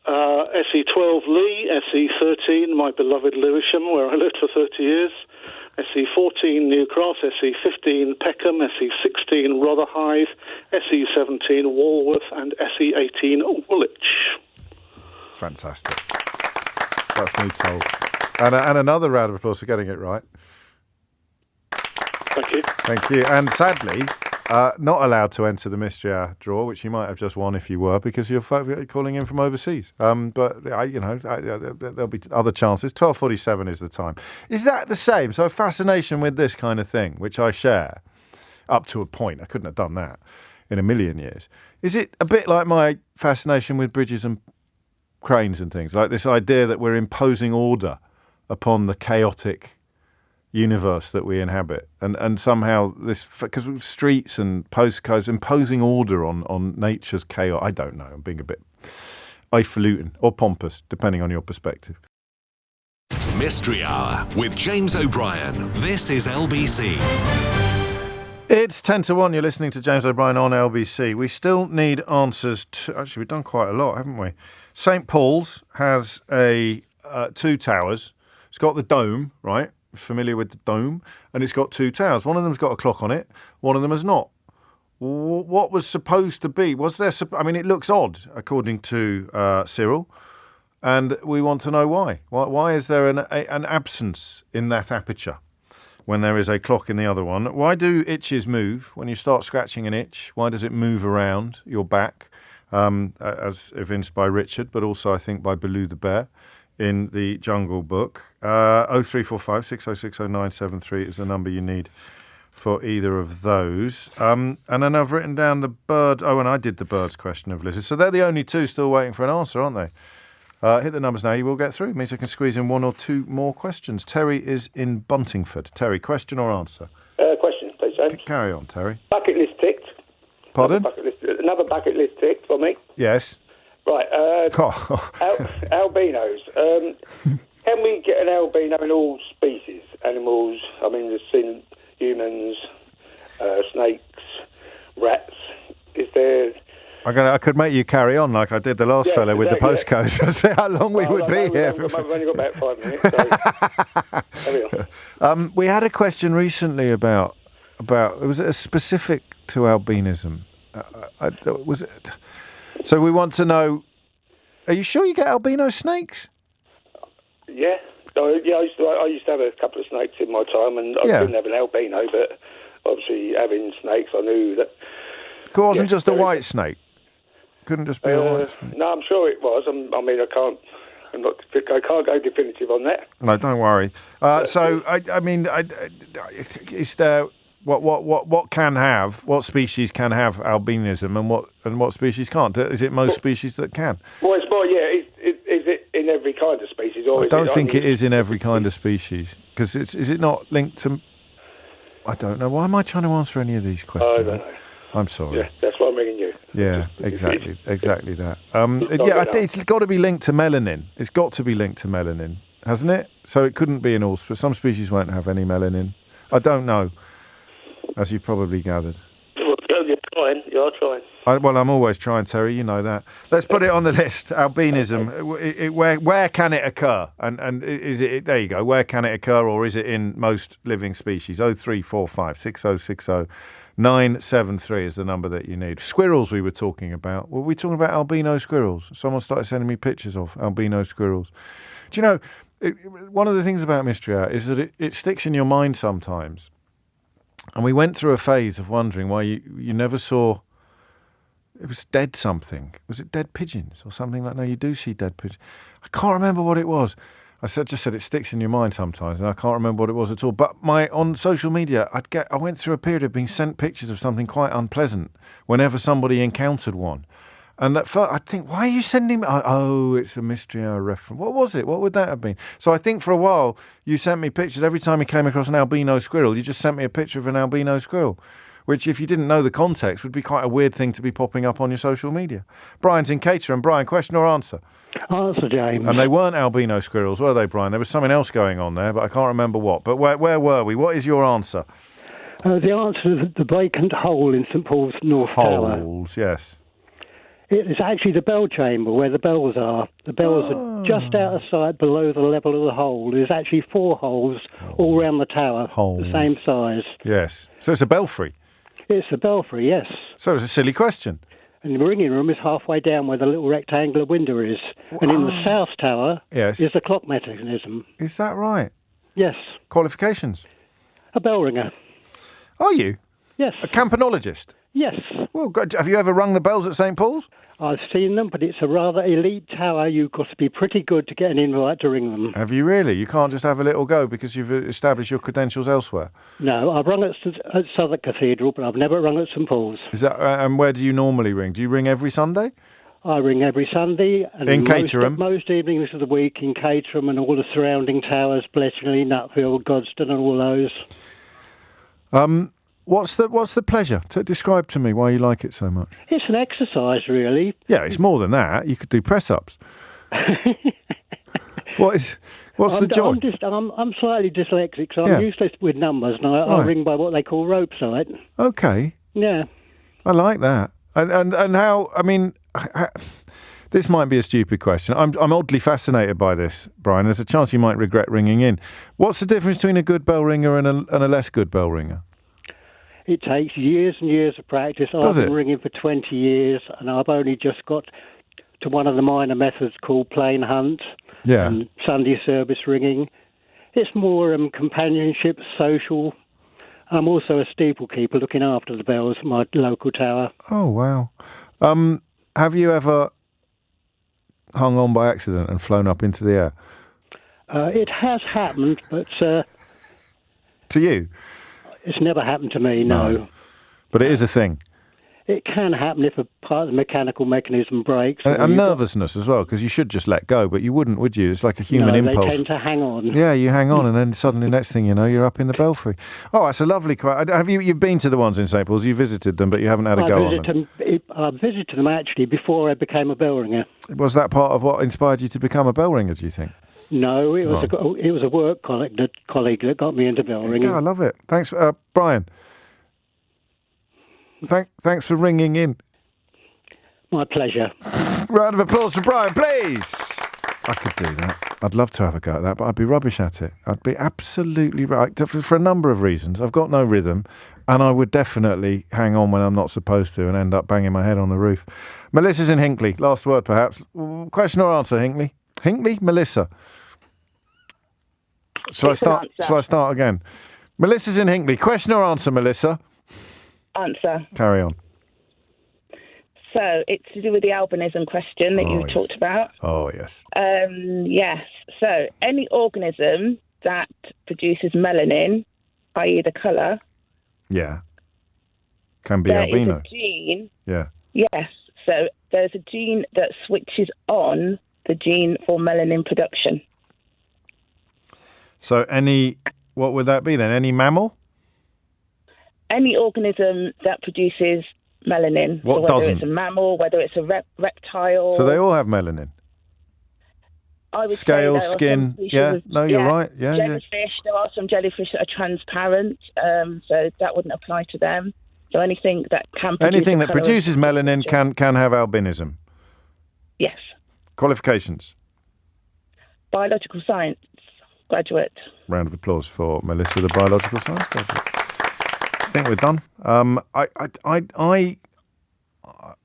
SE12 Lee, SE13 my beloved Lewisham, where I lived for 30 years, SE14 New Cross, SE15 Peckham, SE16 Rotherhithe, SE17 Walworth, and SE18 Woolwich. Fantastic. That's me told. And another round of applause for getting it right. Thank you. Thank you. And sadly, not allowed to enter the Mystery Hour draw, which you might have just won if you were, because you're calling in from overseas. But there'll be other chances. 12:47 is the time. Is that the same? So a fascination with this kind of thing, which I share, up to a point. I couldn't have done that in a million years. Is it a bit like my fascination with bridges and cranes and things, like this idea that we're imposing order upon the chaotic universe that we inhabit, and somehow this, because of streets and postcodes, imposing order on nature's chaos. I don't know, I'm being a bit highfalutin or pompous, depending on your perspective. Mystery Hour with James O'Brien. This is LBC. It's 10 to 1. You're listening to James O'Brien on LBC. We still need answers to... Actually, we've done quite a lot, haven't we? St. Paul's has 2 towers. It's got the dome, right? Familiar with the dome? And it's got 2 towers. One of them's got a clock on it. One of them has not. What was supposed to be? Was there... I mean, it looks odd, according to Cyril. And we want to know why. Why is there an absence in that aperture when there is a clock in the other one? Why do itches move? When you start scratching an itch, why does it move around your back? As evinced by Richard, but also I think by Baloo the Bear in the Jungle Book. 0345 6060 973 is the number you need for either of those. And then I've written down the bird. Oh, and I did the birds question of Liz's. So they're the only 2 still waiting for an answer, aren't they? Hit the numbers now, you will get through. It means I can squeeze in 1 or 2 more questions. Terry is in Buntingford. Terry, question or answer? Question, please, James. Carry on, Terry. Bucket list ticked. Pardon? Another bucket list ticked for me. Yes. Right. Albinos. Can we get an albino in all species? Animals, I mean, there's seen humans, snakes, rats. Is there... I could make you carry on like I did the last fella with the postcodes. I see how long we would be here. We've only got about 5 minutes. So we had a question recently about was it a specific to albinism? Was it? So we want to know. Are you sure you get albino snakes? Yeah. I used to have a couple of snakes in my time, and I didn't have an albino, but obviously having snakes, I knew that. It wasn't just a white snake. Couldn't just be a white snake. No, I'm sure it was. I can't go definitive on that. No, don't worry. So I mean, is there what species can have albinism and what species can't? Is it most species that can? Well, it's more. Yeah, is it in every kind of species? Or I don't think it is in every kind of species, because is it not linked to? I don't know. Why am I trying to answer any of these questions? I don't know. I'm sorry. Yeah, that's why I'm ringing you. Yeah, exactly that. I think it's got to be linked to melanin. It's got to be linked to melanin, hasn't it? So it couldn't be in all. Some species won't have any melanin. I don't know, as you've probably gathered. Well, you're trying. You're trying. I'm always trying, Terry. You know that. Let's put it on the list. Albinism. Where can it occur? And is it? There you go. Where can it occur, or is it in most living species? 0345 6060 973 is the number that you need. Squirrels we were talking about. Were we talking about albino squirrels? Someone started sending me pictures of albino squirrels. Do you know? One of the things about Mystery Hour is that it sticks in your mind sometimes. And we went through a phase of wondering why you never saw. It was dead something. Was it dead pigeons or something like that? No, you do see dead pigeons. I can't remember what it was. I just said it sticks in your mind sometimes, and I can't remember what it was at all. But on social media, I went through a period of being sent pictures of something quite unpleasant whenever somebody encountered one. And at first, I'd think, why are you sending me? Oh, it's a Mystery Hour reference. What was it? What would that have been? So I think for a while, you sent me pictures. Every time you came across an albino squirrel, you just sent me a picture of an albino squirrel, which, if you didn't know the context, would be quite a weird thing to be popping up on your social media. Brian's in Caterham. Brian, question or answer? Answer, James. And they weren't albino squirrels, were they, Brian? There was something else going on there, but I can't remember what. But where were we? What is your answer? The answer is the vacant hole in St Paul's North Tower. Holes, yes. It's actually the bell chamber where the bells are. The bells are just out of sight below the level of the hole. There's actually 4 holes all around the tower, the same size. Yes. So it's a belfry? It's a belfry, yes. So it's a silly question. And the ringing room is halfway down where the little rectangular window is. And in the south tower is the clock mechanism. Is that right? Yes. Qualifications? A bell ringer. Are you? Yes. A campanologist? Yes. Well, good. Have you ever rung the bells at St Paul's? I've seen them, but it's a rather elite tower. You've got to be pretty good to get an invite to ring them. Have you really? You can't just have a little go because you've established your credentials elsewhere? No, I've rung at Southwark Cathedral, but I've never rung at St Paul's. Is that? And where do you normally ring? Do you ring every Sunday? I ring every Sunday. And in Caterham? Most evenings of the week in Caterham and all the surrounding towers, Bletchley, Nutfield, Godstone and all those. What's the pleasure? Describe to me why you like it so much. It's an exercise, really. Yeah, it's more than that. You could do press-ups. What's the joy? I'm slightly dyslexic, so I'm useless with numbers, and I ring by what they call rope sight. Okay. Yeah. I like that. And how? I mean, this might be a stupid question. I'm oddly fascinated by this, Brian. There's a chance you might regret ringing in. What's the difference between a good bell ringer and a less good bell ringer? It takes years and years of practice. I've been ringing for 20 years, and I've only just got to one of the minor methods called plain hunt and Sunday service ringing. It's more companionship, social. I'm also a steeplekeeper looking after the bells at my local tower. Oh, wow. Have you ever hung on by accident and flown up into the air? It has happened, but... to you? It's never happened to me, no. But it is a thing. It can happen if a part of the mechanical mechanism breaks. And nervousness as well, because you should just let go, but you wouldn't, would you? It's like a human impulse. They tend to hang on. Yeah, you hang on, and then suddenly, next thing you know, you're up in the belfry. Oh, that's a lovely quote. Have you've been to the ones in St Paul's? You visited them, but you haven't had a go on them. I visited them, actually, before I became a bell ringer. Was that part of what inspired you to become a bell ringer, do you think? No, it was a work colleague that got me into bell ringing. Yeah, I love it. Thanks, Brian. Thanks for ringing in. My pleasure. Round of applause for Brian, please. I could do that. I'd love to have a go at that, but I'd be rubbish at it. I'd be absolutely right for a number of reasons. I've got no rhythm, and I would definitely hang on when I'm not supposed to and end up banging my head on the roof. Melissa's in Hinckley. Last word, perhaps. Question or answer, Hinckley? Hinckley? Melissa? Shall I start again? Melissa's in Hinckley. Question or answer, Melissa? Answer. Carry on. So it's to do with the albinism question that you talked about. Oh, yes. Yes. So any organism that produces melanin, i.e. the colour. Yeah. Can be albino. Is a gene. Yeah. Yes. So there's a gene that switches on the gene for melanin production. So what would that be then? Any mammal? Any organism that produces melanin. What so whether doesn't? It's a mammal, whether it's a reptile. So they all have melanin. I would Scales, say there are skin. some species Yeah, of- no, you're right. Yeah, jellyfish. There are some jellyfish that are transparent, so that wouldn't apply to them. So anything that can produce Anything a that colour produces melanin can have albinism. Yes. Qualifications. Biological science graduate. Round of applause for Melissa, the biological science graduate. I think we're done.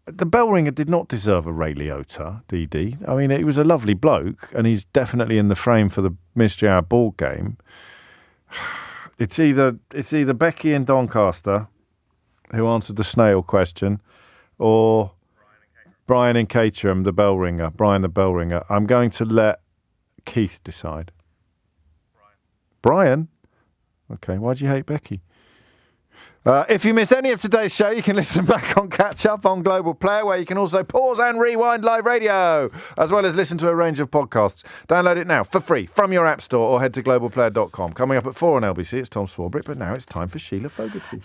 The bell ringer did not deserve a Ray Liotta, DD. I mean, he was a lovely bloke, and he's definitely in the frame for the Mystery Hour board game. It's either Becky in Doncaster, who answered the snail question, or Brian in Caterham, the bell ringer. Brian the bell ringer. I'm going to let Keith decide. Brian? Okay, why do you hate Becky? If you missed any of today's show, you can listen back on Catch Up on Global Player, where you can also pause and rewind live radio, as well as listen to a range of podcasts. Download it now for free from your app store or head to globalplayer.com. Coming up at 4 on LBC, it's Tom Swarbrick, but now it's time for Sheila Fogarty.